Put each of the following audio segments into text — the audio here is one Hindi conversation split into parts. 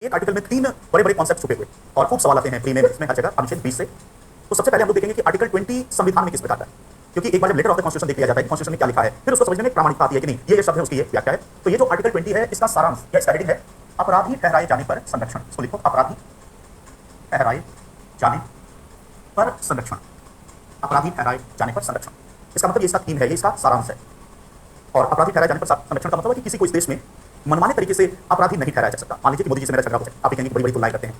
एक आर्टिकल में तीन बड़े बड़े कॉन्सेप्ट छुपे हुए और खूब सवाल आते हैं प्री में इसमें हर जगह अनुच्छेद 20 से। तो सबसे पहले हम लोग देखेंगे कि आर्टिकल 20 संविधान में किस प्रकार का है, क्योंकि एक बार जब लेटर ऑफ द कॉन्स्टिट्यूशन देख लिया जाता है कॉन्स्टिट्यूशन में क्या लिखा है, फिर उसको समझने में प्रामाणिकता आती है कि नहीं ये शब्द है उसकी ये व्याख्या है। तो ये जो आर्टिकल 20 है इसका सारांश या इसका हेडिंग है अपराधी ठहराए जाने पर संरक्षण। इसको लिखो अपराधी ठहराए जाने पर संरक्षण। अपराधी ठहराए जाने पर संरक्षण, इसका मतलब ये इसका थीम है, ये इसका सारांश है। और अपराधी ठहराए जाने पर संरक्षण का मतलब है कि किसी को इस देश में मनमाने तरीके से अपराधी नहीं ठहराया जा सकता। मान लीजिए कि मोदी जी से मेरा झगड़ा हो जाए, आप कहेंगे कि बड़ी बड़ी तुलनाएं करते हैं,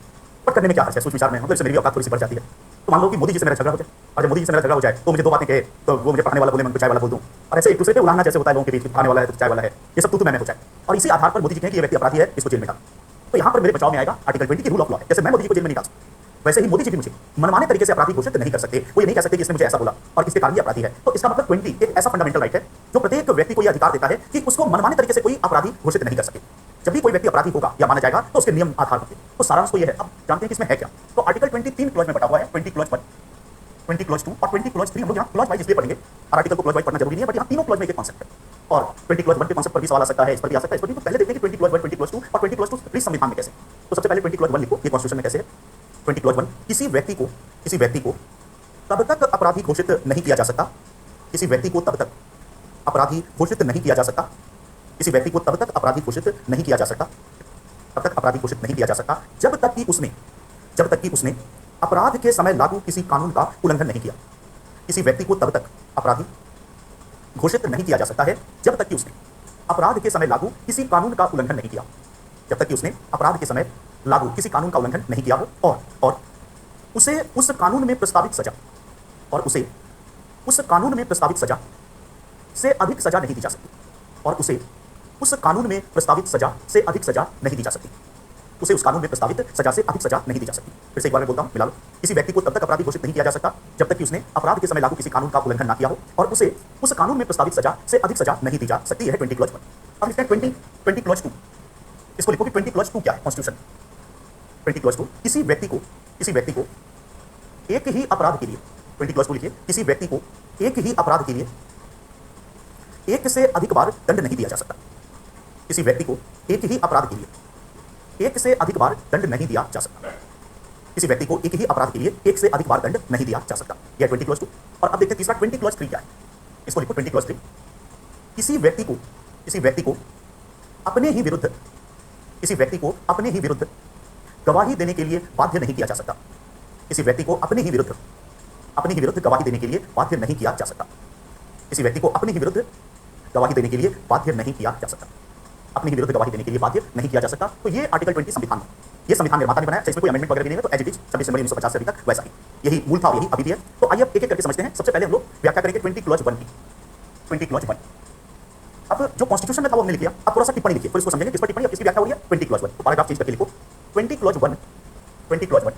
पर करने में क्या हर्ज है, सोच विचार में मतलब इससे मेरी भी औकात थोड़ी सी बढ़ जाती है। तो मान लो कि मोदी जी से मेरा झगड़ा हो जाए, और जब मोदी जी से मेरा झगड़ा हो जाए तो मुझे दो बातें कहे, तो वो मुझे पढ़ने वाला बोले, मैं उनको चाय वाला बोल दूं, और ऐसे एक दूसरे पे उलाहना जैसे होता है लोगों के बीच, खाने वाला है तो चाय वाला है, ये सब तू मैं हो जाए, और इसी आधार पर मोदी जी कहें कि ये व्यक्ति अपराधी है, इसको जेल में डाल। तो यहाँ पर मेरे बचाव में आएगा आर्टिकल 20 की रूल ऑफ लॉ है। जैसे मैं मोदी जी को जेल में नहीं डाल सकता, वैसे ही मोदी जी भी मुझे मनमाने तरीके से अपराधी घोषित नहीं कर सकते। वो ये नहीं कह सकते कि इसने मुझे ऐसा बोला और इसके कारण ये अपराधी है। तो इसका मतलब 20 एक ऐसा फंडामेंटल राइट है जो प्रत्येक व्यक्ति को यह अधिकार देता है कि उसको मनमाने तरीके से कोई अपराधी घोषित नहीं कर सके। जब भी कोई व्यक्ति अपराधी होगा या माना जाएगा तो उसके नियम आधार होंगे। तो सारांश तो ये है। अब जानते हैं कि इसमें है क्या। तो आर्टिकल 20 तीन क्लॉज में बटा हुआ है, 20 क्लॉज 1, 20 क्लॉज 2 और 20 क्लॉज 3। हम लोग यहाँ क्लॉज वाइज इसलिए पढ़ेंगे, हर आर्टिकल को क्लॉज वाइज पढ़ना जरूरी नहीं है, बट यहाँ तीनों क्लॉज में एक कॉन्सेप्ट है। और 20 क्लॉज 1 के कॉन्सेप्ट पर भी सवाल आ सकता है, इस पर भी आ सकता है, इस पर भी। तो पहले देखते हैं कि 20 क्लॉज 1, 20 क्लॉज 2 और 20 क्लॉज 2 संविधान में कैसे। तो सबसे पहले 20 क्लॉज 1 लिखो, ये कॉन्स्टिट्यूशन में कैसे है। 20 क्लॉज 1, किसी व्यक्ति को तब तक अपराधी घोषित नहीं किया जा सकता, किसी व्यक्ति को तब तक अपराधी घोषित नहीं किया जा सकता, किसी व्यक्ति को तब तक अपराधी घोषित नहीं किया जा सकता, तब तक अपराधी घोषित नहीं किया जा सकता जब तक कि उसने अपराध के समय लागू किसी कानून का उल्लंघन नहीं किया। किसी व्यक्ति को तब तक अपराधी घोषित नहीं किया जा सकता है जब तक कि उसने अपराध के समय लागू किसी कानून का उल्लंघन नहीं किया, जब तक कि उसने अपराध के समय लागू किसी कानून का उल्लंघन नहीं किया हो, और उसे उस कानून में प्रस्तावित सजा से अधिक सजा नहीं दी जा सकती, और उसे उस कानून में प्रस्तावित सजा से अधिक सजा नहीं दी जा सकती, उसे उस कानून में प्रस्तावित सजा से अधिक सजा नहीं दी जा सकती। फिर से एक बार मैं बोलता हूं, मिला लो। किसी व्यक्ति को तब तक अपराधी घोषित नहीं किया जा सकता जब तक कि उसने अपराध के समय लागू किसी कानून का उल्लंघन ना किया हो, और उसे उस कानून में प्रस्तावित सजा से अधिक सजा नहीं दी जा सकती है 20 क्लॉज 1। अब लिखते हैं 20 क्लॉज 2। इसको लिखो कि 20 क्लॉज 2 क्या है कॉन्स्टिट्यूशन। 20 क्लॉज 2, किसी व्यक्ति को एक ही अपराध के लिए, 20 क्लॉज 2 लिखिए, किसी व्यक्ति को एक ही अपराध के लिए एक से अधिक बार दंड नहीं दिया जा सकता। किसी व्यक्ति को एक ही अपराध के लिए एक से अधिक बार दंड नहीं दिया जा सकता। किसी व्यक्ति को एक ही अपराध के लिए एक से अधिक बार दंड नहीं दिया जा सकता। यह 20 क्लॉज 2। और अब देखते हैं तीसरा 20 क्लॉज 3 क्या है। इसको लिखो 20 क्लॉज 3। किसी व्यक्ति को अपने ही विरुद्ध गवाही देने के लिए बाध्य नहीं किया जा सकता। किसी व्यक्ति को अपने ही विरुद्ध गवाही देने के लिए बाध्य नहीं किया जा सकता। किसी व्यक्ति को अपने ही विरुद्ध गवाही देने के लिए बाध्य नहीं किया जा सकता। अपने ही विरुद्ध गवाही देने के लिए बाध्य नहीं किया जा सकता। तो ये आर्टिकल 20 संविधान में, ये संविधान निर्माता ने बनाया, इसमें कोई अमेंडमेंट वगैरह भी नहीं है। तो एज इट इज 26 जनवरी 1950 से अभी तक वैसा ही, यही मूल था, यही अभी भी है। तो आइए अब एक एक करके समझते हैं। सबसे पहले हम लोग व्याख्या करेंगे 20 क्लॉज 1 की। 20 क्लॉज 1, अब जो कॉन्स्टिट्यूशन में था वो हमने लिख लिया, अब थोड़ा सा टिप्पणी लिखिए, फिर इसको समझेंगे किस पर टिप्पणी, अब इसकी व्याख्या हो रही है 20 क्लॉज 1। तो पैराग्राफ चेंज करके लिखो 20 क्लॉज 1। 20 क्लॉज 1,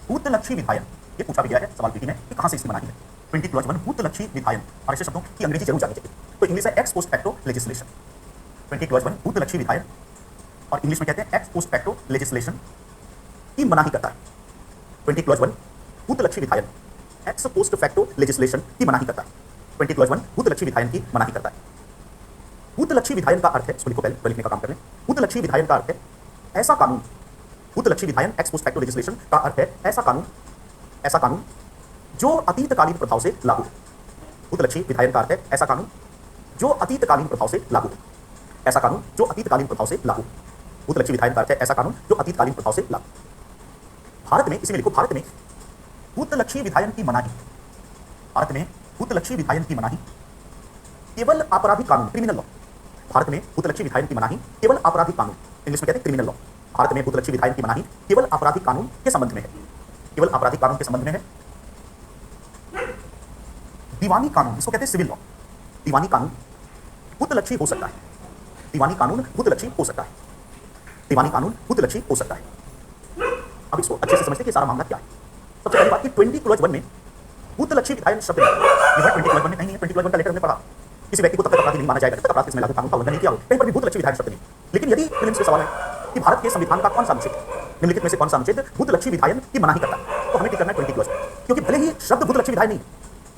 भूतलक्षी विधायन, ये पूछा भी गया है सवाल पीटी में कि कहां से इसकी बनाई है। 20 क्लॉज 1 भूतलक्षी विधायन, और ऐसे शब्दों की अंग्रेजी जरूर जाननी चाहिए। तो इंग्लिश है x post facto legislation. 20 clause 1 भूतलक्षी विधायन, और इंग्लिश में कहते हैं एक्स पोस्ट फैक्टो लेजिस्लेशन की मनाही करता है। 20 क्लॉज 1 भूतलक्षी विधायन एक्स पोस्ट फैक्टो लेजिस्लेशन की मनाही करता है। 20 क्लॉज 1 भूतलक्षी विधायन की मनाही करता है। भूतलक्षी विधायन का अर्थ है, इसको लिखो पहले, तो लिखने का काम कर लें। भूतलक्षी विधायन का अर्थ है ऐसा कानून, भूतलक्षी विधायन एक्स पोस्ट फैक्टो लेजिस्लेशन का अर्थ है ऐसा कानून जो अतीतकालीन प्रभाव से लागू। भूतलक्षी विधायन का अर्थ है ऐसा कानून जो अतीतकालीन प्रभाव से लागू, ऐसा कानून जो अतीतकालीन प्रभाव से लागू। भूतलक्षी विधायन का अर्थ है ऐसा कानून जो अतीतकालीन प्रभाव से लागू। भारत में, इसमें लिखो, भारत में भूतलक्षी विधायन की मनाही, भारत में भूतलक्षी विधायन की मनाही केवल आपराधिक कानून, क्रिमिनल लॉ। भारत में भूतलक्षी विधायन की मनाही केवल आपराधिक कानून, इंग्लिश में कहते हैं क्रिमिनल लॉ। भारत में भूतलक्षी विधायन की मनाही केवल आपराधिक कानून के संबंध में है, केवल आपराधिक कानून के संबंध में है। दीवानी कानून, इसको कहते हैं सिविल लॉ। दीवानी कानून भूतलक्षी हो सकता है, दीवानी कानून भूतलक्षी हो सकता है, दीवानी कानून भूतलक्षी हो सकता है। अब इसको अच्छे से समझते हैं कि सारा मामला क्या है। सबसे पहली बात कि 20 क्लॉज 1 में भूतलक्षी विधायन शब्द नहीं है। 20 क्लॉज 1 में नहीं है, 20 क्लॉज 1 का लेटर हमने पढ़ा, किसी व्यक्ति को तब तक अपराधी नहीं माना जाएगा जब तक अपराध के समय लागू कानून का उल्लंघन नहीं किया हो। कहीं पर भी भूतलक्षी विधायन शब्द नहीं। लेकिन यदि प्रीलिम्स में सवाल है कि भारत के संविधान का कौन सा अनुच्छेद, निम्नलिखित में से कौन सा अनुच्छेद भूतलक्षी विधायन की मनाही करता है, तो हमें टिक करना है 20 क्लॉज, क्योंकि भले ही शब्द भूतलक्षी विधायन नहीं है,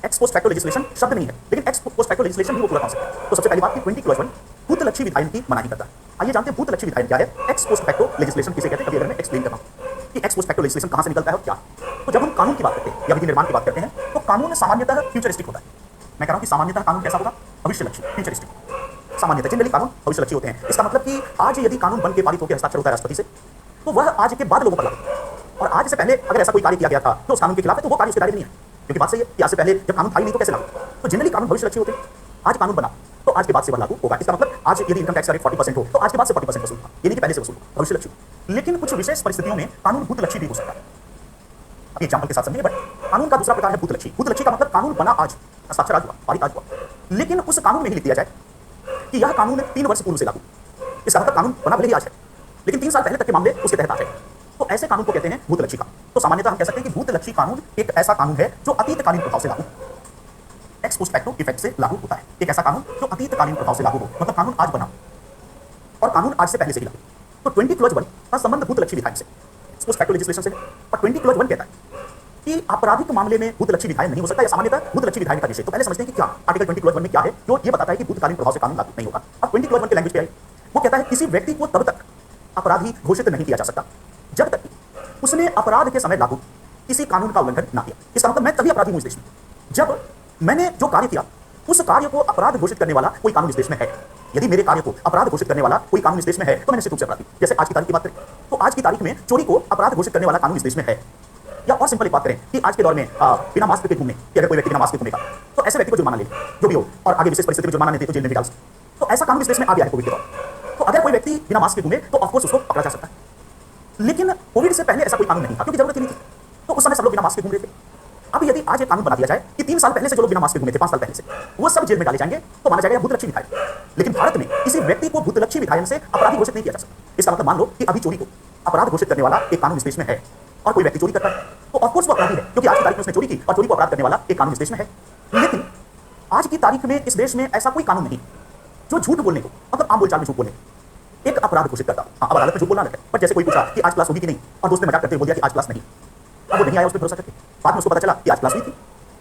एक्स पोस्ट फैक्टो लेजिस्लेशन शब्द नहीं है, लेकिन एक्स पोस्ट फैक्टो लेजिस्लेशन ही वो पूरा कॉन्सेप्ट है। तो सबसे पहली बात कि 20 क्लॉज 1 भूतलक्षी विधायन की मनाही करता है। आइए जानते हैं भूतलक्षी विधायन क्या है, एक्स पोस्ट फैक्टो लेजिस्लेशन किसे कहते हैं। अभी अगर मैं एक्सप्लेन कर रहा हूं कि एक्स पोस्ट फैक्टो लेजिस्लेशन कहां से निकलता है और क्या, तो जब हम कानून की बात करते हैं या विधि निर्माण की बात करते हैं तो कानून सामान्यतः फ्यूचरिस्टिक होता है। मैं कह रहा हूं कि सामान्यतः कानून कैसा होगा, भविष्यलक्षी, फ्यूचरिस्टिक। सामान्यतः जनरली कानून भविष्यलक्षी होते हैं। इसका मतलब कि आज यदि कानून बन के पारित होकर हस्ताक्षर होता है राष्ट्रपति से, तो वह आज के बाद लोगों पर लागू होगा। और आज से पहले अगर ऐसा कोई कार्य किया गया था जो उस कानून के खिलाफ है, तो वो कार्य उसके दायरे में नहीं है। क्योंकि बात सही है कि आज से पहले जब कानून था ही नहीं तो कैसे लागू, तो जनरली कानून भविष्यलक्षी होते हैं। आज कानून बना तो आज के बाद से वह लागू होगा। इसका मतलब आज यदि इनकम टैक्स का रेट 40% हो तो आज के बाद से 40% वसूल होगा, यानी कि पहले से वसूल होगा, भविष्यलक्षी। लेकिन कुछ विशेष परिस्थितियों में कानून भूतलक्षी भी हो सकता है। अभी एग्जांपल के साथ समझिए। बट कानून का दूसरा प्रकार है भूतलक्षी। भूतलक्षी का मतलब कानून बना आज, हस्ताक्षर आज हुआ, पारित आज हुआ, लेकिन उस कानून में ही लिख दिया जाए कि यह कानून 3 वर्ष पूर्व से लागू। इसका मतलब कानून बना भले ही आज है, लेकिन 3 साल पहले तक के मामले उसके तहत आ जाएंगे। तो ऐसे कानून को कहते हैं भूतलक्षी कानून। तो सामान्यतः हम कह सकते हैं कि भूतलक्षी कानून एक ऐसा कानून है जो अतीतकालीन प्रभाव से लागू, एक्स पोस्ट फैक्टो इफेक्ट से लागू होता है। एक ऐसा कानून जो अतीतकालीन प्रभाव से लागू हो, मतलब कानून आज बना और कानून आज से पहले से ही लागू। तो 20 क्लॉज 1 का संबंध भूतलक्षी विधायन से, एक्स पोस्ट फैक्टो लेजिस्लेशन से है। और 20 क्लॉज 1 कहता है कि आपराधिक मामले में भूतलक्षी विधायन नहीं हो सकता, या सामान्यतः भूतलक्षी विधायन का विषय। तो पहले समझते हैं कि क्या आर्टिकल 20 क्लॉज 1 में क्या है जो ये बताता है कि भूतकालीन प्रभाव से कानून लागू नहीं होगा। अब 20 क्लॉज 1 के लैंग्वेज पे आई, वो कहता है किसी व्यक्ति को तब तक अपराधी घोषित नहीं किया जा सकता जब तक उसने अपराध के समय लागू किसी कानून का उल्लंघन ना किया। इसका मतलब मैं तभी अपराधी हूं इस देश में जब मैंने जो कार्य किया उस कार्य को अपराध घोषित करने वाला कोई कानून इस देश में है। यदि मेरे कार्य को अपराध घोषित करने वाला कोई कानून इस देश में है तो मैं निश्चित रूप से अपराधी। जैसे आज की तारीख की बात करें तो आज की तारीख में चोरी को अपराध घोषित करने वाला कानून इस देश में है। या और सिंपल एक बात करें कि आज के दौर में बिना मास्क के घूमने, कि अगर कोई व्यक्ति बिना मास्क के घूमेगा तो ऐसे व्यक्ति को जुर्माना ले जो भी हो, और आगे विशेष परिस्थिति में जुर्माना नहीं दे तो जेल में भी डाल सकते। तो ऐसा कानून इस देश में आ गया है कोविड के दौर। तो अगर कोई व्यक्ति बिना मास्क के घूमे तो ऑफकोर्स उसको पकड़ा जा सकता है। लेकिन कोविड से पहले ऐसा कोई कानून नहीं था क्योंकि जरूरत ही नहीं थी। तो उस समय सब लोग बिना मास्क के घूम रहे थे। अब यदि आज एक कानून बना दिया जाए कि 3 साल पहले से जो लोग बिना मास्क के घूमे थे, 5 साल पहले से, वो सब जेल में डाले जाएंगे, तो माना जाएगा भूतलक्षी विधायन। लेकिन भारत में किसी व्यक्ति को भूतलक्षी विधायन से अपराधी घोषित नहीं किया जा सकता। इसका मतलब मान लो कि अभी चोरी को अपराध घोषित करने वाला एक कानून इस देश में है और कोई व्यक्ति चोरी करता है तो ऑफकोर्स वो अपराधी है, क्योंकि आज की तारीख में उसने चोरी की और चोरी को अपराध करने वाला एक कानून इस देश में है। लेकिन आज की तारीख में इस देश में ऐसा कोई कानून नहीं जो झूठ बोलने को, मतलब आम बोलचाल में झूठ बोलने एक अपराध घोषित करता। हाँ, अब अदालत में झूठ बोलना अलग है, पर जैसे कोई पूछा कि आज क्लास होगी कि नहीं और दोस्त ने मजाक करते हुए बोल दिया कि आज क्लास नहीं, अब वो नहीं आया उस पर भरोसा करके, बाद में उसको पता चला कि आज क्लास हुई थी,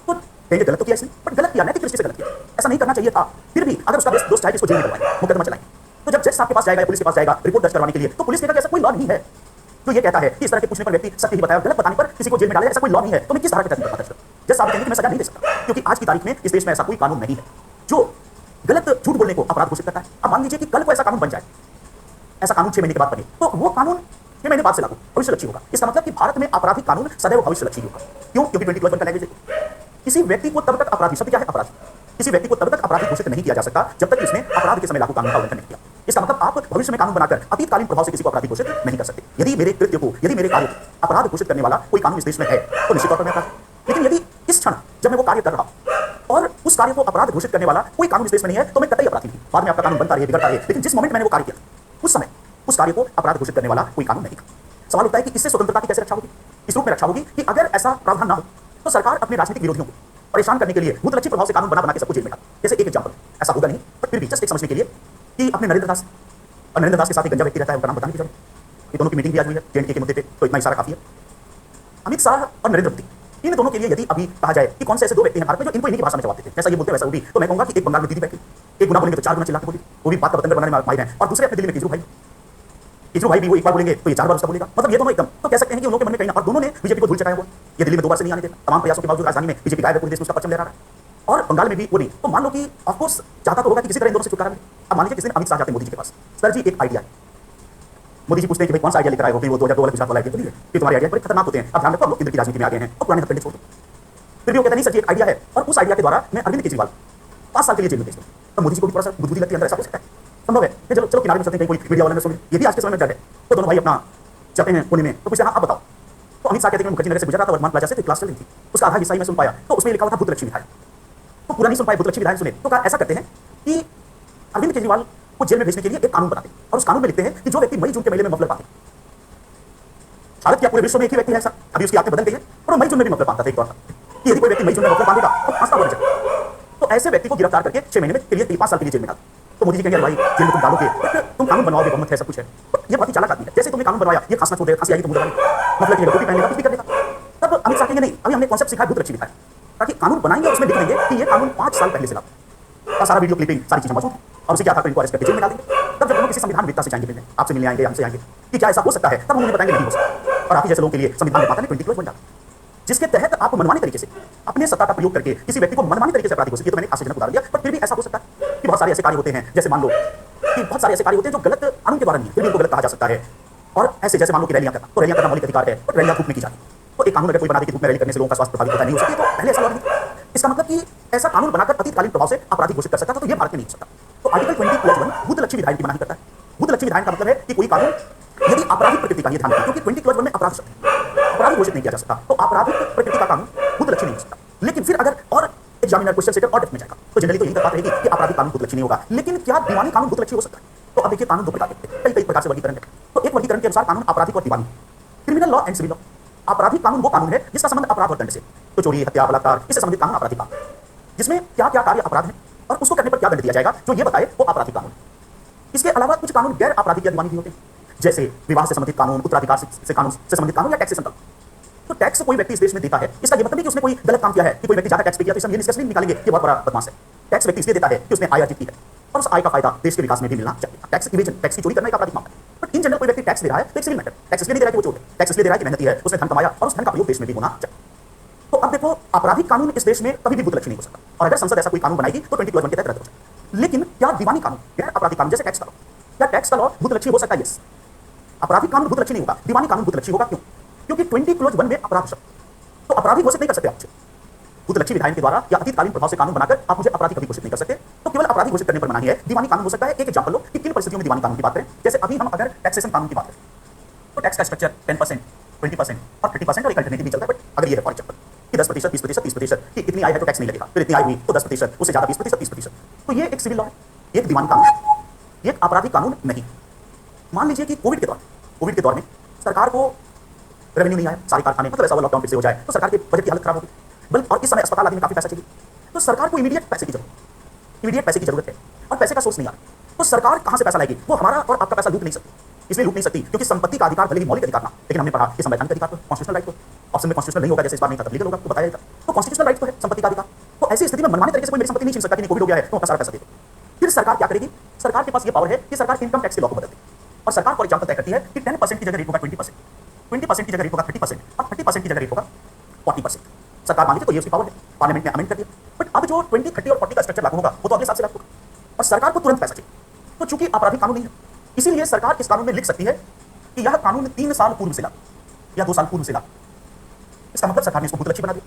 तो कहेंगे गलत तो किया इसने, बट गलत किया, नैतिक दृष्टि से गलत किया, ऐसा नहीं करना चाहिए था। फिर भी अगर उसका दोस्त चाहे इसको जेल में डलवाए, मुकदमा चलाएं, तो जब जज साहब के पास जाएगा, पुलिस के पास जाएगा रिपोर्ट दर्ज करवाने के लिए, तो पुलिस कहेगा कि ऐसा कोई लॉ नहीं है जो ये कहता है कि इस तरह के पूछने पर व्यक्ति सत्य ही बताया, गलत बताने पर किसी को जेल में डाले, ऐसा कोई लॉ नहीं है, तो मैं किस तरह के मुकदमा दर्ज करूं? जज साहब कहेंगे कि मैं सजा नहीं दे सकता, क्योंकि आज की तारीख में इस देश में ऐसा कोई कानून नहीं है जो गलत झूठ बोलने को अपराध घोषित करता है। अब मान लीजिए कि कल को ऐसा कानून बन जाए, ऐसा कानून 6 महीने के बाद बने, तो वो कानून 6 महीने बाद से लागू, भविष्यलक्षी होगा। इसका मतलब कि भारत में आपराधिक कानून सदैव भविष्यलक्षी होगा। क्यों? क्योंकि 20 क्लॉज 1 का लैंग्वेज है, किसी व्यक्ति को तब तक अपराधी, शब्द क्या है अपराधी, किसी व्यक्ति को तब तक अपराधी घोषित नहीं किया जा सकता जब तक उसने अपराध के समय लागू कानून का उल्लंघन नहीं किया। इसका मतलब आप भविष्य में कानून बनाकर अतीतकालीन प्रभाव से किसी को अपराधी घोषित नहीं कर सकते। यदि मेरे कृत्य को, यदि मेरे कार्य को अपराध घोषित करने वाला कोई कानून इस देश में है तो निश्चित तौर पर मैं अपराधी। लेकिन यदि इस क्षण जब मैं वो कार्य कर रहा हूं और उस कार्य को अपराध घोषित करने वाला कोई कानून इस देश में नहीं है तो मैं कतई अपराधी नहीं। बाद में आपका कानून बनता रहे, बिगड़ता रहे, लेकिन जिस मोमेंट मैंने वो कार्य किया उस समय उस कार्य को अपराध घोषित करने वाला कोई कानून नहीं था। सवाल उठता है कि इससे स्वतंत्रता की कैसे रक्षा होगी? इस रूप में रक्षा होगी कि अगर ऐसा प्रावधान ना हो तो सरकार अपने राजनीतिक विरोधियों को परेशान करने के लिए भूतलक्षी प्रभाव से कानून बना के सबको जेल में डाल। जैसे एक एग्जांपल, ऐसा होगा नहीं पर फिर भी जस्ट एक समझने के लिए कि अपने नरेंद्र दास और नरेंद्र दास के साथ एक गंजा व्यक्ति रहता है, उनका नाम बताने की जरूरत, ये दोनों की मीटिंग भी आज हुई है जेएनके के मुद्दे पे, तो इतना इशारा काफी है। अमित शाह और नरेंद्र मोदी, इन दोनों के लिए यदि अभी कहा जाए कि कौन से ऐसे 2 व्यक्ति हैं भारत में जो इनको इन्हीं की भाषा में जवाब देते हैं, जैसा ये बोलते हैं वैसा वो भी, तो मैं कहूंगा कि एक बंगाल में दीदी बैठी, एक गुना बोलेंगे तो 4 गुना चिल्ला के बोली, वो भी बात का बतंगड़ बनाने में माहिर है, और दूसरे अपने दिल्ली में केजरीवाल भाई भी वो एक बार बोलेंगे तो ये 4 बार उसका बोलेगा। मतलब ये दोनों एकदम, तो कह सकते हैं कि उन लोगों के मन में कहीं ना, और दोनों ने बीजेपी को धूल चटाया हुआ, ये दिल्ली में 2 बार से नहीं आने देता, तमाम प्रयासों के बावजूद राजधानी में बीजेपी गायब है, पूरे देश में उसका परचम लहरा रहा है, और बंगाल में भी वो नहीं। तो मान लो कि ऑफकोर्स चाहता तो होगा कि किसी तरह इन दोनों से छुटकारा मिले। अब मान लीजिए किसी दिन अमित शाह जाते हैं मोदी जी के पास, सर जी एक आइडिया है, मोदी जी पूछते हैं कि भाई कौन सा आइडिया लेकर आए हो, कि वो 2002 वाला गुजरात वाला आइडिया तो नहीं है, कि तुम्हारे आइडिया बड़े खतरनाक होते हैं, अब ध्यान रखो, लोग केंद्र की राजनीति में आ गए हैं और पुराने हथकंडे छोड़ दो। फिर भी वो कहता नहीं सर जी एक आइडिया है और उस आइडिया के द्वारा मैं अरविंद केजरीवाल 5 साल के लिए जेल में भेज दूं। तो मोदी जी को भी थोड़ा सा बुद्धि लगती है, अंदर ऐसा हो सकता है, संभव है कि चलो किनारे में चलते हैं, कोई मीडिया वाले ने सुन, ये भी आज के समय में डर है, तो दोनों भाई अपना जाते हैं पुणे में, तो पूछते हैं हाँ आप बताओ। तो अमित शाह कहते हैं मुखर्जी नगर से गुजरा था, वर्धमान प्लाजा से क्लास चल रही थी, उसका आधा हिस्सा ही मैं सुन पाया, तो उसमें लिखा हुआ था भूतलक्षी विधायन, तो पूरा नहीं सुन पाए, भूतलक्षी विधायन सुने, तो कहा ऐसा करते हैं कि अरविंद केजरीवाल को जेल में भेजने के लिए एक कानून बनाते हैं और उस कानून में लिखते हैं कि जो व्यक्ति मई जून के महीने में मफलर बांधे, भारत क्या पूरे विश्व में एक ही व्यक्ति है ऐसा, अभी उसकी आंखें बदल गई है, और मई जून में भी मफलर बांधता था एक दौर था कि यदि कोई व्यक्ति मई जून में मफलर बांधेगा तो फांसी बन जाएगा, तो ऐसे व्यक्ति को गिरफ्तार करके 6 महीने में के लिए 5 साल के लिए जेल में डाल। तो मोदी जी कहेंगे भाई जेल में तुम डालोगे, तुम कानून बनवाओगे, बहुमत है, सब कुछ है, ये बहुत ही चालाक आदमी है, जैसे तुमने कानून बनवाया ये खांसना छोड़ देगा, खांसी आएगी तो मुंह दबाएंगे, मतलब कि टोपी पहनेगा, कुछ भी कर देगा। तब अमित शाह कहेंगे नहीं, अभी हमने कॉन्सेप्ट सिखाया भूतलक्षी विधायन, ताकि कानून बनाएंगे और उसमें लिख देंगे कि ये कानून 5 साल पहले से लागू, सारा वीडियो क्लिपिंग सारी चीजें मौजूद है। और उसे क्या था, इनको अरेस्ट करके जेल में डाल देंगे। तब जब हम किसी संविधान विद्ता से जाएंगे मिलने, आपसे मिलने आएंगे, हमसे आएंगे कि क्या ऐसा हो सकता है, तब हम उन्हें बताएंगे नहीं हो सकता। और आप ही जैसे लोगों के लिए संविधान निर्माता ने 20 क्लॉज बन डाला, जिसके तहत आप मनमानी तरीके से अपने सत्ता का प्रयोग करके किसी व्यक्ति को मनमानी तरीके से अपराधी घोषित किया। तो मैंने आश्चर्यजनक उदाहरण दिया, पर फिर भी ऐसा हो सकता है कि बहुत सारे ऐसे कार्य होते हैं, जैसे मान लो कि बहुत सारे ऐसे कार्य होते हैं जो गलत कानून के द्वारा नहीं है, फिर भी उनको गलत कहा जा सकता है। और ऐसे जैसे मान लो कि रैलियां करना, तो रैलियां करना मौलिक अधिकार है, और रैलियां धूप में की जाती है। तो एक कानून अगर कोई बना दे कि धूप में रैली करने से लोगों का स्वास्थ्य प्रभावित होता नहीं हो सकती, तो पहले ऐसा लॉ नहीं था। इसका मतलब कि ऐसा कानून बनाकर अतीतकालीन प्रभाव से अपराधी घोषित कर सकता था, तो ये भारत में नहीं हो सकता। तो आर्टिकल 20 क्लॉज 1 भूतलक्षी विधायन की मनाही करता है। भूतलक्षी विधायन का मतलब है कि कोई कानून यदि आपराधिक प्रकृति का, ये ध्यान रखें, क्योंकि 20 क्लॉज 1 में अपराध शब्द है, अपराधी घोषित नहीं किया जा सकता, तो आपराधिक प्रकृति का कानून भूतलक्षी नहीं हो सकता। लेकिन फिर अगर और एग्जामिनर क्वेश्चन सेटर और डेप्थ में जाएगा, तो जनरली तो यही बात रहेगी कि आपराधिक कानून भूतलक्षी नहीं होगा। लेकिन क्या दीवानी कानून भूतलक्षी हो सकता है? तो अब देखिए, कानून दो प्रकार के, कई प्रकार से वर्गीकरण है। तो एक वर्गीकरण के अनुसार कानून आपराधिक और दीवानी, criminal law and civil law. आपराधिक कानून वो कानून है जिसका संबंध अपराध और दंड से, तो चोरी, हत्या, बलात्कार, इससे संबंधित कानून आपराधिक कानून, जिसमें क्या क्या कार्य अपराध है और उसको करने पर क्या दंड दिया जाएगा, जो ये बताए वो आपराधिक कानून। इसके अलावा कुछ कानून गैर आपराधिक या दीवानी भी होते हैं, जैसे विवाह से संबंधित कानून, उत्तराधिकार से कानून से संबंधित कानून, या टैक्सेशन कानून। तो टैक्स कोई व्यक्ति इस देश में देता है, इसका ये मतलब नहीं कि उसने कोई गलत काम किया है, कि कोई व्यक्ति ज्यादा टैक्स पे किया तो इसमें ये निष्कर्ष नहीं निकालेंगे कि बहुत बड़ा बदमाश है। टैक्स व्यक्ति इसलिए देता है कि उसने आय अर्जित की है, और उस आय का फायदा देश के विकास में भी मिलना चाहिए। टैक्स इवेजन, टैक्स की चोरी करना एक आपराधिक मामला है। बट इन जनरल कोई व्यक्ति टैक्स दे रहा है तो एक सिविल मैटर, टैक्स इसलिए नहीं दे रहा है कि वो चोर है, टैक्स इसलिए दे रहा है कि मेहनती है, उसने धन कमाया और उस धन का प्रयोग देश में भी होना चाहिए। तो अब देखो, आपराधिक कानून इस देश में कभी भी भूतलक्षी नहीं हो सकता, और अगर संसद ऐसा कोई कानून बनाएगी तो 20 क्लॉज 1 के तहत रद्द हो जाएगा। लेकिन क्या दीवानी कानून, गैर आपराधिक कानून जैसे टैक्स का लॉ, क्या टैक्स का लॉ भूतलक्षी हो सकता है? यस। आपराधिक कानून भूतलक्षी नहीं होगा, दीवानी कानून भूतलक्षी होगा। क्यों? क्योंकि 20 क्लॉज 1 में अपराध शब्द, तो अपराधी घोषित नहीं कर सकते आप भूतलक्षी विधायन के द्वारा या अतीतकालीन प्रभाव से कानून बनाकर आप मुझे अपराधी कभी घोषित नहीं कर सकते। तो केवल अपराधी घोषित करने पर मनाही है, दीवानी कानून हो सकता है। एक एग्जांपल लो कि किन परिस्थितियों में दीवानी कानून की बात करें। जैसे अभी हम अगर टैक्सेशन कानून की बात करें, तो टैक्स का स्ट्रक्चर 10%, 20% और 30% और एक अल्टरनेटिव भी चलता है। बट अगर ये है फॉर एग्जांपल कि 10%, 20%, 30%, कि इतनी आय है तो टैक्स नहीं लगेगा, फिर इतनी आय हुई तो 10%, उससे ज्यादा 20%, 30%, तो ये एक सिविल लॉ है, एक दीवानी कानून है, एक आपराधिक कानून नहीं। मान लीजिए कि कोविड के दौर में सरकार को रेवेन्यू नहीं आया, सारे कारखाने, मतलब ऐसा लॉकडाउन फिर से हो जाए तो सरकार के बजट की हालत खराब होगी, बल्कि और इस समय अस्पताल आदि में काफी पैसा चाहिए, तो सरकार को इमीडिएट पैसे की जरूरत है, और पैसे का सोर्स नहीं आ रहा, तो सरकार कहां से पैसा लाएगी? वो हमारा और आपका पैसा लूट नहीं सकती। इसलिए लूट नहीं सकती क्योंकि संपत्ति का अधिकार भले ही मौलिक अधिकार ना, लेकिन हमने पढ़ा कि संवैधानिक अधिकार तो, कॉन्स्टिट्यूशनल राइट तो, ऑप्शन में कॉन्स्टिट्यूशनल नहीं होगा, जैसे इस बार नहीं था तब लीगल होगा, तो बताया जाएगा। तो कॉन्स्टिट्यूशनल राइट तो है संपत्ति का अधिकार। तो ऐसी स्थिति में मनमानी तरीके से कोई मेरी संपत्ति नहीं छीन सकता कि कोविड हो गया है तो सारा पैसा दे दो। फिर सरकार क्या करेगी? सरकार के पास ये पावर है कि सरकार इनकम टैक्स के लॉ को बदल देगी, और सरकार फॉर एग्जांपल तय करती है कि 10% की जगह रेट होगा 20%, 20% की जगह रेट होगा 30%, और 30% की जगह रेट होगा 40%। सरकार मांगे तो ये उसकी पावर है, पार्लियामेंट ने अमेंड कर दिया। बट अब जो 20, 30 और 40 का स्ट्रक्चर लागू होगा वो तो अगले साल से लागू होगा, और सरकार को तुरंत पैसा चाहिए। तो चूंकि आपराधिक कानून नहीं है, इसीलिए सरकार इस कानून में लिख सकती है कि यह कानून 3 साल पूर्व से लागू या 2 साल पूर्व से लागू। इसका मतलब सरकार ने इसको भूतलक्षी बना दिया,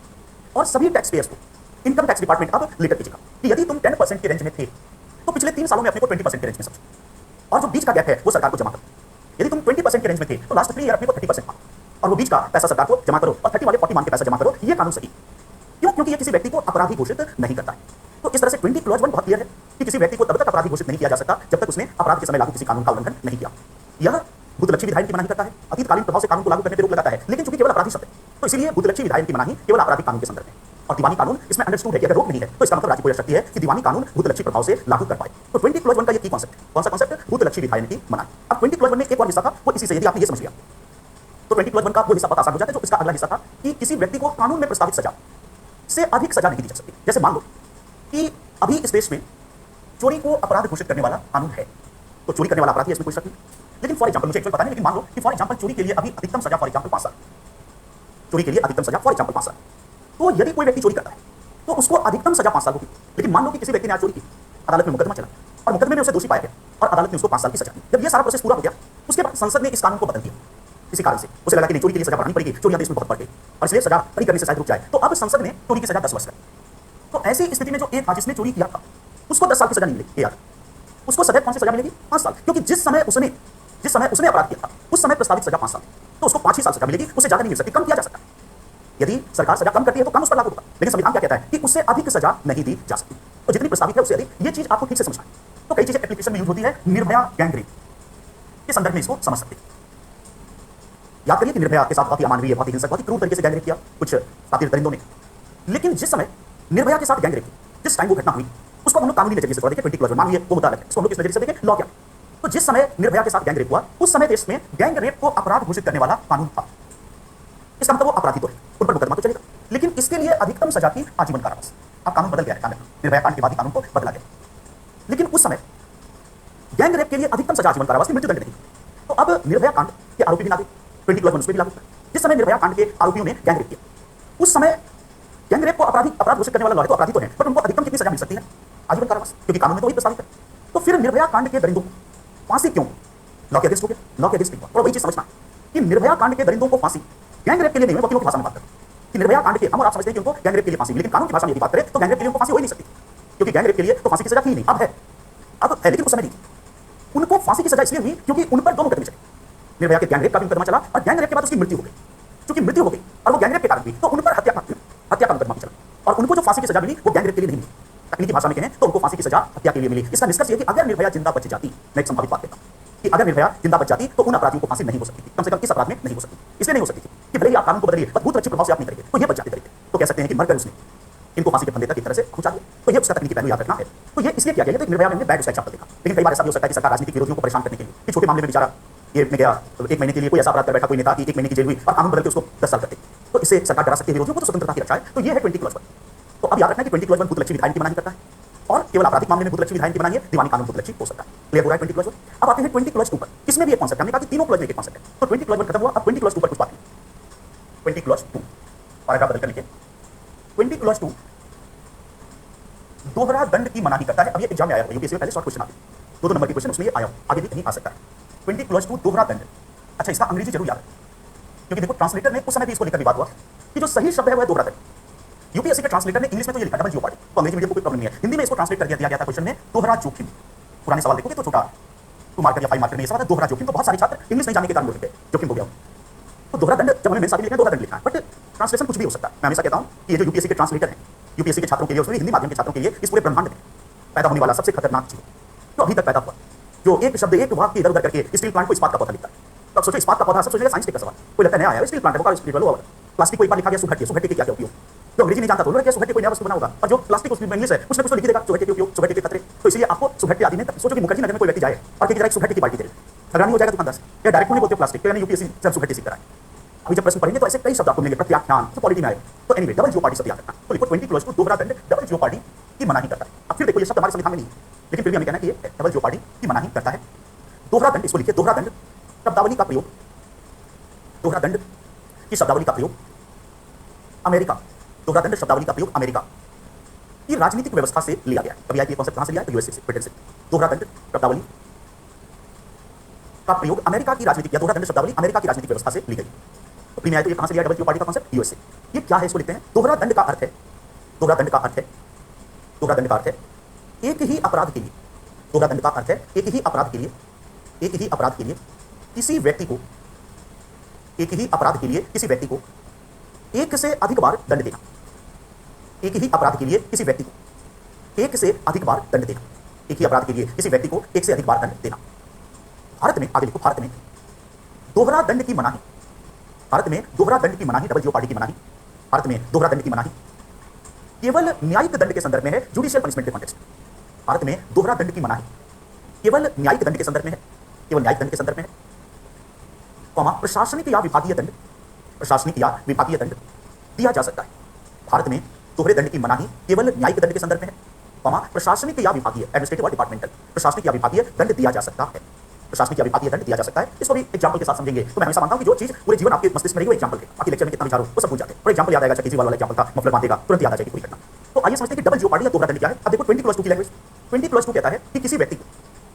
और सभी टैक्स पेयर्स को इनकम टैक्स डिपार्टमेंट अब लेटर कीजिएगा कि यदि तुम 10% के रेंज में थे तो पिछले 3 सालों में अपने को 20% के रेंज में समझो, और जो बीच का गैप है वो सरकार को जमा करो। यदि तुम 20% के रेंज में थे तो लास्ट 3 ईयर अपने को 30% मांगो, और वो बीच का पैसा सरकार को जमा करो, और 30 वाले 40 मान के पैसा जमा करो। ये कानून सही क्यों? क्योंकि ये किसी व्यक्ति को अपराधी घोषित नहीं करता है। तो इस तरह से 20 क्लॉज 1 बहुत क्लियर है कि किसी व्यक्ति को तब तक अपराधी घोषित नहीं किया जा सकता जब तक उसने अपराध के समय लागू किसी कानून का उल्लंघन नहीं किया। यह भूतलक्षी विधायन की मनाही करता है, अतीतकालीन प्रभाव से कानून को लागू करने पर रोक लगाता है, लेकिन चूंकि केवल अपराधी शब्द है तो इसीलिए भूतलक्षी विधायन की मनाही केवल आपराधिक कानून के संदर्भ में, और दीवानी कानून इसमें अंडरस्टूड है कि अगर रोक नहीं है तो इसका मतलब राज्य को यह शक्ति है कि दीवानी कानून भूतलक्षी प्रभाव से लागू कर पाए। तो 20 क्लॉज 1 का ये की कॉन्सेप्ट, कौन सा कॉन्सेप्ट? भूतलक्षी विधायन की मनाही। अब 20 क्लॉज 1 में एक और हिस्सा था, वो इसी से, यदि आपने ये समझ लिया तो 20 क्लॉज 1 का वो हिस्सा पता आसान हो जाता है। जो इसका अगला हिस्सा था कि किसी व्यक्ति को कानून में प्रस्तावित सजा से अधिक सजा नहीं दी जा सकती। जैसे मान लो कि अभी इस देश में चोरी को अपराध घोषित करने वाला कानून है, तो चोरी करने वाला अपराधी है, इसमें कोई शक नहीं। लेकिन फॉर एग्जांपल, मुझे एक्चुअली पता नहीं, लेकिन मान लो कि फॉर एग्जांपल चोरी के लिए अभी अधिकतम सजा फॉर एग्जांपल 5 साल, चोरी के लिए अधिकतम सजा फॉर एग्जांपल 5 साल। तो यदि कोई व्यक्ति चोरी करता है तो उसको अधिकतम सजा 5 साल होगी। लेकिन मान लो कि किसी व्यक्ति ने आज चोरी की, अदालत में मुकदमा चला और मुकदमे में उसे दोषी पाया गया और अदालत ने उसको 5 साल की सजा दी। जब ये सारा प्रोसेस पूरा हो गया उसके बाद संसद ने इस कानून को बदल दिया, किसी कारण से उसे लगा कि नहीं, चोरी के लिए सजा बढ़ानी पड़ेगी, चोरियां देश में बहुत बढ़ गई और इसलिए सजा कड़ी करने से शायद रुक जाए। तो अब संसद ने चोरी की सजा 10 वर्ष कर। तो ऐसी स्थिति में जो एक था जिसने चोरी किया था उसको 10 साल की सजा नहीं मिलेगी, यार उसको सदैव कौन सी सजा मिलेगी? 5 साल, क्योंकि जिस समय उसने अपराध किया था उस समय प्रस्तावित सजा 5 साल, तो उसको 5 ही साल सजा मिलेगी, उससे ज्यादा नहीं मिल सकती, कम किया जा सकता है। यदि सरकार सजा कम करती है तो कम उस पर लागू होगा, लेकिन संविधान क्या कहता है कि उससे अधिक सजा नहीं दी जा सकती। तो जितनी प्रस्तावित है उससे अधिक, ये चीज आपको ठीक से समझना है। तो कई चीजें एप्लीकेशन में यूज होती है, निर्भया गैंगरेप के संदर्भ में इसको समझ सकते हैं। याद करिए कि निर्भया के साथ बहुत ही अमानवीय, बहुत ही हिंसक, बहुत ही क्रूर तरीके से गैंगरेप किया कुछ कातिल दरिंदों ने। लेकिन जिस समय निर्भया के साथ गैंगरेप, जिस टाइम वो घटना हुई, उसको हम लोग कानूनी नजरिए से देखें, 20 क्लॉज मानिए वो मुद्दा अलग है, इसको हम लोग किस नजरिए से देखें? लॉ क्या। तो जिस समय निर्भया के साथ गैंगरेप हुआ उस समय देश में गैंगरेप को अपराध घोषित करने वाला कानून था। इसका मतलब वो अपराधी तो है, उन पर मुकदमा तो चलेगा, लेकिन इसके लिए अधिकतम सजा थी आजीवन कारावास। अब कानून बदल गया है, निर्भया कांड के बाद ही कानून को बदला गया। लेकिन उस समय गैंग रेप के लिए अधिकतम सजा जीवन कारावास की मृत्युदंड नहीं। तो अब निर्भया कांड के आरोपी भी नागरिक 20+1 उसमें भी लागू है। जिस समय निर्भया कांड के आरोपियों ने गैंग रेप किया, उस समय गैंग रेप को अपराध घोषित करने वाला लॉ है, तो अपराधी तो है, बट उनको अधिकतम कितनी सजा मिल सकती है? आजीवन कारावास, क्योंकि कानून में तो वही प्रस्तावित है। तो फिर निर्भया कांड के दरिंदों को फांसी क्यों? लॉ के अगेंस्ट हो गया, लॉ के अगेंस्ट नहीं हुआ। और वही चीज समझना कि निर्भया कांड के दरिंदों को फांसी गैंग रेप के लिए नहीं, वकीलों की भाषा में बात करें कि निर्भया कांड के हम और आप समझते हैं कि उनको गैंग रेप के लिए फांसी, लेकिन कानून की भाषा में यदि बात करें तो गैंग रेप के लिए उनको फांसी हो ही नहीं सकती, क्योंकि गैंग रेप के लिए तो फांसी की सजा थी नहीं, अब है, लेकिन उस समय नहीं थी। उनको फांसी की सजा इसलिए हुई क्योंकि उन पर दो मुकदमे चले। निर्भया के गैंग रेप का भी मुकदमा चला और गैंग रेप के बाद उसकी मृत्यु हो गई। चूंकि मृत्यु हो गई और वो गैंग रेप के कारण हुई, तो उन पर हत्या का मुकदमा भी चला, और उनको जो फांसी की सजा मिली वो गैंग रेप के लिए नहीं मिली। तकनीकी भाषा में कहें तो उनको फांसी की सजा हत्या के लिए मिली। इसका निष्कर्ष ये कि अगर निर्भया जिंदा बच जाती, मैं एक संभावित बात कहता हूं कि अगर निर्भया जिंदा बच जाती तो उन अपराधियों को फांसी नहीं हो सकती थी, कम से कम इस अपराध में नहीं हो सकती। इसलिए नहीं हो सकती थी कि भले ही आप कानून को बदलिए पर भूतरक्षी प्रभाव से आप नहीं करेंगे, तो ये बच जाते तरीके, तो कह सकते हैं कि मरकर उसने इनको फांसी के फंदे तक एक तरह से पहुंचा दिया। तो ये उसका तकनीकी पहलू याद रखना है। तो ये इसलिए किया गया, तो निर्भया में बैड उसका एग्जाम्पल देखा। लेकिन कई बार ऐसा भी हो सकता है कि सरकार राजनीतिक विरोधियों को परेशान करने के लिए कि छोटे मामले में बेचारा जेल में गया, 1 महीने के लिए कोई ऐसा अपराध कर बैठा कोई नेता कि 1 महीने की जेल हुई और कानून बदल के उसको 10 साल करते, तो इससे सरकार डरा सकती है विरोधियों को, तो स्वतंत्रता की रक्षा है। तो ये है 20+1। तो अब याद रखना कि 20+1 भूतलक्षी विधायन की मनाही करता है, और केवल आपराधिक मामले में भूतलक्षी विधायन की मनाही है, दीवानी कानून भूतलक्षी हो सकता है। क्लियर हो रहा है 20+1? अब आते हैं 20+2 पर। इसमें भी एक कॉन्सेप्ट, हमने कहा कि तीनों क्लॉज में एक कॉन्सेप्ट है। तो 20+1 खत्म हुआ, अब 20+2 पर कुछ बात है। 20+2 पैराग्राफ बदल कर लिखे। 20+2 दोहरा दंड की मनाही करता है। अब ये एग्जाम में आया है, यूपीएससी में पहले शॉर्ट क्वेश्चन आते हैं, 2 नंबर के क्वेश्चन उसमें ये आया, आगे भी कहीं आ सकता है। 20+2 दोहरा दंड। अच्छा, इसका अंग्रेजी जरूर याद है, क्योंकि देखो ट्रांसलेटर ने उस समय भी इसको लेकर विवाद हुआ कि जो सही शब्द है वो है दोहरा दंड। यूपीएससी के ट्रांसलेटर ने इंग्लिश में तो ये लिखा डबल जियोपार्डी, तो अंग्रेजी मीडियम को कोई प्रॉब्लम नहीं है, हिंदी में इसको ट्रांसलेट कर दिया गया था क्वेश्चन में दोहरा जोखिम। पुराने सवाल देखोगे तो छोटा 2 मार्कर या 5 मार्कर में ये सवाल है दोहरा जोखिम, तो बहुत सारे छात्र इंग्लिश नहीं जानने के कारण बोल रहे थे जोखिम हो गया। तो दोहरा दंड जब हमें मेंस आगे लिखना है दोहरा दंड लिखना है, बट ट्रांसलेशन कुछ भी हो सकता है। मैं हमेशा कहता हूं कि ये जो यूपीएससी के ट्रांसलेटर हैं, यूपीएससी के छात्रों के लिए, उसमें हिंदी माध्यम के छात्रों के लिए इस पूरे ब्रह्मांड में पैदा होने वाला सबसे खतरनाक चीज जो अभी तक पैदा हुआ, जो एक शब्द एक वाक्य इधर उधर करके स्टील प्लांट को इस्पात का पौधा लिखता है। तो अब सोचो इस्पात का पौधा, सब सोचेगा साइंस टेक का सवाल, कोई लगता है नया आया स्टील प्लांट है, वो स्टील वाला प्लास्टिक को एक बार लिखा गया सुघट्य, सुघट्य के क्या उपयोग, जो अंग्रेजी नहीं जानता तो क्या सुघट्य कोई नया वस्तु बना होगा, और जो प्लास्टिक उसमें इंग्लिश है कुछ ना कुछ तो लिख देगा सुघट्य के उपयोग, सुघट्य के खतरे। तो इसलिए आपको सुघट्य आदि में सोचो कि मुखर्जी नगर में कोई व्यक्ति जाए और कहे सुघट्य की बाल्टी दे, हैरानी हो जाएगा दुकानदार से, या डायरेक्ट नहीं बोलते प्लास्टिक, तो यानी यूपीएससी से सुघट्य सीख रहा है। अभी जब प्रश्न पढ़ेंगे तो ऐसे कई शब्द आपको मिलेंगे, प्रत्याख्यान, तो पॉलिटी में आएगा। तो एनीवे डबल जियोपार्डी शब्द याद रखना। तो लिखो 20+2 दोहरा दंड डबल जियोपार्डी की मनाही करता है। अब फिर देखो ये शब्द हमारे संविधान में नहीं है, लेकिन फिर भी हमें कहना है कि ये डबल जियोपार्डी की मनाही करता है। दोहरा दंड, इसको लिखिए दोहरा दंड शब्दावली का प्रयोग, दोहरा दंड की शब्दावली का प्रयोग अमेरिका, दोहरा दंड शब्दावली का प्रयोग अमेरिका की राजनीतिक व्यवस्था से लिया गया है। कभी आया कॉन्सेप्ट कहां से लिया है? तो यूएसए से, ब्रिटेन से। दोहरा दंड शब्दावली का प्रयोग अमेरिका की राजनीतिक, या दोहरा दंड शब्दावली अमेरिका की राजनीतिक व्यवस्था से ली गई। तो प्रीमियर तो ये कहां से लिया डबल जियोपार्डी का कॉन्सेप्ट? यूएसए। ये क्या है इसको लिखते हैं, दोहरा दंड का अर्थ है, दोहरा दंड का अर्थ है, दोहरा दंड का अर्थ है एक ही अपराध के लिए, दोहरा दंड का अर्थ है एक ही अपराध के लिए, एक ही अपराध के लिए किसी व्यक्ति को, एक ही अपराध के लिए किसी व्यक्ति को एक से अधिक बार दंड देना, एक ही अपराध के लिए किसी व्यक्ति को एक से अधिक बार दंड देना, एक ही अपराध के लिए किसी व्यक्ति को एक से अधिक बार दंड देना। भारत में, आगे लिखो, भारत में दोहरा दंड की मनाही, भारत में दोहरा दंड की मनाही, डबल जियोपार्डी की मनाही, भारत में दोहरा दंड की मनाही केवल न्यायिक दंड के संदर्भ में है, जुडिशियल पनिशमेंट के कॉन्टेक्स्ट में। भारत में दोहरा दंड की मनाही केवल न्यायिक दंड के संदर्भ में है, केवल न्यायिक दंड के संदर्भ में है, कॉमा प्रशासनिक या विभागीय दंड, प्रशासनिक या विभागीय दंड दिया जा सकता है। भारत में दोहरे दंड की मनाही केवल न्यायिक दंड के संदर्भ में है, कॉमा प्रशासनिक या विभागीय, एडमिनिस्ट्रेटिव और डिपार्टमेंटल, प्रशासनिक या विभागीय दंड दिया जा सकता है, प्रशासनिक या विभागीय दंड दिया जा सकता है। इसको भी एग्जांपल के साथ समझेंगे। तो मैं हमेशा मानता हूं कि जो चीज पूरे जीवन आपके मस्तिष्क में रहेगी वो एग्जांपल के, बाकी लेक्चर में कितना विचारो वो सब भूल जाते हैं। और एग्जांपल याद आएगा, केजरीवाल वाला एग्जांपल था, मफलर बांधेगा, तुरंत याद आ जाएगी पूरी घटना। तो आइए समझते हैं कि डबल जियोपार्डी या दोहरा दंड क्या है। अब देखो 20+2 की लैंग्वेज, 20+2 कहता है कि किसी व्यक्ति को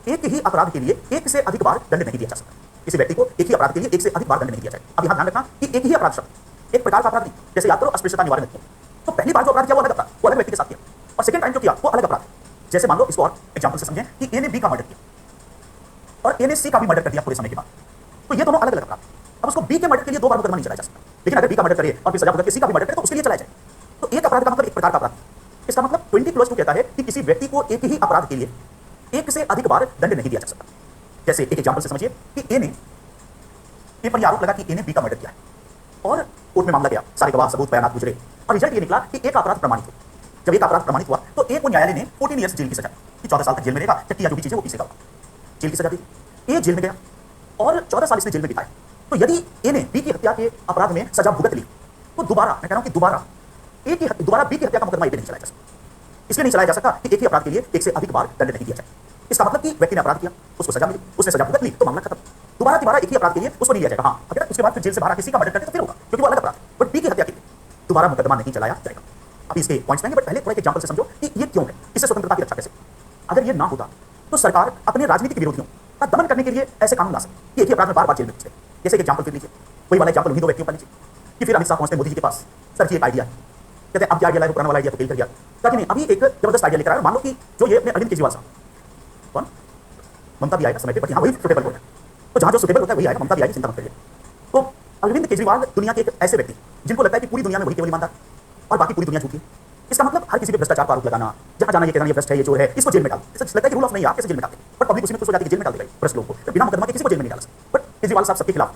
एक ही अपराध के लिए एक से अधिक बार दंड नहीं दिया जा सकता, किसी व्यक्ति को एक ही अपराध के लिए एक से अधिक बार दंड नहीं दिया जाएगा। अब यहां ध्यान रखना कि एक ही अपराध शब्द एक प्रकार का अपराध नहीं, जैसे याद करो अस्पृश्यता निवारण अधिनियम, तो पहली बार जो अपराध किया वो अलग अपराध, वो अलग व्यक्ति के साथ किया, और सेकंड टाइम जो किया वो अलग अपराध। जैसे मान लो, इसको और एग्जांपल से समझें कि ए ने बी का मर्डर किया और ए ने सी का भी मर्डर कर दिया पूरे समय के बाद, तो ये दोनों अलग अलग अपराध। अब उसको बी के मर्डर के लिए 2 बार मुकदमा नहीं चलाया जा सकता, लेकिन अगर बी का मर्डर करे और फिर सजा भुगत के सी का भी मर्डर करे तो उसके लिए चलाया जाए। तो एक अपराध का मतलब एक प्रकार का अपराध। इसका मतलब 20+2 कहता है कि किसी व्यक्ति को एक ही अपराध के लिए एक से अधिक बार दंड नहीं दिया जा सकता। जैसे एक एग्जांपल से समझिए कि ए ने, ए पर आरोप लगा कि ए ने बी का मर्डर किया है और कोर्ट में मामला गया, सारे गवाह सबूत बयानात गुजरे और रिजल्ट ये निकला कि एक अपराध प्रमाणित हुआ। जब एक अपराध प्रमाणित हुआ तो ए को न्यायालय ने 14 ईयर्स जेल की सजा दी, 14 साल तक जेल में रहेगा, चट्टी या जो भी चीजें वो पीछे का जेल की सजा दी। ए जेल में गया और 14 साल इसने जेल में बिताए। तो यदि ए ने बी की हत्या के अपराध में सजा भुगत ली तो दोबारा, मैं कह रहा हूं कि दोबारा बी की हत्या का मुकदमा ए पे नहीं चलाया जा सकता। इसलिए नहीं चलाया जा सकता कि एक ही अपराध के लिए एक से अधिक बार दंड नहीं दिया जाए। इसका मतलब कि व्यक्ति ने अपराध किया, उसको सजा मिली, उसने सजा भुगत ली तो मामला खत्म। दोबारा तिबारा एक ही अपराध के लिए उसको नहीं लिया जाएगा। हाँ, अगर उसके बाद फिर जेल से बाहर किसी का मर्डर करते तो फिर होगा, क्योंकि वो अलग अपराध है। बट बी की हत्या के लिए दोबारा मुकदमा नहीं चलाया जाएगा। अभी इसके पॉइंट्स लेंगे, बट पहले थोड़ा एक एग्जांपल से समझो कि ये क्यों है, इससे स्वतंत्रता की रक्षा कैसे। अगर ये ना होता तो सरकार अपने राजनीतिक विरोधियों का दमन करने के लिए ऐसे कानून ला सकती, एक ही अपराध में बार बार जेल में घुसते। जैसे एक एग्जांपल फिर लीजिए, वही वाला एग्जांपल उन्हीं दो व्यक्तियों का लीजिए कि फिर अमित शाह पहुंचते मोदी जी के पास, सर जी एक आइडिया है, कहते हैं अब क्या आइडिया लाए, पुराना वाला आइडिया तो फेल कर गया, ताकि नहीं अभी एक जबरदस्त आइडिया लेकर आया। मान लो कि जो ये अपने अरविंद केजरीवाल साहब, कौन, ममता भी आएगा समय पे, बट यहाँ वही सुटेबल होता है, तो जहाँ जो सुटेबल होता है वही आएगा, ममता भी आएगी, चिंता मत करिए। तो अरविंद केजरीवाल दुनिया के एक ऐसे व्यक्ति जिनको लगता है कि पूरी दुनिया में वही केवल ईमानदार और बाकी पूरी दुनिया झूठी है। इसका मतलब हर किसी पे भ्रष्टाचार का आरोप लगाना, जहां जाना ये कहना ये भ्रष्ट है, ये चोर है, इसको जेल में डाल। इससे लगता है कि रूल ऑफ नहीं, आप कैसे जेल में डालते, बट पब्लिक उसमें खुश हो जाती है, जेल में डाल देगा भ्रष्ट लोगों को, तो बिना मुकदमा के किसी को जेल में नहीं डाल सकते। बट केजरीवाल साहब सबके खिलाफ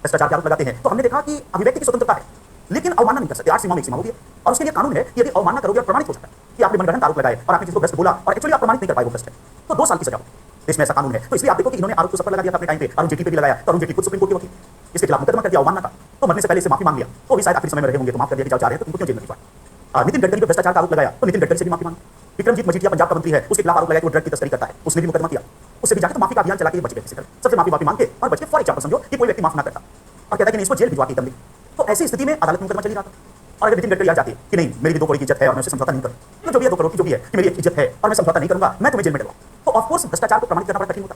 भ्रष्टाचार के आरोप लगाते हैं, तो हमने देखा कि अभिव्यक्ति की स्वतंत्रता है, लेकिन अवमानना नहीं कर सकते, 8 सीमा में एक सीमा होती है, और उसके लिए कानून है कि यदि अवमानना करोगे और प्रमाणित हो सकता है कि आपने मनगढ़ंत आरोप लगाए और आपने किसी को भ्रष्ट बोला और एक्चुअली आप प्रमाणित नहीं कर पाए वो भ्रष्ट है, तो 2 साल की सजा होगी। देश में ऐसा कानून है, तो इसलिए आप देखो कि इन्होंने आरोप को सब पर लगा दिया था अपने टाइम पे, अरुण जेटली पे भी लगाया, तो अरुण जेटली खुद सुप्रीम कोर्ट के वकील, इसके खिलाफ मुकदमा कर दिया अवमानना का, तो मरने से पहले इसे माफी मांग लिया, तो भी शायद आखिरी समय में रहे होंगे, तो माफ कर दिया कि जाओ जा रहे हैं तो तुमको क्यों जेल में भिजवाया। नितिन गडकरी पे भ्रष्टाचार का आरोप लगाया, तो नितिन गडकरी से भी माफी मांगी। विक्रमजीत मजीठिया पंजाब का मंत्री है, उसके खिलाफ आरोप लगाया कि वो ड्रग की तस्करी करता है, उसने भी मुकदमा किया, उससे भी जाकर तो माफी का अभियान चला के बच गए, किसी तरह सबसे माफी मांग के और बच के। फॉर एग्जाम्पल समझो कि कोई व्यक्ति माफ ना करता और कहता है कि नहीं इसको जेल भिजवा के दम, तो ऐसी स्थिति में अदालत में मुकदमा चली रहा था। और अगर नितिन गडकरी याद जाती कि नहीं मेरी भी 2 करोड़ की इज्जत है और मैं उससे समझौता नहीं करूँ, तो जो भी है 2 करोड़ की जो भी है कि मेरी इज्जत है और मैं समझौता नहीं करूंगा, मैं तुम्हें जेल में डलवाऊं, तो ऑफकोर्स भ्रष्टाचार को प्रमाणित करना बड़ा कठिन होता।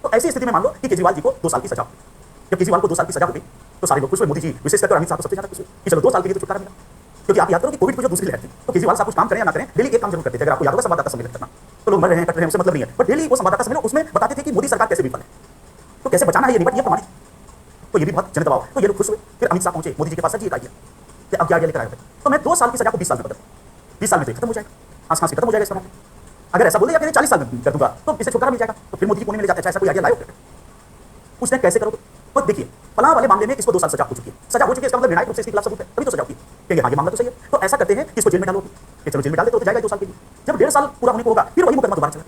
तो ऐसी स्थिति में मान लो कि केजरीवाल जी को 2 साल की सजा हुई। जब केजरीवाल को 2 साल की सजा हो गई तो सारे लोग खुश हुए, मोदी जी विशेष करके अमित शाह को सबसे ज्यादा खुश हुए कि चलो 2 साल के लिए तो छुटकारा मिला। क्योंकि आप याद करो कि कोविड की जो दूसरी लहर थी, तो केजरीवाल साहब कुछ काम करें या ना करें, डेली एक काम जरूर करते थे। अगर आपको याद होगा संवाददाता सम्मेलन करना, तो लोग मर रहे हैं कट रहे हैं उससे मतलब नहीं है, बट डेली वो संवाददाता सम्मेलन उसमें बताते थे कि मोदी सरकार कैसे विफल है, तो कैसे बचाना है ये नहीं, बट ये प्रमाणित, तो ये भी बहुत जन दबाव, तो ये लोग खुश हुए। फिर अमित शाह पहुंचे मोदी जी के पास, सर जी एक आइडिया, कि अब क्या आइडिया लेकर आए, तो मैं 2 साल की सजा को 20 साल में बदल, 20 साल में तो खत्म हो जाएगा, खांस खांसी खत्म हो जाएगा इसका मतलब। अगर ऐसा बोले या 40 साल में कर दूंगा तो इसे छुटकारा मिल जाएगा, तो फिर मोदी जी कोने में ले जाते हैं, ऐसा कोई आइडिया लाओ, पूछते हैं कैसे करोगे, तो देखिए फलां वाले मामले में इसको 2 साल सजा हो चुकी है, सजा हो चुकी है, इसका मतलब निर्णायक रूप से इसके खिलाफ सबूत है, तभी तो सजा होगी, कहेंगे हाँ ये मामला तो सही है, तो ऐसा करते हैं कि इसको जेल में डालोगे, कि चलो जेल में डाल दे तो जाएगा 2 साल के लिए। जब 1.5 साल पूरा होने को होगा फिर वही मुकदमा दोबारा चला,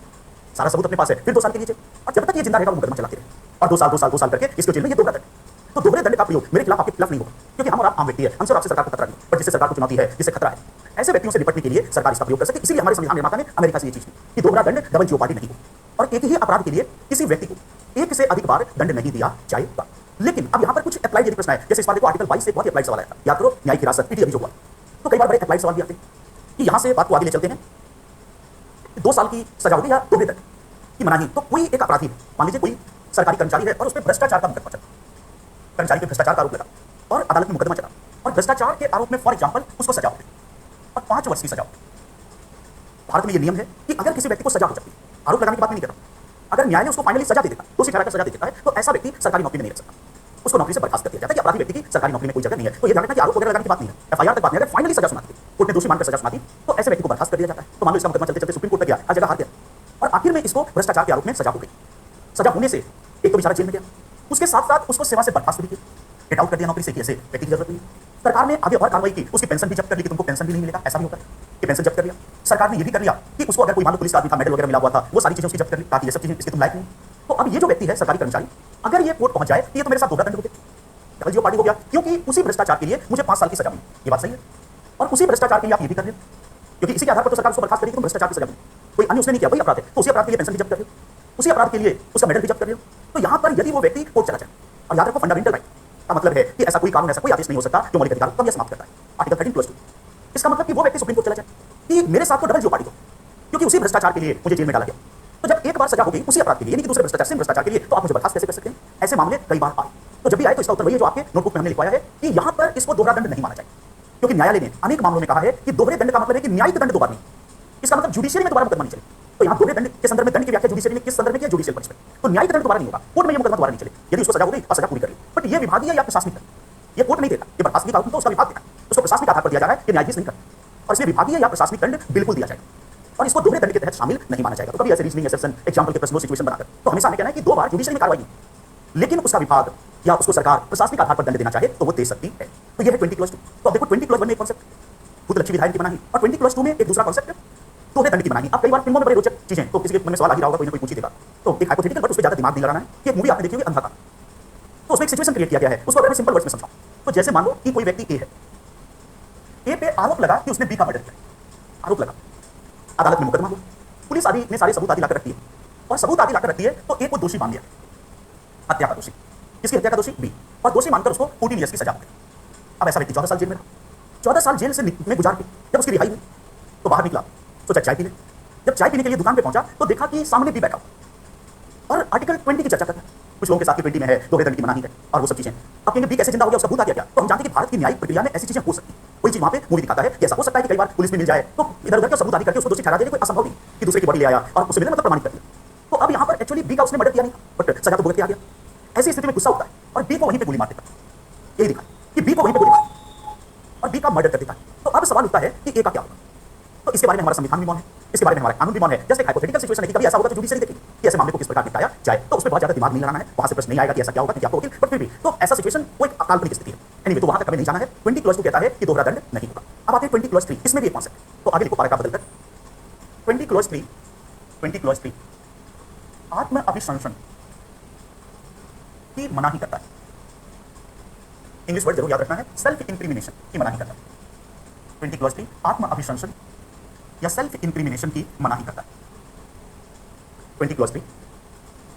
सारा सबूत अपने पास है, फिर 2 साल के लिए जेल, और जब तक ये जिंदा रहेगा वो मुकदमा चलाते रहे, और 2 साल करके इसको जेल में, ये दोहरा दंड। तो दोहरे दंड का प्रयोग मेरे खिलाफ आपके खिलाफ नहीं होगा, क्योंकि हम और आप आम व्यक्ति है, हमसे और आपसे सरकार को खतरा नहीं, पर जिससे सरकार को चुनौती है, जिससे खतरा है, ऐसे व्यक्तियों से निपटने के लिए सरकार इसका प्रयोग कर सकती है। इसीलिए हमारे संविधान निर्माता ने अमेरिका से ये चीज की कि दोहरा दंड डबल जियोपार्डी नहीं हो, और एक ही अपराध के लिए किसी व्यक्ति को एक से अधिक बार दंड नहीं दिया जाएगा। लेकिन अब यहाँ पर कुछ अप्लाइड यदि प्रश्न है, जैसे इस बार देखो आर्टिकल 22 से बहुत ही अप्लाइड सवाल आया था, याद करो न्यायिक हिरासत पीटी अभी जो हुआ, तो कई बार बड़े अप्लाइड सवाल भी आते हैं कि यहाँ से बात को आगे ले चलते हैं, 2 साल की सजा होगी या दोहरे दंड की मनाही। तो कोई एक अपराधी, मान लीजिए कोई सरकारी कर्मचारी है और उस पर भ्रष्टाचार का मुकदमा चला, कर्मचारी पे भ्रष्टाचार का आरोप लगा और अदालत में मुकदमा चला, और भ्रष्टाचार के आरोप में फॉर एग्जाम्पल उसको सजा हो गई और 5 वर्ष की सजा हो। भारत में यह नियम है कि अगर किसी व्यक्ति को सजा हो जाती है, आरोप लगाने की बात नहीं कर रहा, अगर न्यायालय उसको फाइनली सजा दे देता, दोषी ठहराकर सजा दे देता है, तो ऐसा व्यक्ति सरकारी नौकरी में नहीं रह सकता, उसको नौकरी से बर्खास्त कर दिया जाता है कि अपराधी व्यक्ति की सरकारी नौकरी में कोई जगह नहीं है। तो ये ध्यान रखना कि आरोप वगैरह लगाने की बात नहीं है, एफआईआर तक बात नहीं है, अगर फाइनली सजा सुनाती है, कोर्ट ने दोषी मानकर सजा सुनाती, तो ऐसे व्यक्ति को बर्खास्त कर दिया जाता है। तो मान लो इसका मुकदमा चलते चलते सुप्रीम कोर्ट तक गया, हर जगह हार गया, और आखिर में इसको भ्रष्टाचार के आरोप में सजा हो गई। सजा होने से एक तो बेचारा जेल में गया, उसके साथ साथ उसको सेवा से बर्खास्त भी किया, गेट आउट कर दिया नौकरी से, ऐसे व्यक्ति की जरूरत नहीं। सरकार ने आगे और कार्रवाई की, उसकी पेंशन भी जब्त कर ली कि तुमको पेंशन भी नहीं मिलेगा, ऐसा भी होता है कि पेंशन जब्त कर लिया। सरकार ने ये भी कर लिया कि उसको अगर कोई मान लो पुलिस का आदमी था, मेडल वगैरह मिला हुआ था, वो सारी चीजें उसकी जब्त कर ली, ताकि ये सब चीजें इसके तुम लायक नहीं। तो अब ये जो व्यक्ति है सरकारी कर्मचारी, अगर ये कोर्ट पहुंच जाए तो ये तो मेरे साथ दोहरा दंड हो गया, डबल जियोपार्डी हो गया, क्योंकि उसी भ्रष्टाचार के लिए मुझे 5 साल की सजा मिली, ये बात सही है, और उसी भ्रष्टाचार के लिए आप ये भी कर रहे हैं, क्योंकि इसी के आधार पर तो सरकार उसको बर्खास्त करेगी, तुम भ्रष्टाचार की सजा मिली, कोई अन्य उसने नहीं किया, वही अपराध है, तो उसी अपराध के लिए पेंशन भी जब्त कर रहे हो, उसी अपराध के लिए उसका मेडल भी जब्त कर रहे हो। तो यहाँ पर यदि वो व्यक्ति कोर्ट चला जाए, और याद रखो फंडामेंटल राइट का मतलब है कि ऐसा कोई कानून, ऐसा कोई आदेश नहीं हो सकता जो मौलिक अधिकार को कम या समाप्त करता है, आर्टिकल 13+2। इसका मतलब कि वो व्यक्ति सुप्रीम कोर्ट चला जाए कि मेरे साथ तो डबल जियोपार्डी हो, क्योंकि उसी भ्रष्टाचार के लिए मुझे जेल में डाला गया। तो जब एक बार सजा हो गई उसी अपराध के लिए, यानी कि दूसरे भ्रष्टाचार, सेम भ्रष्टाचार के लिए, तो आप मुझे बर्खास्त कैसे कर सकते हैं? ऐसे मामले कई बार आए, तो जब भी आए तो इसका उत्तर वही है जो आपके नोटबुक में हमने लिखवाया है कि यहाँ पर इसको दोहरा दंड नहीं माना जाए, क्योंकि न्यायालय ने अनेक मामलों में कहा है कि दोहरे दंड का मतलब है कि न्यायिक दंड 2 बार नहीं, इसका मतलब जुडिशियरी में दोबारा मुकदमा नहीं चले। तो यहाँ दोहरे दंड के संदर्भ में दंड की व्याख्या जुडिशियरी में किस संदर्भ में किया? Judicial punishment. तो न्यायिक दंड दोबारा नहीं होगा, कोर्ट में ये मुकदमा दोबारा नहीं चले, यदि उसको सजा हो गई और सजा पूरी कर ली। बट ये विभागीय या प्रशासनिक दंड, ये कोर्ट नहीं देता, ये बर्खास्तगी का हुक्म तो उसका विभाग देता है, उसको प्रशासनिक आधार पर दिया जा रहा है, ये न्यायाधीश नहीं करता, और इसलिए विभागीय या प्रशासनिक दंड बिल्कुल दिया जाएगा, और इसको दोहरे दंड के तहत शामिल नहीं माना जाएगा। तो कभी ऐसे रीजनिंग एक्सेप्शन एग्जांपल के प्रश्नों सिचुएशन बनाकर तो हमेशा हमें कहना है कि 2 बार जुडिशियरी में कार्रवाई, लेकिन उसका विभाग या उसको सरकार प्रशासनिक आधार पर दंड देना चाहे तो वो दे सकती है। तो ये है 20+2। तो अब देखो 20+1 में एक कॉन्सेप्ट भूतलक्षी विधायक की मनाही, और 20+2 में एक दूसरा कॉन्सेप्ट दोहरे दंड की मनाही। अब कई बार फिल्मों में बड़े रोचक चीजें, तो किसी के मन में सवाल आ ही रहा होगा, कोई ना कोई पूछ ही देगा, तो एक हाइपोथेटिकल बट उस पर ज्यादा दिमाग नहीं लगाना है कि एक मूवी आपने देखी होगी अंधा, तो उसमें एक सिचुएशन क्रिएट किया गया है, उसको अगर मैं सिंपल वर्ड्स में समझाऊं तो जैसे मान लो कि कोई व्यक्ति ए है, ए पे आरोप लगा कि उसने बी का मर्डर किया, आरोप लगा, अदालत में मुकदमा हुआ, पुलिस आदि ने सारे सबूत आदि लाकर रख दिए, और सबूत आदि लाकर रखती है, तो एक को दोषी मान लिया, हत्या का दोषी, किसकी हत्या का दोषी बी, और दोषी मानकर उसको 14 ईयर्स की सजा हो गई। अब ऐसा व्यक्ति 14 साल जेल में रहा, 14 साल जेल से में गुजार के जब उसकी रिहाई हुई तो बाहर निकला, सोचा चाय पी ले। जब चाय पीने के लिए दुकान पे पहुंचा तो देखा कि सामने भी बैठा और आर्टिकल 20 की चर्चा करता है। कुछ लोगों के साथ 20 में है दोहरे दंड की मनाही है और वो सब चीजें। अब कहेंगे बी कैसे जिंदा हो गया, उसका भूत आ गया क्या? तो हम जानते हैं कि भारत की न्यायिक प्रक्रिया में ऐसी चीजें हो सकती है। कोई चीज वहां पे मूवी दिखाता है कि ऐसा हो सकता है कि कई बार पुलिस में मिल जाए तो इधर उधर का सबूत आदि करके उसको दोषी ठहरा देने कोई असंभव नहीं कि दूसरे की बॉडी ले आया और उसे मिले मतलब प्रमाणित कर दिया। तो अब यहाँ पर एक्चुअली बी का उसने मर्डर किया नहीं, बट सजा तो भुगत के आ गया। ऐसी स्थिति में गुस्सा होता है और बी को वहीं पे गोली मार देता है। यही दिखा कि बी को वहीं पे गोली मार और बी का मर्डर कर देता है। तो अब सवाल उठता है कि ए का क्या होगा? तो इसके बारे में हमारा संविधान भी मौन है, इसके बारे में हमारा कानून भी मौन है। जस्ट एक हाइपोथेटिकल सिचुएशन है कि कभी ऐसा होगा तो जुडिशरी देखेगी कि ऐसे मामले को किस प्रकार निपटाया जाए, तो उस पर बहुत ज्यादा दिमाग नहीं लगाना है, वहां से प्रश्न नहीं आएगा कि ऐसा क्या होगा, क्या होगा, बट फिर भी तो ऐसा सिचुएशन वो एक काल्पनिक स्थिति है। एनीवे, तो वहां तक कभी नहीं जाना है। 20 क्लॉज 2 कहता है कि दोहरा दंड नहीं होगा। अब आते हैं 20 क्लॉज 3, इसमें भी एक कॉन्सेप्ट, तो आगे लिखो पैराग्राफ बदलकर 20 क्लॉज 3 आत्म अभिशंसन की मनाही करता है। इंग्लिश वर्ड जरूर याद रखना है, सेल्फ इंक्रिमिनेशन की मनाही करता है। 20 क्लॉज 3 आत्म अभिशंसन या सेल्फ इंक्रिमिनेशन की मनाही करता है। 20 क्लॉज 3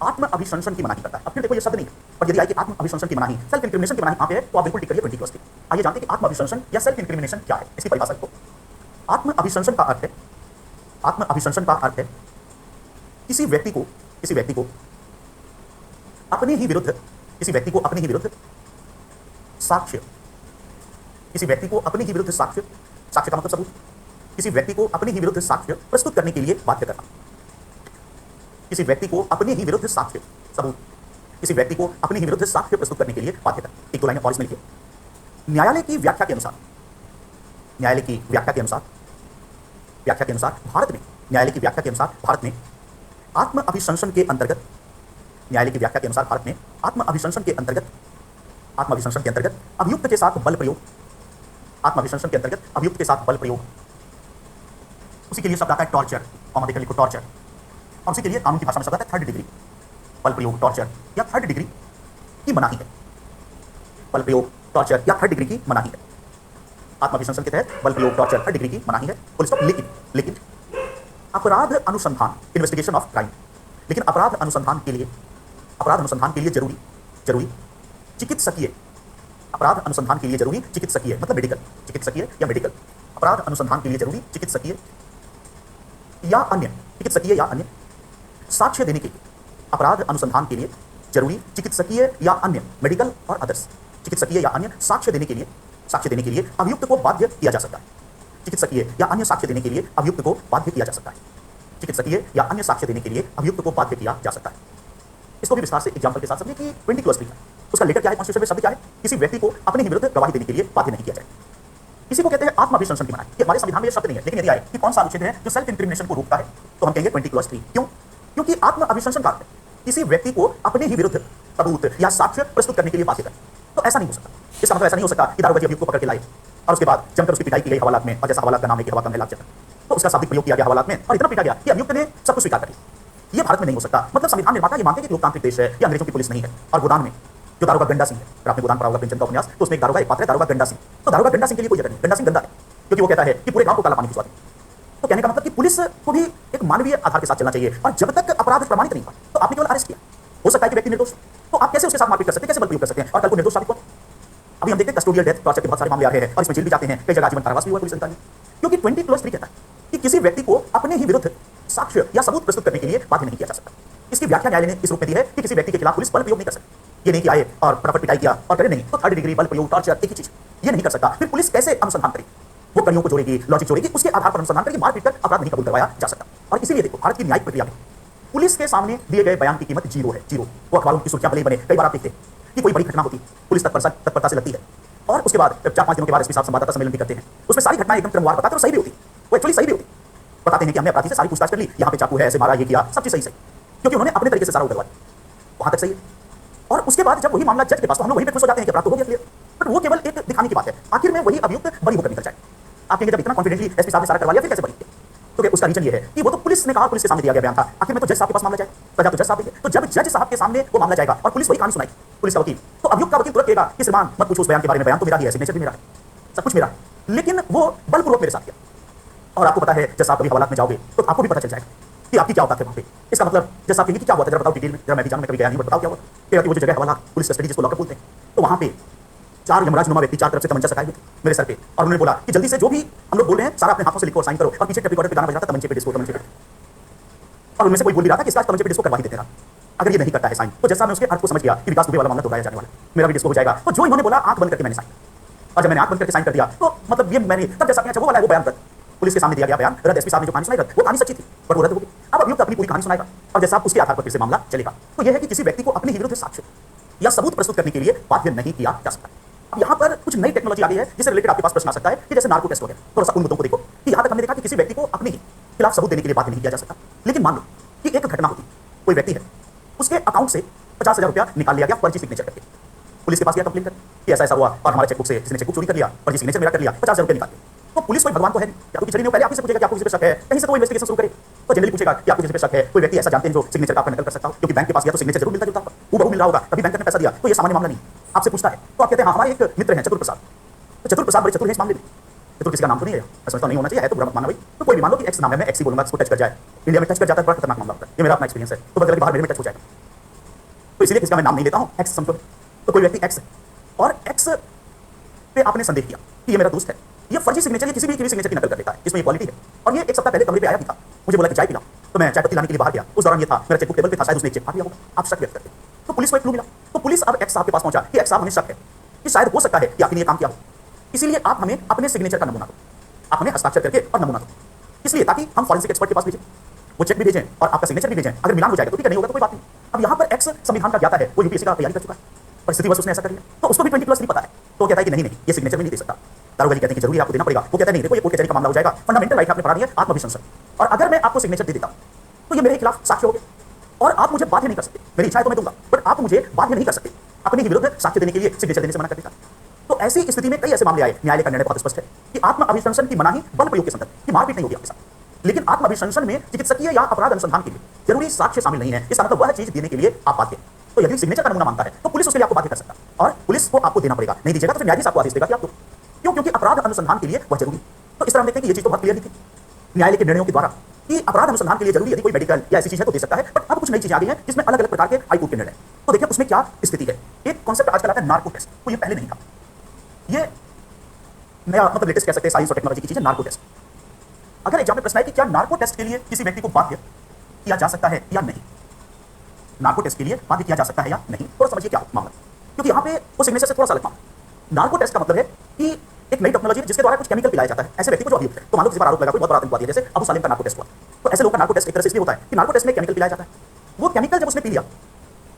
आत्म अभिशंसन की मनाही करता है। अब फिर देखो ये शब्द नहीं है, पर यदि आए कि आत्म अभिशंसन की मनाही, सेल्फ इंक्रिमिनेशन की मनाही कहां पे है, तो आप बिल्कुल टिक करिए 20 क्लॉज 3। आइए जानते हैं कि आत्म अभिशंसन या सेल्फ इंक्रिमिनेशन क्या है, इसकी परिभाषा को। आत्म अभिशंसन का अर्थ है, आत्म अभिशंसन का अर्थ है किसी व्यक्ति को अपने ही विरुद्ध, किसी व्यक्ति को अपने ही विरुद्ध साक्ष्य, किसी व्यक्ति को अपने ही विरुद्ध साक्ष्य, साक्ष्य का मतलब सबूत, किसी व्यक्ति को अपने ही विरुद्ध साक्ष्य प्रस्तुत करने के लिए बाध्य करना। किसी व्यक्ति को अपने ही विरुद्ध साक्ष्य सबूत, किसी व्यक्ति को अपने ही विरुद्ध साक्ष्य प्रस्तुत करने के लिए बाध्य करना। एक दो लाइनें और इसमें लिखिए। न्यायालय की व्याख्या के अनुसार, न्यायालय की व्याख्या के अनुसार भारत में, न्यायालय की व्याख्या के अनुसार भारत में आत्म अभिशंसन के अंतर्गत, न्यायालय की व्याख्या के अनुसार भारत में आत्म अभिशंसन के अंतर्गत अभियुक्त के साथ बल प्रयोग, आत्म अभिशंसन के अंतर्गत अभियुक्त के साथ बल प्रयोग, उसी के लिए शब्द आता है टॉर्चर, कॉमा देकर लिखो टॉर्चर, और उसी के लिए कानून की भाषा में शब्द आता है थर्ड डिग्री, बल प्रयोग टॉर्चर या थर्ड डिग्री की मनाही है। बल प्रयोग टॉर्चर या थर्ड डिग्री की मनाही है। आत्म अभिशंसन के तहत बल प्रयोग टॉर्चर थर्ड डिग्री की मनाही है। Full stop. लेकिन अपराध अनुसंधान, इन्वेस्टिगेशन ऑफ क्राइम, लेकिन अपराध अनुसंधान के लिए जरूरी चिकित्सकीय, अपराध अनुसंधान के लिए जरूरी चिकित्सकीय मतलब मेडिकल, चिकित्सकीय या मेडिकल, अपराध अनुसंधान के लिए जरूरी चिकित्सकीय या अन्य साक्ष्य देने के लिए, अपराध अनुसंधान के लिए जरूरी चिकित्सकीय या अन्य मेडिकल और अदर्स, चिकित्सकीय या अन्य साक्ष्य देने के लिए अभियुक्त को बाध्य किया जा सकता है। चिकित्सकीय या अन्य साक्ष्य देने के लिए अभियुक्त को बाध्य किया जा सकता है। चिकित्सकीय या अन्य साक्ष्य देने के लिए अभियुक्त को बाध्य किया जा सकता है। इसको भी विस्तार से एग्जांपल के साथ समझिए कि 20 क्लॉज 3 उसका लेटर क्या है, कॉन्स्टिट्यूशन में शब्द क्या है, किसी व्यक्ति को अपने ही विरुद्ध गवाही देने के लिए बाध्य नहीं किया जाए। इसी को कहते हैं आत्म अभिशंसन की मनाही। ये हमारे संविधान में ये शब्द नहीं है, लेकिन यदि आए कि कौन सा अनुच्छेद है जो सेल्फ इंक्रिमिनेशन को रोकता है, तो हम कहेंगे 20 क्लॉज 3। क्यों? क्योंकि आत्म अभिशंसन का अर्थ है किसी व्यक्ति को अपने ही विरुद्ध सबूत या साक्ष्य प्रस्तुत करने के लिए बाध्य करना। तो ऐसा नहीं हो सकता, इसका मतलब ऐसा नहीं हो सकता कि दारोगा जी अभियुक्त को पकड़ के लाए और उसके बाद जमकर उसकी पिटाई की गई हवालात में, और जैसा हवालात का नाम है कि हवा कम है लाख जगह, तो उसका शाब्दिक प्रयोग किया गया हवालात में और इतना पीटा गया कि अभियुक्त ने सब कुछ स्वीकार कर लिया। ये भारत में नहीं हो सकता। मतलब संविधान निर्माता ये मानते हैं कि लोकतांत्रिक देश है, ये अंग्रेजों की पुलिस नहीं है। और गोदान में जो दारोगा गंडा सिंह है, अगर आपने गोदान पढ़ा होगा प्रेमचंद का उपन्यास, तो उसमें एक दारोगा, एक पात्र है दारोगा गंडा सिंह। तो दारोगा गंडा सिंह के लिए कोई जगह नहीं, गंडा सिंह गंदा है क्योंकि वो कहता है कि पूरे गांव को काला पानी भिजवा दे। तो कहने का मतलब कि पुलिस को भी एक मानवीय आधार के साथ चलना चाहिए, और जब तक अपराध प्रमाणित नहीं हुआ तो आपने केवल अरेस्ट किया, हो सकता है कि व्यक्ति निर्दोष, तो आप कैसे उसके साथ मारपीट कर सकते हैं, कैसे बल प्रयोग कर सकते हैं और कल को निर्दोष साबित हुआ। अभी हम देखते हैं कस्टोडियल डेथ टॉर्चर के बहुत सारे मामले आ रहे हैं और इसमें जेल भी जाते हैं, कई जगह आजीवन कारावास भी हुआ पुलिस अधिकारी। क्योंकि 20 क्लॉज 3 कहता है कि किसी व्यक्ति को अपने ही विरुद्ध साक्ष्य या सबूत प्रस्तुत करने के लिए बाध्य नहीं किया जा सकता। इसकी व्याख्या न्यायालय ने इस रूप में दी है कि किसी व्यक्ति के खिलाफ पुलिस बल प्रयोग नहीं कर सकती। ये नहीं कि आए और फटाफट पिटाई किया और करे, नहीं, तो थर्ड डिग्री बल प्रयोग टॉर्चर एक ही चीज, ये नहीं कर सकता। फिर पुलिस कैसे अनुसंधान करेगी? वो कड़ियों को जोड़ेगी, लॉजिक जोड़ेगी, उसके आधार पर अनुसंधान करके मारपीट कर अपराध नहीं कबूल करवाया जा सकता। और इसीलिए देखो भारत की न्यायिक प्रक्रिया में पुलिस के सामने दिए गए बयान की कीमत जीरो है, जीरो। वो अखबारों की सुर्खियां भले बने, कई बार आप देखते हैं कि कोई बड़ी घटना होती, पुलिस तत्परता से लगती है और उसके बाद 4-5 दिनों के बाद एसपी साहब संवाददाता सम्मेलन भी करते हैं, उसमें सारी घटनाएं एकदम क्रमवार बताते हैं और सही भी होती, वो एक्चुअली सही भी होती। बताते हैं कि हमने अपराधी से सारी पूछताछ कर ली, यहाँ पे चाकू है, ऐसे मारा, ये किया, सब चीज सही, क्योंकि उन्होंने अपने तरीके से सारा उगलवा दिया, वहां तक सही है। और उसके बाद जब वही मामला जज के पास, तो हम लोग वहीं पे खुश हो जाते हैं कि अपराध तो हो गया क्लियर, बट वो केवल एक दिखाने की बात है। आखिर में वही अभियुक्त बरी होकर निकल जाए। आप कहेंगे जब इतना कॉन्फिडेंटली एसपी साहब ने सारा करवा लिया, फिर कैसे बरी किया? तो उसका रीजन ये है कि वो तो पुलिस ने कहा, पुलिस के सामने दिया गया बयान था, आखिर में तो जज साहब के पास मामला जाए, सजा तो जज साहब देंगे। तो जब जज साहब के सामने वो मामला जाएगा और पुलिस वही कहानी सुनाएगी, पुलिस का वकील, तो अभियुक्त का वकील तुरंत कहेगा कि श्रीमान मत पूछो उस बयान के बारे में, बयान तो मेरा ही है, सिग्नेचर भी मेरा है, सब कुछ मेरा है, लेकिन वो बलपूर्वक मेरे साथ किया। और आपको पता है जब साहब कभी हवालात में जाओगे तो आपको भी पता चल जाएगा कि आपकी क्या औकात है वहाँ पे। इसका मतलब जैसा आप कहेंगे कि क्या हुआ था, जरा बताओ डिटेल में, जरा मैं भी जानूं, मैं कभी गया नहीं, बट बताओ क्या हुआ। कह वो जो जगह हवाला पुलिस कस्टडी जिसको लॉकअप बोलते हैं, तो वहाँ पे 4 यमराज नुमा व्यक्ति 4 तरफ से तमंचा सटाए हुए थे मेरे सर पे, और उन्होंने बोला कि जल्दी से जो भी हम लोग बोल रहे हैं सारा अपने हाथों से लिखो और साइन करो, और पीछे टेप रिकॉर्डर पे गाना बज रहा था तमंचे पे डिस्को, तमंचे पे। और उनमें से कोई बोल भी रहा था कि इसका तमंचे पे डिस्को करवा ही देते रहा, अगर ये नहीं करता है साइन। तो जैसा मैं उसके अर्थ को समझ गया कि विकास दुबे वाला मामला दोहराया जाने वाला, मेरा भी डिस्को हो जाएगा, तो जो इन्होंने बोला आंख बंद करके मैंने साइन, और जब मैंने आंख बंद करके साइन कर दिया तो मतलब ये मैंने तब जैसा अच्छा वो वाला है, वो बयान रद्द, पुलिस के सामने दिया गया बयान रद्द, एसपी साहब ने जो कहानी सुनाई रद्द, वो कहानी सच्ची थी पर वो रद्द हो गई। अब अभियुक्त अपनी पूरी कहानी सुनाएगा और जैसा उसके आधार पर फिर से मामला चलेगा। तो यह है कि किसी व्यक्ति को अपने ही विरुद्ध साक्ष्य या सबूत प्रस्तुत करने के लिए बाध्य नहीं किया जा सकता। अब यहाँ पर कुछ नई टेक्नोलॉजी आ गई है जिससे रिलेटेड आपके पास प्रश्न आ सकता है कि जैसे नार्को टेस्ट वगैरह, थोड़ा सा उन मुद्दों को देखो कि यहाँ तक हमने देखा कि किसी व्यक्ति को अपने ही खिलाफ सबूत देने के लिए बाध्य नहीं किया जा सकता। लेकिन मान लो कि एक घटना होती, कोई व्यक्ति है, उसके अकाउंट से 50,000 रुपया निकाल लिया गया फर्जी सिग्नेचर करके, पुलिस के पास गया कंप्लेन कर कि ऐसा ऐसा हुआ और हमारे चेकबुक से किसी ने चेकबुक चोरी कर लिया, फर्जी सिग्नेचर मेरा कर लिया, 50,000 रुपया निकाल लिया। तो पुलिस कोई भगवान तो है नहीं, या तो खिचड़ी नहीं, पहले आपसे पूछेगा कि आपको किसी पे शक है, कहीं से तो इन्वेस्टिगेशन शुरू करे, तो जनरली पूछेगा कि आपको किसी पे शक है, कोई व्यक्ति ऐसा जानते हैं जो सिग्नेचर का आपका नकल कर सकता हो, क्योंकि बैंक के पास गया तो सिग्नेचर जरूर मिलता जुलता होगा, हूबहू मिल रहा होगा, तभी बैंक ने पैसा दिया, तो ये सामान्य मामला नहीं। आपसे पूछता है तो आप कहते हैं हाँ हमारे एक मित्र हैं चतुर प्रसाद, तो चतुर प्रसाद बड़े चतुर हैं इस मामले में। चतुर किसी का नाम तो नहीं है, मैं समझता नहीं होना चाहिए, है तो बुरा मत मानना भाई, तो कोई भी मान लो कि एक्स नाम है, मैं एक्स ही बोलूंगा, इसको टच कर जाए, इंडिया में टच कर जाता है बड़ा खतरनाक मामला होता है, ये मेरा अपना एक्सपीरियंस है, तो बदल के बाहर मेरे में टच हो जाएगा, तो इसलिए किसका मैं नाम नहीं लेता हूँ, एक्स समझो। तो कोई व्यक्ति एक्स है और एक्स पे आपने संदेह किया कि ये मेरा दोस्त है, ये फर्जी सिग्नेचर या किसी भी सिग्नेचर की नकल कर देता है, इसमें ये क्वालिटी है, और ये एक सप्ताह पहले कमरे पे आया भी था, मुझे बोला कि चाय पिलाओ, तो मैं चाय पत्ती लाने के लिए बाहर गया, उस दौरान ये था मेरा चेकबुक टेबल पे था, शायद उसने चेक फाड़ लिया होगा, आप शक व्यक्त करते, तो पुलिस को एक क्लू मिला, तो पुलिस अब एक्स साहब के पास पहुंचा कि एक्स साहब हमें शक है कि शायद हो सकता है कि आपने ये काम किया हो, इसीलिए आप हमें अपने सिग्नेचर का नमूना दो, आप हमें हस्ताक्षर करके और नमूना दो, इसलिए ताकि हम फॉरेंसिक एक्सपर्ट के पास भेजें, वो चेक भी भेजें और आपका सिग्नेचर भी भेजें, अगर मिलान हो जाएगा तो ठीक है, नहीं होगा तो कोई बात नहीं। अब यहाँ पर एक्स संविधान का ज्ञाता है, वो यूपीएससी का तैयारी कर चुका है, परिस्थिति बस उसने ऐसा कर लिया, तो उसको भी 20+ नहीं पता है, तो कहता है कि नहीं नहीं ये सिग्नेचर में नहीं दे सकता, दारोगा जी कहते हैं कि जरूरी आपको देना पड़ेगा, वो कहता है नहीं देखो ये कोर्ट कचहरी का मामला हो जाएगा, फंडामेंटल राइट आपने पढ़ा दिया आत्मअभिशंसन, और अगर मैं आपको सिग्नेचर दे देता तो ये मेरे खिलाफ साक्ष्य हो गए और आप मुझे बाध्य नहीं कर सकते, मेरी इच्छा है तो मैं दूंगा, बट आप मुझे बाध्य नहीं कर सकते अपने ही विरुद्ध साक्ष्य देने के लिए सिग्नेचर देने से मना कर देता। तो ऐसी स्थिति में कई ऐसे मामले आए, न्यायालय का निर्णय बहुत स्पष्ट है कि आत्मअभिशंसन की मनाही बल प्रयोग के संदर्भ की मारपीट नहीं होगी आपके साथ, लेकिन आत्मअभिशंसन में चिकित्सकीय या अपराध अनुसंधान के लिए जरूरी साक्ष्य शामिल नहीं है, इसका मतलब वह चीज देने के लिए आप बाध्य। तो यदि सिग्नेचर का नमूना मांगता है तो पुलिस उसके लिए आपको बाध्य कर सकता है और पुलिस को आपको देना पड़ेगा, नहीं दीजिएगा तो फिर न्यायाधीश आपको आदेश देगा कि आप दो, क्यों, क्योंकि अपराध अनुसंधान के लिए वह जरूरी। तो इस तरह हम देखते हैं कि ये चीज तो बहुत क्लियर थी न्यायालय के निर्णयों के द्वारा कि अपराध अनुसंधान के लिए जरूरी यदि कोई मेडिकल या ऐसी चीज है तो दे सकता है, बट अब कुछ नई चीजें आ गई हैं जिसमें अलग अलग प्रकार के हाईकोर्ट के निर्णय। तो देखिए उसमें क्या स्थिति है, एक कॉन्सेप्ट आजकल आता है नार्को टेस्ट, तो ये पहले नहीं था, ये नया मतलब लेटेस्ट कह सकते हैं साइंस और टेक्नोलॉजी की चीज है नार्को टेस्ट। अगर एग्जाम में प्रश्न है कि क्या नार्को टेस्ट के लिए किसी व्यक्ति को बाध्य किया जा सकता है या नहीं, नार्को टेस्ट के लिए बाध्य किया जा सकता है या नहीं, थोड़ा समझिए क्या मामला, क्योंकि यहाँ पे वो सिग्नेचर से थोड़ा सा अलग मामला। नार्को टेस्ट का मतलब है कि एक नई टेक्नोलॉजी जिसके द्वारा कुछ केमिकल पिलाया जाता है ऐसे व्यक्ति को जो अभियुक्त है, तो मान लो किसी पर आरोप लगा कोई बहुत बड़ा आतंकवादी है, जैसे अबू सालेम का नार्को टेस्ट हुआ, तो ऐसे लोग का नार्को टेस्ट एक तरह से इसलिए होता है कि नार्को टेस्ट में केमिकल पिलाया जाता है, वो केमिकल जब उसने पी लिया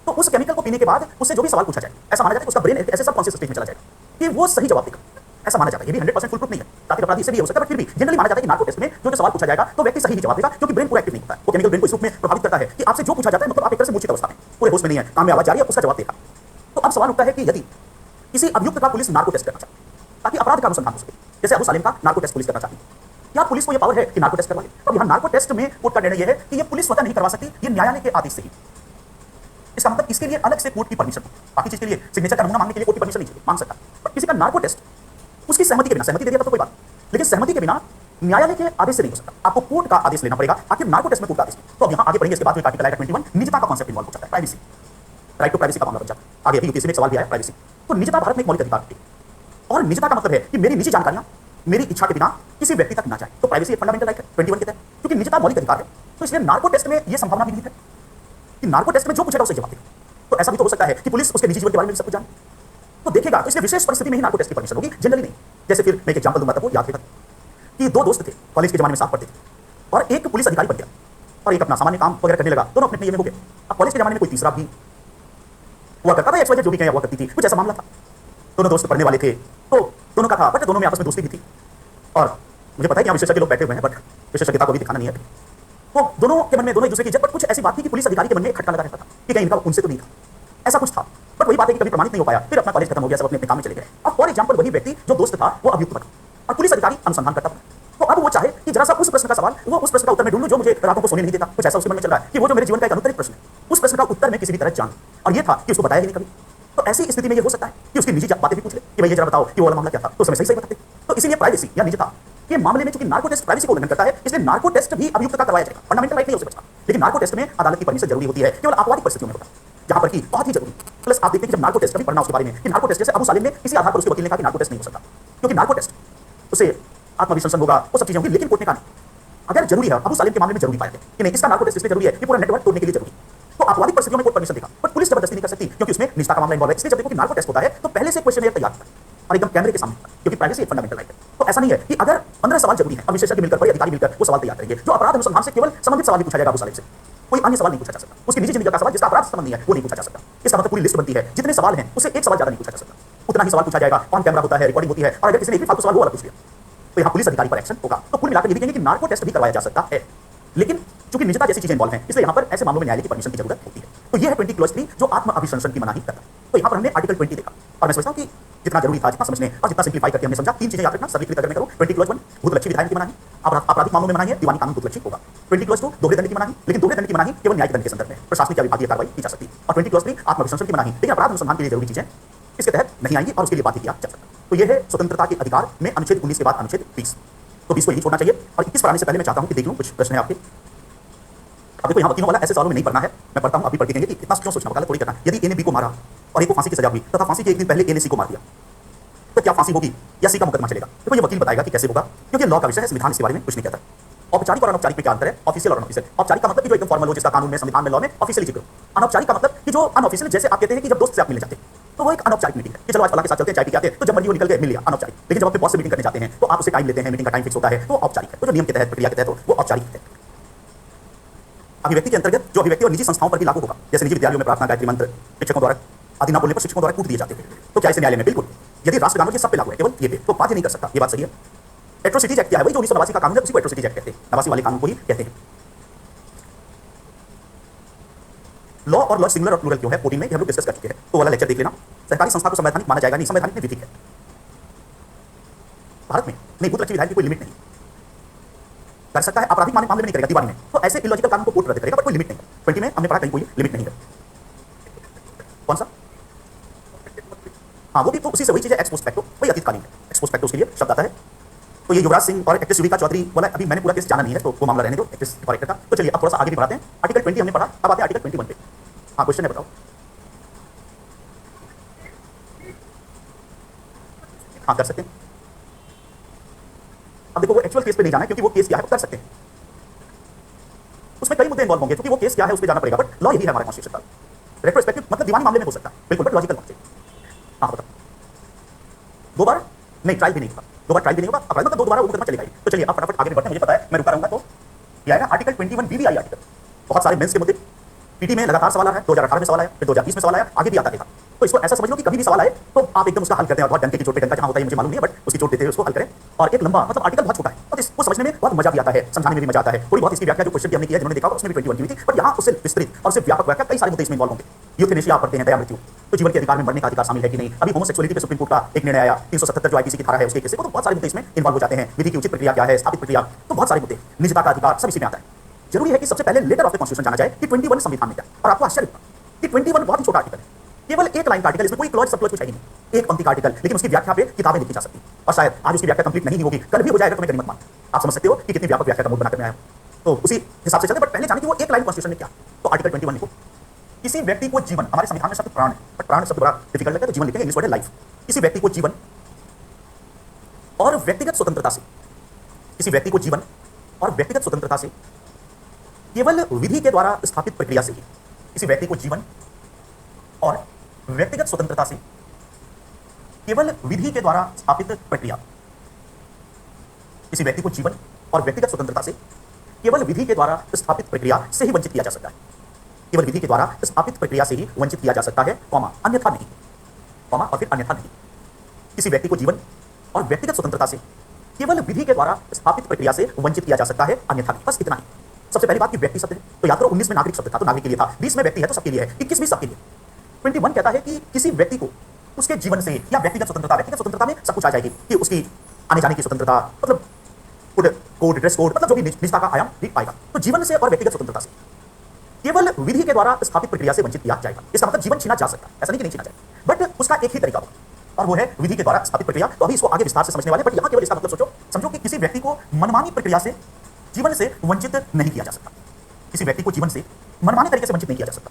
तो उस केमिकल को पीने के बाद उससे जो भी सवाल पूछा जाए ऐसा माना जाता है कि उसका ब्रेन ऐसे सब कॉन्शियस स्टेट में चला जाएगा कि वो सही जवाब देगा, ऐसा माना जाता है। ये भी 100% फुल प्रूफ नहीं है, ताकि अपराधी से भी हो सकता है, बट फिर भी जनरली माना जाता है कि नार्को टेस्ट में जो सवाल पूछा जाएगा तो व्यक्ति सही ही जवाब देगा, क्योंकि ब्रेन पूरा एक्टिव नहीं होता है, वो केमिकल ब्रेन को इस रूप में प्रभावित करता है कि आपसे जो पूछा जाता है मतलब आप एक तरह से मूर्छित अवस्था में, पूरे होश में नहीं है, काम में आवाज जा रही है, उसका जवाब देगा। तो अब सवाल उठता है कि यदि किसी अभियुक्त का पुलिस नार्को टेस्ट करना चाहे ताकि अपराध का अनुसंधान हो सके, जैसे अबू सालेम का नार्को टेस्ट पुलिस करना चाहती है, क्या पुलिस को यह पावर है कि नार्को टेस्ट करवा ले? अब यहाँ नार्को टेस्ट में कोर्ट का निर्णय यह है कि ये पुलिस स्वतः नहीं करवा सकती, ये न्यायालय के आदेश से ही। इसका मतलब इसके लिए अलग से कोर्ट की परमिशन, बाकी चीज के लिए सिग्नेचर का नमूना मांगने के लिए कोर्ट की परमिशन नहीं चाहिए, मांग सकता, बट किसी का नार्को टेस्ट उसकी सहमति के बिना, सहमति दे दिया तो कोई बात, लेकिन सहमति के बिना न्यायालय के आदेश से नहीं हो सकता, आपको कोर्ट का आदेश लेना पड़ेगा। आखिर नार्को टेस्ट में कोर्ट का आदेश। तो अब यहाँ आगे पढ़ेंगे, इसके बाद आर्टिकल आएगा 21, निजता का कॉन्सेप्ट इन्वॉल्व हो जाता है, प्राइवेसी, राइट टू प्राइवेसी का मामला बन जाता है। आगे यूपीएससी में एक सवाल भी आया प्राइवेसी, तो निजता भारत में एक मौलिक अधिकार है, और निजता का मतलब है कि मेरी निजी जानकारियां मेरी इच्छा के बिना किसी व्यक्ति तक ना जाए, तो प्राइवेसी एक फंडामेंटल राइट है 21 के तहत, क्योंकि निजता मौलिक अधिकार है, तो इसलिए नार्को टेस्ट में यह संभावना भी नहीं है कि नार्को टेस्ट में जो पूछेगा उसे जवाब देगा। तो ऐसा भी तो हो सकता है कि पुलिस उसके निजी जीवन के बारे में सब कुछ जाने, तो देखेगा, तो इसलिए विशेष परिस्थिति में ही नार्को टेस्ट की परमिशन होगी, जनरली नहीं। जैसे फिर मैं एक एग्जांपल दूंगा, तब वो याद रखेगा कि दो दोस्त थे, कॉलेज के जमाने में साथ पढ़ते थे, और एक पुलिस अधिकारी बन गया और एक अपना सामान्य काम वगैरह करने लगा, दोनों अपने अपने ये में हो गए। अब कॉलेज के जमाने में कोई तीसरा भी हुआ करता था, एक्स वजह जो भी कहें हुआ करती थी, कुछ ऐसा मामला था। दोनों दोस्त पढ़ने वाले थे, तो दोनों का था, बट दोनों में आपस में दोस्ती भी थी, और मुझे पता है कि यहाँ विशेषज्ञ लोग बैठे हुए हैं, बट विशेषज्ञता को भी दिखाना नहीं है। तो दोनों के मन में दोनों एक दूसरे की इज्जत, बट कुछ ऐसी बात थी कि पुलिस अधिकारी के मन में एक खटका लगा रहता था कि कहीं इनका उनसे तो नहीं था, ऐसा कुछ था, बट वही बात है कि कभी प्रमाणित नहीं हो पाया, फिर अपना कॉलेज खत्म हो गया, सब अपने अपने काम में चले गए। अब फॉर एग्जाम्पल वही व्यक्ति जो दोस्त था वो अभियुक्त बना और पुलिस अधिकारी अनुसंधान करता था, तो अब वो चाहे कि जरा सा उस प्रश्न का सवाल, वो उस प्रश्न का उत्तर में ढूंढूं जो मुझे रातों को सोने नहीं देता, कुछ ऐसा उसके मन में चल रहा है कि वो जो मेरे जीवन का एक अनुत्तरित प्रश्न है, उस प्रश्न का उत्तर में किसी भी तरह जान, और ये था कि उसको बताया ही नहीं कभी। तो ऐसी स्थिति में ये हो सकता है कि उसकी निजी बातें भी पूछ ले कि भाई ये जरा बताओ कि वो वाला मामला क्या था, तो समय सही सही बताते। तो इसीलिए प्राइवेसी या निजता के मामले में चूंकि नार्को टेस्ट प्राइवेसी को उल्लंघन करता है, इसलिए नार्को टेस्ट भी अभियुक्त का करवाया जाएगा। फंडामेंटल राइट नहीं हो सकता, लेकिन नार्को टेस्ट में अदालत की परमिशन जरूरी होती है, केवल आपवादिक परिस्थितियों में होता है, जहां पर कि बहुत ही जरूरी। प्लस आप देखते हैं कि जब नार्को टेस्ट कभी पढ़ना उसके बारे में कि नार्को टेस्ट जैसे अबू सालिम ने किसी आधार पर उसके वकील ने कहा कि नार्को टेस्ट नहीं हो सकता, क्योंकि नार्को टेस्ट उसे आत्मविश्लेषण होगा, वो सब चीजें होंगी, लेकिन कोर्ट ने कहा अगर जरूरी है, अबू सालिम के मामले में जरूरी पाया कि नहीं, इसका नार्को टेस्ट इसलिए जरूरी है कि पूरा नेटवर्क तोड़ने के लिए जरूरी। तो आपवादिक परिस्थितियों में कोर्ट परमिशन देगा, बट पुलिस जबरदस्ती नहीं कर सकती, क्योंकि उसमें निजता का मामला इन्वॉल्व है। इसलिए जब देखो कि नार्को टेस्ट होता है तो पहले से क्वेश्चन तैयार होता है और एकदम कैमरे के सामने, क्योंकि प्राइवेसी एक फंडामेंटल राइट है। तो ऐसा नहीं है कि अगर 15 सवाल जरूरी है और विशेषज्ञ मिलकर, बड़े अधिकारी मिलकर वो सवाल तैयार करेंगे, जो अपराध अनुसंधान से केवल संबंधित सवाल ही पूछा जाएगा अबू सालिम से, कोई अन्य सवाल नहीं पूछा जा सकता। उसकी निजी जिंदगी का सवाल जिसका अपराध संबंधी है वो नहीं पूछा जा सकता। इसका मतलब पूरी लिस्ट बनती है, जितने सवाल हैं उससे एक सवाल ज्यादा नहीं पूछा जा सकता, उतना ही सवाल पूछा जाएगा। ऑन कैमरा होता है, रिकॉर्डिंग होती है, और अगर किसी ने एक भी फालतू सवाल वो अलग पूछ लिया तो यहाँ पुलिस अधिकारी पर एक्शन होगा। तो कुल मिलाकर ये भी कहेंगे कि नार्को टेस्ट भी करवाया जा सकता है, लेकिन चूंकि निजता जैसी चीजें इंवॉल्व हैं, इसलिए यहाँ पर ऐसे मामलों में न्यायालय की परमिशन की जरूरत होती है। तो ये है 20 क्लॉज 3 जो आत्म अभिशंसन की मनाही करता है। तो यहाँ पर हमने आर्टिकल 20 देखा, और मैं समझता हूँ कि जितना जरूरी था, जितना समझने और जितना सिंप्लीफाई करके हमने समझा, 3 चीजें याद रखना, सरलीकृत करने करो। 20 क्लॉज 1 भूतलक्षी विधायन की मनाही, आपराधिक मामलों में मनाही है, दीवानी कानून भूतलक्षी होगा। 20 क्लॉज 2 दोहरे दंड की मनाही, लेकिन दोहरे दंड की मनाही केवल न्यायिक दंड के संदर्भ में प्रशासनिक या विभागीय कार्रवाई की जा सकती है। और 20 क्लॉज 3 आत्म अभिशंसन की मनाही, लेकिन अपराध अनुसंधान के लिए जरूरी चीजें इसके तहत नहीं आएंगी और उसके लिए बात किया जा सकता। तो ये है स्वतंत्रता के अधिकार में अनुच्छेद 19 के बाद अनुच्छेद 20। तो 20 को यही छोड़ना चाहिए। और 21 पर आने से पहले मैं चाहता हूं कि देख लूं कुछ प्रश्न है आपके। अब देखो यहाँ वकीलों वाला ऐसे सवालों में नहीं पढ़ना है, मैं पढ़ता हूं, अभी पढ़ के कहेंगे कि इतना क्यों सोचना पड़ा, थोड़ी करना। यदि ए ने बी को मारा और ए को फांसी की सजा हुई तथा फांसी के एक दिन पहले ए ने सी को मार दिया, तो क्या फांसी होगी या सी का मुकदमा चलेगा? देखो ये वकील बताएगा कि कैसे होगा, क्योंकि लॉ का विषय है, संविधान इसके बारे में कुछ नहीं कहता। औपचारिक और अनौपचारिक में क्या अंतर है? ऑफिशियल और अनऑफिशियल। औपचारिक का मतलब कि जो एकदम फॉर्मल हो, जिसका कानून में, संविधान में, लॉ में ऑफिशियली जिक्र हो। अनौपचारिक का मतलब कि जो अनऑफिशियल, जैसे आप कहते हैं कि जब दोस्त से आप मिलने जाते हैं तो वो एक अनौपचारिक मीटिंग है कि चलो आज फलां के साथ चलते हैं, चाय पी के आते हैं, तो जब मर्जी वो निकल के मिल लिया, अनौपचारिक। लेकिन जब अपने बॉस से मीटिंग करने जाते हैं तो आप उसे टाइम लेते हैं, मीटिंग का टाइम फिक्स होता है, तो औपचारिक है। तो जो नियम के तहत, प्रक्रिया के तहत हो वो औपचारिक है। अभिव्यक्ति के अंतर्गत जो अभिव्यक्ति और निजी संस्थाओं पर भी लागू होगा, जैसे निजी विद्यालयों में प्रार्थना, गायत्री मंत्र शिक्षकों द्वारा आदि ना बोलने पर शिक्षकों द्वारा कूट दिए जाते थे, तो क्या इसे न्यायालय में? बिल्कुल। यदि राष्ट्रगान ये सब पे लागू है, केवल ये पे, तो बात ही नहीं कर सकता। ये बात सही है। एट्रोसिटीज एक्ट क्या है? वही जो 1989 का कानून है, उसी को एट्रोसिटीज एक्ट कहते हैं, नवासी वाले कानून को ही कहते हैं। लॉ और लॉ सिंगुलर और प्लूरल क्यों है 14 में, हम लोग डिस्कस कर चुके हैं, तो वाला लेक्चर देख लेना। सरकारी संस्था को संवैधानिक माना जाएगा नहीं, संवैधानिक में विधिक है। भारत में नहीं, भूतलक्षी विधायन की कोई लिमिट नहीं कर सकता है, आपराधिक मामले में नहीं करेगा, दीवानी में। तो ऐसे इलॉजिकल कानून को कोर्ट रद्द करेगा, पर कोई लिमिट नहीं है। 20 में हमने पढ़ा कहीं कोई लिमिट नहीं है। कौन सा? हाँ, वो भी तो उसी से वही चीज है, एक्स पोस्ट फैक्टो, वही अतीतकालीन है। एक्स पोस्ट फैक्टो उसके लिए शब्द आता है। तो ये युवराज सिंह और एक्ट्रेस युविका चौधरी वाला अभी मैंने पूरा केस जाना नहीं है, तो वो मामला रहने दो, एक्ट्रेस और एक्टर का। तो चलिए अब थोड़ा सा आगे भी बढ़ाते हैं। आर्टिकल 20 हमने पढ़ा, अब आते हैं आर्टिकल 21 पे। हाँ, क्वेश्चन है, बताओ। हाँ, कर सकते हैं। अब देखो वो एक्चुअल केस पे नहीं जाना है, क्योंकि वो केस क्या है, कर सकते हैं। उसमें कई मुद्दे इन्वॉल्व होंगे, क्योंकि वो केस क्या है उस पे जाना पड़ेगा, बट लॉ यही है हमारे कॉन्स्टिट्यूशन का। रेट्रोस्पेक्टिव मतलब दीवानी मामले में हो सकता है, बिल्कुल, बट लॉजिकल होना चाहिए। हाँ, बताओ। 2 बार नहीं, ट्रायल भी नहीं होगा, 2 बार ट्रायल भी नहीं होगा, अपराध मतलब 2 दोबारा वो मुकदमा चलेगा ही। तो चलिए अब फटाफट आगे बढ़ते हैं, मुझे पता है मैं रुका रहूंगा, तो ये आएगा आर्टिकल 21 बीबीआई आर्टिकल। बहुत सारे मेंस के मुद्दे पीटी में लगातार सवाल आ रहा है, 2018 में सवाल आया, फिर 2020 में सवाल आया, आगे भी आता रहेगा। तो इसको ऐसा समझ लो कि कभी भी सवाल आए तो आप एकदम उसका हल करते हैं, और बहुत डंके की चोट पे डंका जहां होता है मुझे मालूम नहीं है, बट उसकी चोट देते हुए उसको हल करें। और एक लंबा मतलब आर्टिकल बहुत छोटा है, और इसको समझने में बहुत मजा भी आता है, समझाने में भी मजा आता है। थोड़ी बहुत इसकी व्याख्या जो क्वेश्चन की हमने किया, जिन्होंने देखा उसमें भी 21 की हुई थी, बट यहाँ उससे विस्तृत और उससे व्यापक व्याख्या, कई सारे मुद्दे इसमें इन्वॉल्व होंगे। यूथेनेशिया पढ़ते हैं, दया मृत्यु, तो जीवन के अधिकार में मरने का अधिकार शामिल है कि नहीं। अभी होमोसेक्सुअलिटी पे सुप्रीम कोर्ट का एक निर्णय आया, 377 जो आईपीसी की धारा है उसके केस से, तो बहुत सारे मुद्दे इसमें इन्वॉल्व हो जाते हैं। विधि की उचित प्रक्रिया क्या है, स्थापित प्रक्रिया, तो बहुत सारे मुद्दे, निजता का अधिकार, सब इसी में आता है। जरूरी है कि सबसे पहले लेटर ऑफ द कॉन्स्टिट्यूशन जाना जाए कि 21 संविधान में क्या। और आपको आश्चर्य होगा कि 21 बहुत ही छोटा आर्टिकल है, केवल एक लाइन का आर्टिकल, इसमें कोई क्लॉज सब क्लॉज कुछ है ही नहीं, एक पंक्ति का आर्टिकल, लेकिन उसकी व्याख्या पे किताबें लिखी जा सकती हैं। और शायद आज उसकी व्याख्या कंप्लीट नहीं होगी, कल भी हो जाएगा, तो मैं गनीमत मान। आप समझ सकते हो कि कितनी व्यापक व्याख्या का मूड बनाकर मैं आया। तो उसी हिसाब से चलते, बट पहले जाने कि वो एक लाइन कॉन्स्टिट्यूशन में क्या। तो आर्टिकल 21 लिखो, किसी व्यक्ति को जीवन, हमारे संविधान में शब्द प्राण है, बट प्राण शब्द बड़ा डिफिकल्ट लगता है, तो जीवन लिखेंगे, इंग्लिश वर्ड है लाइफ। किसी व्यक्ति को जीवन और व्यक्तिगत स्वतंत्रता से, किसी व्यक्ति को जीवन और व्यक्तिगत स्वतंत्रता से केवल विधि के द्वारा स्थापित प्रक्रिया से ही, किसी व्यक्ति को जीवन और व्यक्तिगत स्वतंत्रता से केवल विधि के द्वारा स्थापित प्रक्रिया, किसी व्यक्ति को जीवन और व्यक्तिगत स्वतंत्रता से केवल विधि के द्वारा स्थापित प्रक्रिया से ही वंचित किया जा सकता है। केवल विधि के द्वारा स्थापित प्रक्रिया से ही वंचित किया जा सकता है, कॉमा, अन्यथा नहीं, कॉमा, और फिर अन्यथा नहीं। किसी व्यक्ति को जीवन और व्यक्तिगत स्वतंत्रता से केवल विधि के द्वारा स्थापित प्रक्रिया से वंचित किया जा सकता है, अन्यथा नहीं। बस इतना ही। सबसे पहली बात कि व्यक्ति शब्द है, तो याद करो 19 में नागरिक शब्द था, तो नागरिक के लिए था, 20 में व्यक्ति है तो सबके लिए है, 21 भी सबके लिए। 21 कहता है कि किसी व्यक्ति को उसके जीवन से या व्यक्तिगत स्वतंत्रता, व्यक्तिगत स्वतंत्रता में सब कुछ आ जाएगी कि उसकी आने जाने की स्वतंत्रता, मतलब कोड, ड्रेस कोड, मतलब जो भी निजता का आयाम दिख पाएगा। तो जीवन से और व्यक्तिगत स्वतंत्रता से केवल विधि के द्वारा स्थापित प्रक्रिया से वंचित किया जाएगा। इसका मतलब जीवन छीना जा सकता है, ऐसा नहीं कि नहीं छीना जाए, बट उसका एक ही तरीका होगा, और वो है विधि के द्वारा स्थापित प्रक्रिया। तो अभी इसको आगे विस्तार से समझने वाले, बट यहां केवल इसका मतलब सोचो, समझो कि किसी व्यक्ति को मनमानी प्रक्रिया से जीवन से वंचित नहीं किया जा सकता। किसी व्यक्ति को जीवन से मनमाने तरीके से वंचित नहीं किया जा सकता।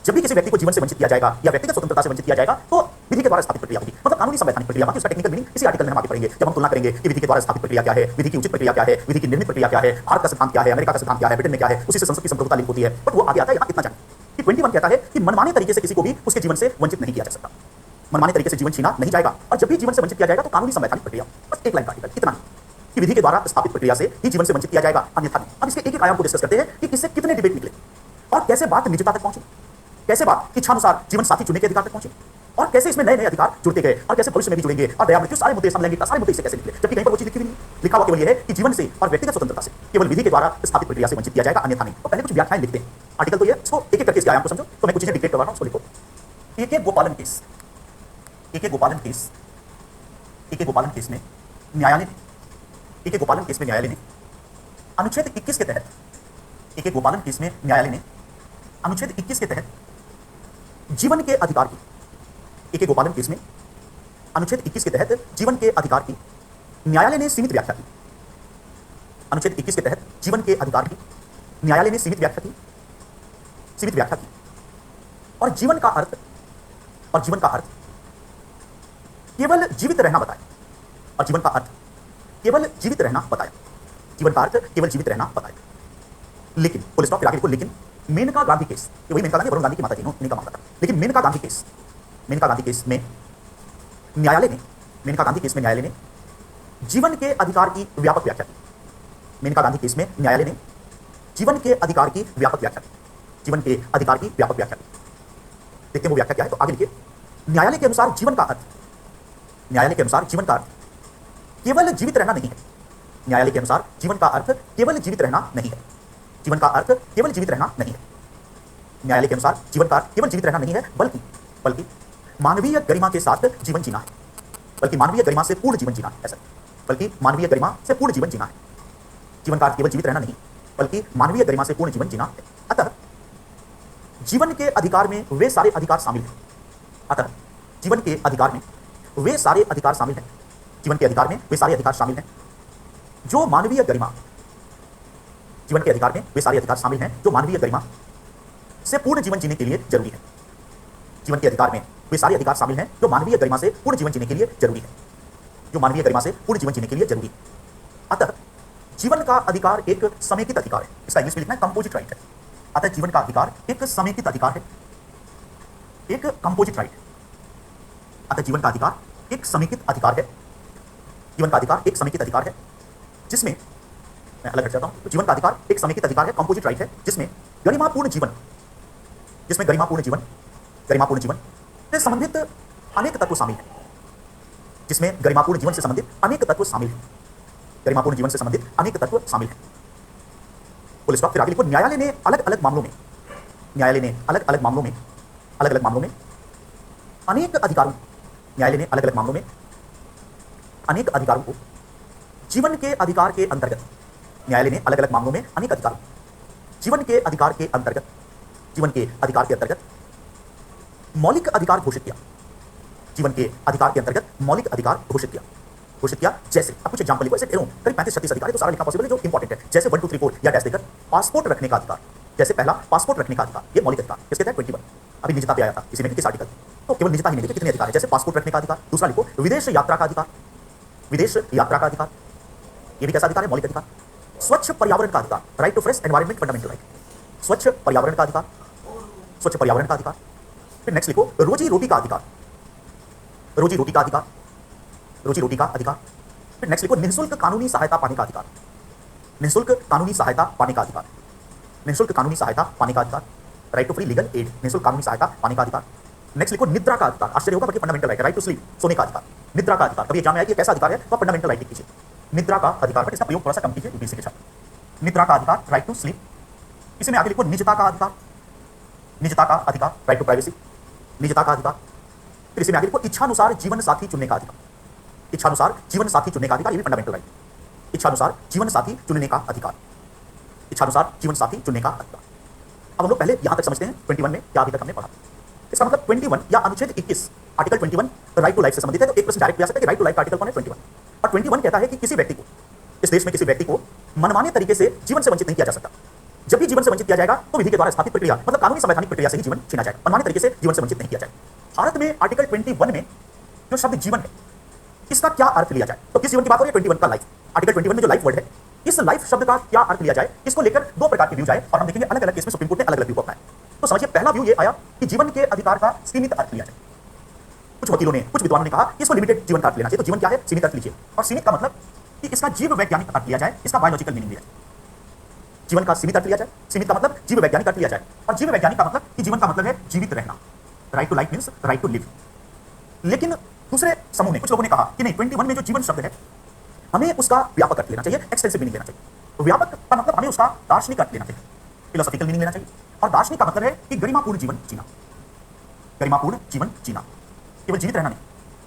जब भी किसी व्यक्ति को जीवन से वंचित किया जाएगा या व्यक्तिगत स्वतंत्रता से वंचित किया जाएगा तो विधि के द्वारा स्थापित प्रक्रिया होगी, मतलब कानूनी संवैधानिक प्रक्रिया। बाकी उसका टेक्निकल मीनिंग इसी आर्टिकल में हम आगे पढ़ेंगे, जब हम तुलना करेंगे कि विधि के द्वारा स्थापित प्रक्रिया क्या है, विधि की उचित प्रक्रिया क्या है, विधि की निर्मित प्रक्रिया क्या है, भारत का सिद्धांत क्या है, अमेरिका का सिद्धांत क्या है, ब्रिटेन में क्या है, उसी से संसद की संप्रभुता लिंक होती है। बट वो आगे आता है, यहाँ इतना जाने कि 21 कहता है कि मनमाने तरीके से किसी को भी उसके जीवन से वंचित नहीं किया जा सकता। मनमाने तरीके से जीवन छीना नहीं जाएगा, और जब भी जीवन से वंचित किया जाएगा तो कानूनी संवैधानिक प्रक्रिया। बस एक लाइन का आर्टिकल, इतना ही कि विधि के द्वारा स्थापित प्रक्रिया से ही जीवन से वंचित किया जाएगा, अन्यथा नहीं। अब इसके एक एक आयाम को डिस्कस करते हैं कि इससे कितने डिबेट निकले और कैसे बात निजता तक पहुंची, कैसे बात इच्छानुसार जीवन साथी चुनने के अधिकार तक पहुंची, और कैसे इसमें नए नए अधिकार जुड़ते गए, और कैसे भविष्य में भी जुड़ेंगे, और दया मृत्यु सारे मुद्दे समलेंगे, सारे मुद्दे इससे कैसे निकले, जबकि कहीं पर वो चीज लिखी भी नहीं। लिखा हुआ केवल ये है कि जीवन से और व्यक्तिगत स्वतंत्रता से केवल विधि के द्वारा स्थापित प्रक्रिया से वंचित किया जाएगा, अन्यथा नहीं। तो पहले कुछ व्याख्याएं लिखते हैं, आर्टिकल तो ये, इसको एक एक करके इसके आयाम को समझो। तो मैं कुछ चीजें डिक्टेट करवा रहा हूं, उसको लिखो। एक गोपालन केस, एक गोपालन केस, एक गोपालन केस में न्यायालय ने, एक गोपालन केस में न्यायालय ने अनुच्छेद 21 के तहत, एक गोपालन केस में न्यायालय ने अनुच्छेद 21 के तहत जीवन के अधिकार की, एक गोपालन केस में अनुच्छेद 21 के तहत जीवन के अधिकार की न्यायालय ने सीमित व्याख्या की। अनुच्छेद 21 के तहत जीवन के अधिकार की न्यायालय ने सीमित व्याख्या की, सीमित व्याख्या की। और जीवन का अर्थ, और जीवन का अर्थ केवल जीवित रहना बताया, और जीवन का अर्थ केवल जीवित रहना बताया, जीवन का अर्थ केवल जीवित रहना बताया। लेकिन पुलिस स्टॉप, फिर आगे लिखो, लेकिन मेनका गांधी केस, ये वही मेनका गांधी, वरुण गांधी की माता जी, उन्हीं का मामला था। लेकिन मेनका गांधी केस, मेनका गांधी केस में न्यायालय ने, मेनका गांधी केस में न्यायालय ने जीवन के अधिकार की व्यापक व्याख्या की। मेनका गांधी केस में न्यायालय ने जीवन के अधिकार की व्यापक व्याख्या की, जीवन के अधिकार की व्यापक व्याख्या की। देखते हैं वो व्याख्या क्या है, तो आगे लिखिए। न्यायालय के अनुसार जीवन का अर्थ, न्यायालय के अनुसार जीवन का अर्थ केवल जीवित रहना नहीं है। न्यायालय के अनुसार जीवन का अर्थ केवल जीवित रहना नहीं है, जीवन का अर्थ केवल जीवित रहना नहीं है। न्यायालय के अनुसार जीवन का अर्थ केवल जीवित रहना नहीं है, बल्कि बल्कि मानवीय गरिमा के साथ जीवन जीना है, बल्कि मानवीय गरिमा से पूर्ण जीवन जीना है, ऐसा, बल्कि मानवीय गरिमा से पूर्ण जीवन जीना है। जीवन का अर्थ केवल जीवित रहना नहीं, बल्कि मानवीय गरिमा से पूर्ण जीवन जीना है। अतः जीवन के अधिकार में वे सारे अधिकार शामिल हैं, अतः जीवन के अधिकार में वे सारे अधिकार शामिल हैं, जीवन के अधिकार में वे सारे अधिकार शामिल हैं जो मानवीय गरिमा, जीवन के अधिकार में वे सारे अधिकार शामिल हैं जो मानवीय गरिमा से पूर्ण जीवन जीने के लिए जरूरी है। जीवन के अधिकार में वे सारे अधिकार शामिल हैं जो मानवीय गरिमा से पूर्ण जीवन जीने के लिए जरूरी है, जो मानवीय गरिमा से पूर्ण जीवन जीने के लिए जरूरी है। अतः जीवन का अधिकार एक समेकित अधिकार है, इसका इंग्लिश में लिखना है कंपोजिट राइट है। अतः जीवन का अधिकार एक समेकित अधिकार है, एक कंपोजिट राइट है। अतः जीवन का अधिकार एक समेकित अधिकार है, जीवन का अधिकार एक समेकित अधिकार है जिसमें, मैं अलग हट जाता हूं, तो जीवन का अधिकार एक समेकित अधिकार है, कंपोजिट राइट है, जिसमें गरिमापूर्ण जीवन, जिसमें गरिमापूर्ण जीवन, गरिमापूर्ण जीवन से संबंधित अनेक तत्व शामिल हैं, जिसमें गरिमापूर्ण जीवन से संबंधित अनेक तत्व शामिल हैं, गरिमापूर्ण जीवन से संबंधित अनेक तत्व शामिल हैं। पुलिस स्टॉप, फिर आगे लिखो। न्यायालय ने अलग अलग मामलों में, न्यायालय ने अलग अलग मामलों में, अलग अलग मामलों में अनेक अधिकारों, न्यायालय ने अलग अलग मामलों में अनेक अधिकारों को जीवन के अधिकार के अंतर्गत, न्यायालय ने अलग अलग मामलों में अनेक अधिकारों, जीवन के अधिकार के अंतर्गत, जीवन के अधिकार के अंतर्गत मौलिक अधिकार घोषित किया, जीवन के अधिकार के अंतर्गत मौलिक अधिकार घोषित किया, घोषित किया। जैसे अब कुछ एग्जांपल लिखो, ऐसे करीब 35-36 अधिकार है, तो सारा लिखना पॉसिबल है जो इंपॉर्टेंट है। जैसे 1 2 3 4 या डैश देकर पासपोर्ट रखने का अधिकार, जैसे पहला पासपोर्ट रखने का अधिकार, ये मौलिक अधिकार किसके तहत 21, अभी निजता पे आया था किसी में किस आर्टिकल, तो केवल निजता ही नहीं, कितने अधिकार है, जैसे पासपोर्ट रखने का अधिकार। दूसरा लिखो विदेश यात्रा का अधिकार, विदेश यात्रा का अधिकार, ये भी कैसा अधिकार है, मौलिक अधिकार। स्वच्छ पर्यावरण का अधिकार, right to fresh environment, fundamental right, स्वच्छ पर्यावरण का अधिकार, स्वच्छ पर्यावरण का अधिकार। फिर नेक्स्ट लिखो रोजी रोटी का अधिकार, रोजी रोटी का अधिकार, रोजी रोटी का अधिकार। फिर नेक्स्ट लिखो निःशुल्क कानूनी सहायता पाने का अधिकार, निःशुल्क कानूनी सहायता पाने का अधिकार, निःशुल्क कानूनी सहायता पाने का अधिकार, right to free legal aid, निःशुल्क कानूनी सहायता पाने का अधिकार। नेक्स्ट लिखो निद्रा का अधिकार, आश्चर्य होगा बल्कि fundamental right, right to sleep, सोने का अधिकार। निद्रा का अधिकार, कभी एग्जाम में आया कि कैसा अधिकार है, तो फंडामेंटल राइट लिख कीजिए, निद्रा का अधिकार, बट इसका प्रयोग थोड़ा सा कम कीजिए यूपीएससी के छात्र। निद्रा का अधिकार, राइट टू स्लीप। इसमें आगे लिखो निजता का अधिकार, निजता का अधिकार, राइट टू प्राइवेसी, निजता का अधिकार। फिर इसमें आगे लिखो इच्छानुसार जीवन साथी चुनने का अधिकार, इच्छानुसार जीवन साथी चुनने का अधिकार, ये भी फंडामेंटल राइट, इच्छानुसार जीवन साथी चुनने का अधिकार, इच्छानुसार जीवन साथी चुनने का अधिकार। अब हम लोग पहले यहां तक समझते हैं 21 में क्या अभी तक हमने पढ़ा। इसका मतलब 21 या अनुच्छेद 21 आर्टिकल 21 राइट टू लाइफ से संबंधित है, तो एक प्रश्न डायरेक्ट आ सकता है कि राइट टू लाइफ का आर्टिकल कौन है? 21। और 21 कहता है कि किसी व्यक्ति को, इस देश में किसी व्यक्ति को मनमाने तरीके से जीवन से वंचित नहीं किया जा सकता। जब भी जीवन से वंचित किया जाएगा तो विधि के द्वारा स्थापित प्रक्रिया, मतलब कानूनी संवैधानिक प्रक्रिया से ही जीवन छीना जाएगा, मनमाने तरीके से जीवन से वंचित नहीं किया जाएगा। भारत में आर्टिकल 21 में जो शब्द जीवन है, इसका क्या अर्थ लिया जाए? तो किस जीवन की बात हो रही है? 21 का लाइफ। आर्टिकल 21 में जो लाइफ वर्ड है, इस लाइफ शब्द का क्या अर्थ लिया जाए, इसको लेकर दो प्रकार के व्यू आए और हम देखेंगे अलग अलग केस में सुप्रीम कोर्ट ने अलग अलग व्यू को अपनाया। तो समझिए, पहला व्यू ये आया कि जीवन के अधिकार का सीमित अर्थ लिया जाए। कुछ वकीलों ने, कुछ विद्वानों ने कहा कि इसको लिमिटेड जीवन का अर्थ लेना चाहिए। तो जीवन क्या है? सीमित अर्थ लीजिए। और सीमित का मतलब कि इसका जीव वैज्ञानिक अर्थ लिया जाए, इसका बायोलॉजिकल मीनिंग लिया जाए। जीवन का सीमित अर्थ लिया जाए, सीमित का मतलब जीव वैज्ञानिक अर्थ लिया जाए, और जीव वैज्ञानिक का मतलब कि जीवन का मतलब है जीवित रहना। Right to life means right to live. लेकिन दूसरे समूह ने, कुछ लोगों ने कहा कि नहीं, 21 में जो जीवन शब्द है, हमें उसका व्यापक अर्थ लेना चाहिए, एक्सटेंसिव मीनिंग लेना चाहिए। व्यापक का मतलब हमें उसका दार्शनिक अर्थ लेना चाहिए, फिलोसॉफिकल मीनिंग लेना चाहिए। और दार्शनिक का मतलब है कि गरिमापूर्ण जीवन जीना, गरिमापूर्ण जीवन जीना, केवल जीवित रहना नहीं,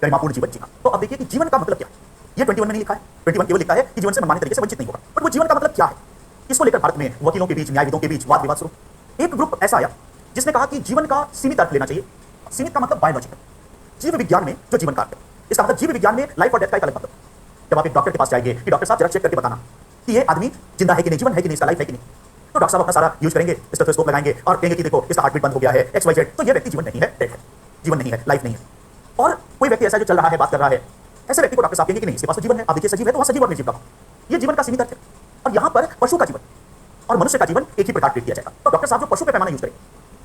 गरिमापूर्ण जीवन जीना। तो अब देखिए कि जीवन का मतलब क्या है। ये 21 में नहीं लिखा है, 21 केवल लिखा है कि जीवन से मनमाने तरीके से वंचित नहीं होगा, बट वो जीवन का मतलब क्या है, इसको लेकर भारत में वकीलों के बीच, न्यायविदों के बीच वाद विवाद शुरू। एक ग्रुप ऐसा आया जिसने कहा कि जीवन का सीमित अर्थ लेना चाहिए। सीमित का मतलब बायोलॉजिकल, जीव विज्ञान में जो जीवन का अर्थ है, इसका मतलब जीव विज्ञान में लाइफ और डेथ का एक अलग मतलब। जब आप एक डॉक्टर के पास जाएंगे कि डॉक्टर साहब जरा चेक करके बताना कि ये आदमी जिंदा है कि नहीं, जीवन है कि नहीं, इसका लाइफ है कि नहीं, तो डॉक्टर साहब अपना सारा यूज करेंगे, स्टेथोस्कोप लगाएंगे और कहेंगे कि देखो इसका हार्ट बीट बंद हो गया है, XYZ, तो ये व्यक्ति जीवन नहीं है, डेड है, जीवन नहीं है, लाइफ नहीं है। और कोई व्यक्ति ऐसा जो चल रहा है, बात कर रहा है, ऐसे व्यक्ति को डॉक्टर साहब कहेंगे कि नहीं, इसके पास तो जीवन है, आप देखिए सजीव है, तो वहां सजीव और निर्जीव का ये जीवन का सीमित अर्थ है। और यहाँ पर पशु का जीवन और मनुष्य का जीवन एक ही प्रकार ट्रीट किया जाएगा। तो डॉक्टर साहब जो पशु पे पैमाना यूज करेंगे,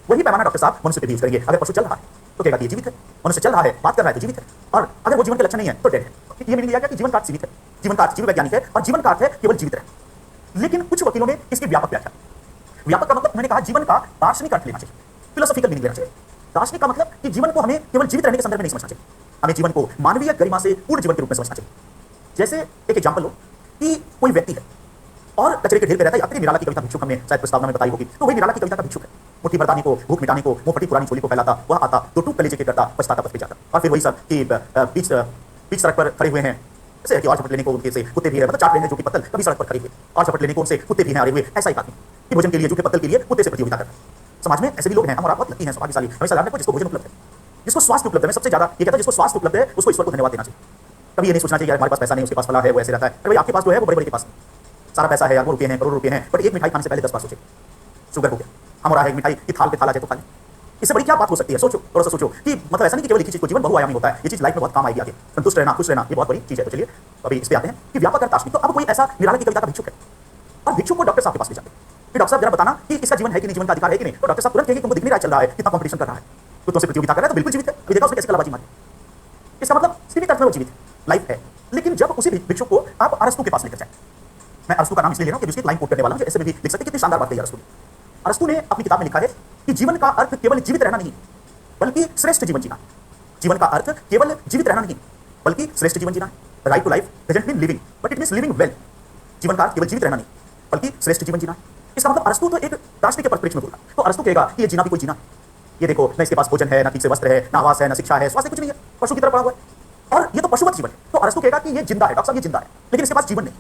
वही पैमाना डॉक्टर साहब मनुष्य पे यूज करेंगे। अगर पशु चल रहा है तो कहेगा कि ये जीवित है, मनुष्य चल रहा है, बात कर रहा है, तो जीवित है, और अगर वो जीवन के लक्षण नहीं है तो डेड है। ये मीनिंग लिया गया कि जीवन का अर्थ सीमित है, जीवन का अर्थ जीव वैज्ञानिक है, और जीवन का अर्थ है केवल जीवित रहे। लेकिन कुछ वकीलों ने इसकी व्यापक व्याख्या, व्यापक का मतलब मैंने कहा जीवन का दार्शनिक अर्थ लेना चाहिए, फिलोसॉफिकल मीनिंग लेना चाहिए। दार्शनिक का मतलब कि जीवन को हमें केवल जीवित रहने के संदर्भ में नहीं समझना चाहिए, हमें जीवन को मानवीय गरिमा से पूर्ण जीवन के रूप में समझना चाहिए। जैसे एक एग्जाम्पल लो कि कोई व्यक्ति है और कचरे के ढेर पे रहता है, आपने निराला की कविता भिक्षुक हमने शायद प्रस्तावना में बताई होगी, तो वही निराला की कविता का भिक्षुक है। मुट्ठी भरताने को, भूख मिटाने को, वो फटी पुरानी चोली को फैलाता, वह आता, दो टूक कलेजे के करता, पछताता पथ पे जाता। और फिर वही सब कि बीच सड़क पर खड़े हुए हैं, जैसे कि और झपट लेने को उनके से कुत्ते भी है, मतलब चाट रहे हैं जो कि पत्तल, कभी सड़क पर खड़े हुए, और झपट लेने को उनसे कुत्ते भी हैं अरे हुए। ऐसा ही आदमी कि भोजन के लिए, जूठे पत्तल के लिए कुत्ते से प्रतियोगिता करता है। समाज में ऐसे भी लोग हैं, हम और आप बहुत लकी हैं, सौभाग्यशाली, हमेशा याद रखो जिसको भोजन उपलब्ध है, जिसको स्वास्थ्य उपलब्ध है। मैं सबसे ज्यादा ये कहता हूं जिसको स्वास्थ्य उपलब्ध है उसको ईश्वर को धन्यवाद देना चाहिए। कभी ये नहीं सोचना चाहिए हमारे पास पैसा नहीं, उसके पास फला है, वो ऐसे रहता है। अरे भाई आपके पास जो है वो बड़े बड़े के पास सारा पैसा है, अरबों रुपये हैं, करोड़ रुपये हैं, बट एक मिठाई खाने से पहले 10 बार सोचे, शुगर हो गया, हम और एक मिठाई की थाल पे थाला जाए तो खा लें। इससे बड़ी क्या बात हो सकती है? सोचो, थोड़ा सा सोचो कि मतलब ऐसा नहीं कि केवल एक ही चीज को, जीवन बहुआयामी होता है, ये चीज लाइफ में बहुत काम आएगी आगे, संतुष्ट रहना, खुश रहना, ये बहुत बड़ी चीज है। तो चलिए अभी इस पे आते हैं कि व्यापक अर्थ दार्शनिक। तो अब कोई ऐसा निराला की कविता का भिक्षुक है और भिक्षुक को डॉक्टर साहब के पास ले जाते हैं कि डॉक्टर साहब जरा बताना कि इसका जीवन है कि नहीं, जीवन का अधिकार है कि नहीं। तो डॉक्टर साहब तुरंत कहेंगे तुमको दिख नहीं रहा चल रहा है, कितना कंपटीशन कर रहा है, तो तुमसे प्रतियोगिता कर रहा है, तो बिल्कुल जीवित है। अभी देखा उसने कैसे कलाबाजी मारी, इसका मतलब सीमित अर्थ में वो जीवित है, लाइफ है। लेकिन जब उसी भिक्षुक को आप अरस्तु के पास लेकर जाए, मैं अरस्तु का नाम इसलिए ले रहा हूं कि उसकी लाइन कोट करने वाला हूं, ऐसे में भी लिख सकते कितनी शानदार बात कही अरस्तु ने। अरस्तु ने अपनी किताब में लिखा है कि जीवन का अर्थ केवल जीवित रहना नहीं, बल्कि श्रेष्ठ जीवन जीना। जीवन का अर्थ केवल जीवित रहना नहीं, बल्कि श्रेष्ठ जीवन जीना। Right to life doesn't mean living, but it means living well. जीवन का अर्थ केवल जीवित रहना नहीं, बल्कि श्रेष्ठ जीवन जीना। इसका मतलब अरस्तु तो एक दार्शनिक के परिप्रेक्ष्य में बोला, तो अरस्तु कहेगा कि ये जीना भी कोई जीना, ये देखो ना इसके पास भोजन है, ना ठीक से वस्त्र है, ना आवास है, ना शिक्षा है, स्वास्थ्य कुछ नहीं है, पशु की तरह पड़ा हुआ है, और ये तो पशुवत जीवन है। तो अरस्तु कहेगा कि ये जिंदा है, डॉक्टर साहब ये जिंदा है, लेकिन इसके पास जीवन नहीं।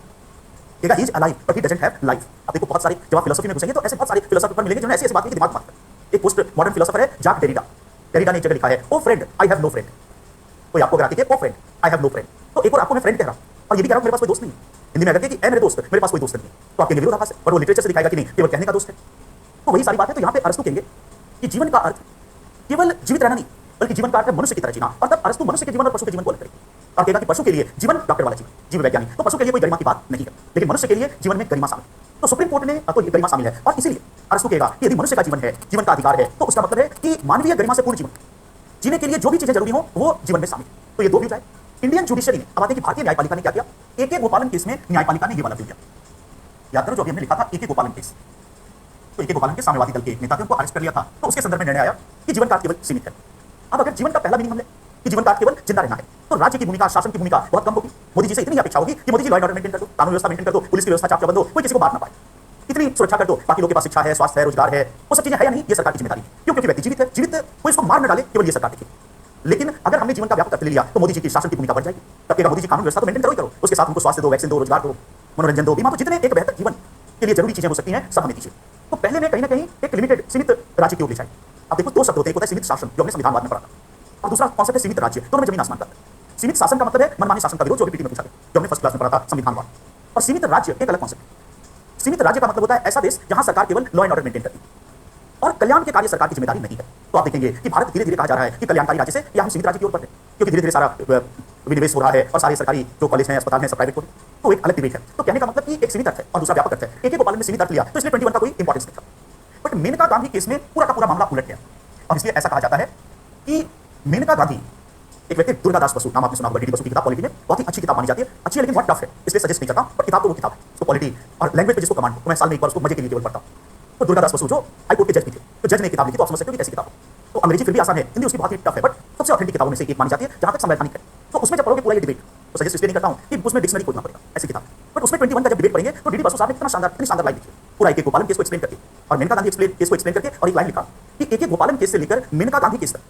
कहेगा he is alive but he doesn't have life. अब देखो बहुत सारे, जब आप फिलोसफी में घुसेंगे तो ऐसे बहुत सारे फिलोसफर मिलेंगे जिन्होंने ऐसी बात की दिमाग मारता है। एक पोस्ट मॉडर्न फिलोसफर है जाक डेरिडा। डेरिडा ने एक जगह लिखा है o friend I have no friend. कोई आपको अगर आके o friend I have no friend, तो एक और आपको मैं फ्रेंड कह रहा हूं और ये भी कह रहा हूं मेरे पास कोई दोस्त नहीं है। हिंदी में अगर कि ए मेरे दोस्त, मेरे पास कोई दोस्त नहीं है, तो आप कहेंगे विरोधाभास है, और वो लिटरेचर से दिखाएगा कि नहीं केवल कहने का दोस्त है। तो वही सारी बात है। तो यहाँ पे अरस्तु कहेंगे कि जीवन का अर्थ केवल जीवित रहना नहीं, बल्कि जीवन का अर्थ है मनुष्य की तरह जीना। और तब अरस्तु मनुष्य के जीवन और पशु के जीवन को अलग करेगा और कहेगा कि पशु के लिए जीवन डॉक्टर वाला जीवन, जीव वैज्ञानिक, तो पशु के लिए कोई गरिमा की बात नहीं है, लेकिन मनुष्य के लिए जीवन में गरिमा शामिल। तो सुप्रीम कोर्ट ने तो ये गरिमा शामिल है, और इसीलिए अरस्तु कहेगा कि यदि मनुष्य का जीवन है, जीवन का अधिकार है, तो उसका मतलब है कि मानवीय गरिमा से पूर्ण जीवन जीने के लिए जो भी चीजें जरूरी हो वो जीवन में शामिल। तो ये दो व्यू जाए। इंडियन जुडिशरी ने, अब आते हैं कि भारतीय न्यायपालिका ने क्या किया। ए.के. गोपालन केस में न्यायपालिका ने ये वाला व्यू किया। याद करो जो अभी हमने लिखा था ए.के. गोपालन केस, तो ए.के. गोपालन के साम्यवादी दल के एक नेता थे, उनको अरेस्ट कर लिया था, तो उसके संदर्भ में निर्णय आया कि जीवन का केवल सीमित है। अब अगर जीवन का पहला मीनिंग हम ले कि जीवन का केवल जिंदा रहना है, तो राज्य की भूमिका, शासन की भूमिका बहुत कम होगी। मोदी जी से इतनी अपेक्षा होगी कि Modi ji law and order maintain कर दो, कानून व्यवस्था मेंटेन कर दो, पुलिस की व्यवस्था चाप चौबंद दो, कोई किसी को बात ना पाए, इतनी सुरक्षा कर दो, बाकी लोगों के पास शिक्षा है, स्वास्थ्य है, रोजगार है, वो सब चीजें है या नहीं, ये सरकार की जिम्मेदारी है। क्यों? क्योंकि व्यक्ति जीवित है, जीवित कोई इसको मार न डाले, केवल ये सरकार देखिए। लेकिन अगर हमने जीवन का व्यापक अर्थ ले लिया तो मोदी जी की शासन की भूमिका बढ़ जाएगी। तब कहेगा मोदी जी कानून व्यवस्था तो मेंटेन करो ही करो, उसके साथ हमको स्वास्थ्य दो, वैक्सीन दो, रोजगार दो, मनोरंजन दो, बीमा दो, जितने एक बेहतर जीवन के लिए जरूरी चीजें हो सकती हैं सब हमें दीजिए। तो पहले में कहीं ना कहीं एक लिमिटेड सीमित राज्य की ओर ले जाए। अब देखो दो शब्द होते हैं, एक होता है सीमित शासन जो हमने संविधानवाद में पढ़ा था, और दूसरा कॉन्सेप्ट है सीमित राज्य, दोनों में जमीन आसमान का अंतर। सीमित शासन का मतलब है मनमानी शासन का विरोध, जो अभी पीटी में पूछा गया, जो हमने फर्स्ट क्लास में पढ़ा था संविधानवाद। और सीमित राज्य एक अलग कॉन्सेप्ट है। सीमित राज्य का मतलब होता है ऐसा देश जहां सरकार केवल लॉ एंड ऑर्डर मेंटेन करती है और कल्याण के कार्य सरकार की जिम्मेदारी नहीं है। तो आप देखेंगे कि भारत धीरे धीरे कहा जा रहा है कि कल्याणकारी राज्य से या हम सीमित राज्य की ओर बढ़ रहे हैं, क्योंकि धीरे धीरे सारा विनिवेश हो रहा है और सारे सरकारी जो कॉलेज हैं, अस्पताल हैं, सब प्राइवेट हो रहे हैं। तो एक अलग डिबेट है। तो कहने का मतलब कि एक सीमित अर्थ है और दूसरा व्यापक अर्थ है। एक गोपालन ने सीमित अर्थ लिया तो इसलिए 21 का कोई इंपॉर्टेंस नहीं था। बट मेनका गांधी केस में पूरा का पूरा मामला उलट गया और इसलिए ऐसा कहा जाता है कि मेनका गांधी एक व्यक्ति दुर्गादास बसु, नाम आपने सुना होगा, डीडी बसु की किताब पॉलिटी में बहुत ही अच्छी किताब मानी जाती है। अच्छी है लेकिन बहुत टफ है, इसलिए सजेस्ट नहीं करता, पर किताब तो वो किताब है। उसको पॉलिटी और लैंग्वेज पे जिसको कमांड हो, तो मैं साल में एक बार उसको मजे के लिए केवल पढ़ता हूँ। तो दुर्गादास बसु जो हाई कोर्ट के जज भी थे, तो जज ने किताब लिखी, तो आप समझ सकते हो कि कैसी किताब हो। तो अंग्रेजी फिर भी आसान है, हिंदी उसकी बहुत ही टफ है, बट सबसे ऑथेंटिक किताबों में से एक मानी जाती है जहां तक संवैधानिक है। तो उसमें जब पढ़ोगे पूरा ये डिबेट, तो सजेस्ट इसलिए नहीं करता हूं कि उसमें डिक्शनरी खोजना पड़ेगा, ऐसी किताब। बट उसमें 21 का जब डिबेट पढ़ेंगे तो डीडी बसु साहब ने कितनी शानदार लाइन लिखी, पूरा एक गोपालन केस को एक्सप्लेन करके और मेनका गांधी केस को एक्सप्लेन करके, और एक लाइन लिखा कि एक गोपालन केस से लेकर मेनका गांधी केस तक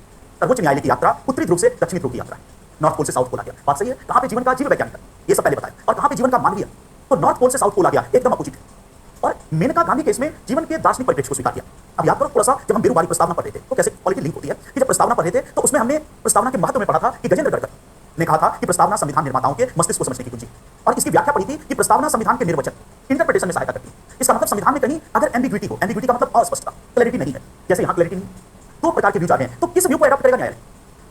सर्वोच्च न्यायालय की यात्रा उत्तरी ध्रुव से दक्षिणी ध्रुव की यात्रा, नॉर्थ पोल से साउथ पोल आ गया। बात सही है। कहां पे जीवन का जीव वैज्ञानिक, ये सब पहले बताया, और कहां पे जीवन का मानवीय, तो नॉर्थ पोल से साउथ पोल आ गया, एकदम अपोजिट। और मेनका गांधी केस में जीवन के दार्शनिक परिप्रेक्ष्य को स्वीकार किया। अब याद करो थोड़ा सा, जब हम बेरुबारी प्रस्तावना पढ़ रहे थे तो कैसे पॉलिटी लिंक होती है कि जब प्रस्तावना पढ़ रहे थे तो उसमें हमने प्रस्तावना के महत्व में पढ़ा था कि गजेंद्र गडकर ने कहा था कि प्रस्तावना संविधान निर्माताओं के मस्तिष्क को समझने की कुंजी, और इसकी व्याख्या पड़ी थी कि प्रस्तावना संविधान के निर्वचन इंटरप्रिटेशन में सहायता करती है। इसका मतलब संविधान में कहीं अगर एम्बिग्विटी हो, एम्बिग्विटी का मतलब अस्पष्टता, क्लैरिटी नहीं है, जैसे यहाँ क्लैरिटी नहीं, दो प्रकार के व्यू आ रहे हैं, तो किस व्यू को एडॉप्ट करेगा न्यायालय?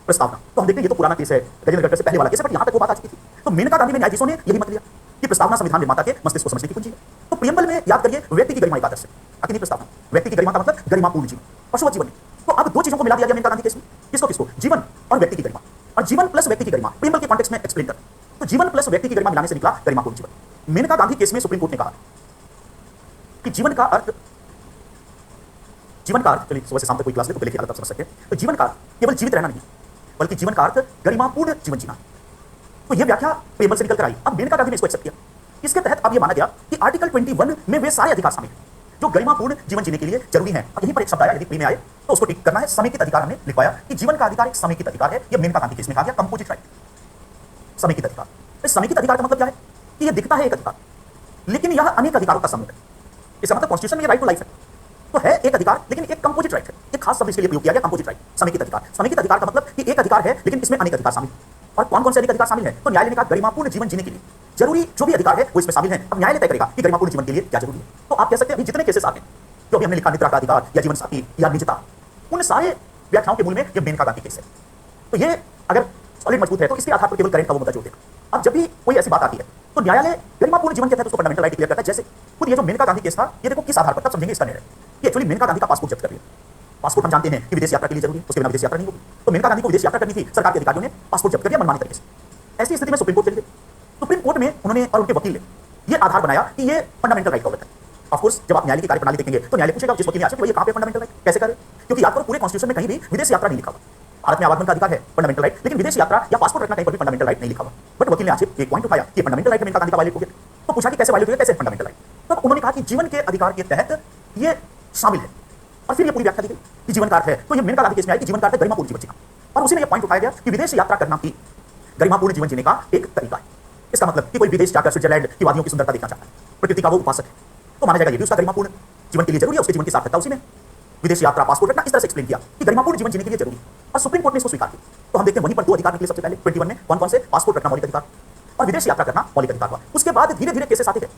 प्रस्तावना। तो हम देखते हैं ये तो पुराना केस है, गजेंद्र गडकर से पहले वाला केस है, बट यहाँ तक वो बात आ चुकी थी। तो मेनका गांधी में न्यायाधीशों ने यही मत लिया कि प्रस्तावना संविधान निर्माता के मस्तिष्क को समझने की कुंजी है। तो प्रियम्बल में याद करिए व्यक्ति की गरिमा एक आदर्श है, अकेली प्रस्तावना। व्यक्ति की गरिमा का मतलब गरिमापूर्ण जीवन, पशुवत जीवन। तो अब दो चीजों को मिला दिया गया मेनका गांधी केस में, किसको किसको? जीवन और व्यक्ति की गरिमा, और जीवन प्लस व्यक्ति की गरिमा प्रियम्बल के कॉन्टेक्स्ट में एक्सप्लेन कर। तो जीवन प्लस व्यक्ति की गरिमा मिलाने से निकला गरिमापूर्ण जीवन। मेनका गांधी केस में सुप्रीम कोर्ट ने कहा कि जीवन का अर्थ, चलिए सुबह से शाम तक कोई क्लास ले तो पहले की हालत आप समझ सकते हैं। तो जीवन का केवल जीवित रहना नहीं, बल्कि जीवन का अर्थ गरिमापूर्ण जीवन जीना। तो यह व्याख्या प्रियम्बल से निकल कर आई। अब मेनका गांधी ने इसको एक्सेप्ट किया। इसके तहत अब यह माना गया कि आर्टिकल 21 में वे सारे अधिकार शामिल हैं जो गरिमापूर्ण जीवन जीने के लिए जरूरी हैं। अब यहीं पर एक शब्द आया, यदि प्री में आए तो उसको टिक करना है, समेकित अधिकार। हमने लिखवाया कि जीवन का अधिकार एक समेकित अधिकार है। यह मेनका गांधी केस में कहा गया, कंपोजिट राइट, समेकित अधिकार। इस समेकित अधिकार का मतलब क्या है कि यह दिखता है एक अधिकार, लेकिन यह अनेक अधिकारों का समूह है। इसका मतलब कॉन्स्टिट्यूशन में राइट टू लाइफ है, तो है एक अधिकार लेकिन एक कंपोजिट राइट है। एक खास शब्द इसके लिए प्रयोग किया गया, कंपोजिट राइट, समेकित अधिकार। समेकित अधिकार का मतलब कि एक अधिकार है लेकिन इसमें अनेक अधिकार शामिल हैं। और कौन कौन से अनेक अधिकार शामिल हैं? तो न्यायालय ने कहा गरिमापूर्ण जीवन जीने के लिए जरूरी जो भी अधिकार है वो इसमें शामिल है। अब न्यायालय तय करेगा कि गरिमापूर्ण जीवन के लिए क्या जरूरी है। तो आप कह सकते हैं अभी जितने केसेस आते हैं, जो अभी हमने लिखा, निद्रा का अधिकार या जीवन साथी या निजता, उन सारे व्याख्याओं के मूल में यह मेनका गांधी केस है। तो ये अगर सॉलिड मजबूत है तो इसके आधार पर केवल करंट का वो मुद्दा जोड़ देगा। अब जब भी कोई ऐसी बात आती है तो न्यायालय गरिमापूर्ण जीवन के तहत उसको फंडामेंटल राइट डिक्लेयर करता है। जैसे खुद ये जो मेनका गांधी केस था, ये देखो किस आधार पर, तब समझेंगे इसका निर्णय। ये एक्चुअली मेनका गांधी का पासपोर्ट जब्त कर लिया। पासपोर्ट हम जानते हैं कि विदेश यात्रा के लिए जरूरी है, उसके बिना विदेश यात्रा नहीं होगी। तो मेनका गांधी को विदेश यात्रा करनी थी, सरकार के अधिकारियों ने पासपोर्ट जब्त कर दिया मनमानी तरीके से। ऐसी स्थिति में सुप्रीम कोर्ट चले गए। सुप्रीम कोर्ट में उन्होंने और उनके वकील ने ये आधार बनाया कि ये फंडामेंटल राइट का उल्लंघन है। ऑफ कोर्स जब आप न्यायालय की कार्यप्रणाली देखेंगे तो न्यायालय पूछेगा जिस वकील ने आशा कि ये कहां पे फंडामेंटल राइट कैसे करे, क्योंकि याद करो पूरे कॉन्स्टिट्यूशन में कहीं भी विदेश यात्रा नहीं लिखा हुआ। भारत में आवागमन का अधिकार है, फंडामेंटल राइट, लेकिन विदेश यात्रा या पासपोर्ट रखना कहीं पर भी फंडामेंटल राइट नहीं लिखा हुआ। बट वकील ने आज एक पॉइंट उठाया कि फंडामेंटल राइट मेनका गांधी का वायलेट हो गया। तो पूछा कि कैसे वायलेट हो गया, कैसे फंडामेंटल राइट? तो उन्होंने कहा कि जीवन के अधिकार के तहत ये शामिल है, और फिर ये पूरी व्याख्या दी गई कि जीवन का अर्थ है। तो ये मेनका गांधी केस में आई कि जीवन का अर्थ गरिमापूर्ण जीवन जीना, और उसी में ये पॉइंट उठाया गया कि विदेश यात्रा करना भी गरिमापूर्ण जीवन जीने का एक तरीका है। इसका मतलब कि कोई विदेश जाकर स्विट्जरलैंड की वादियों की सुंदरता देखना चाहता है, प्रकृति का वो उपासक है, तो माना जाएगा ये भी उसका गरिमापूर्ण जीवन के लिए जरूरी है, उसके जीवन की सार्थकता उसी में। विदेश यात्रा, पासपोर्ट रखना, इस तरह से एक्सप्लेन किया कि गरिमापूर्ण जीवन जीने के लिए जरूरी है, और सुप्रीम कोर्ट ने इसको स्वीकार किया। तो हम देखते हैं वहीं पर दो अधिकार निकले सबसे पहले 21 में, कौन कौन से? पासपोर्ट रखना मौलिक अधिकार और विदेश यात्रा करना मौलिक अधिकार हुआ। उसके बाद धीरे धीरे केसेस आते हैं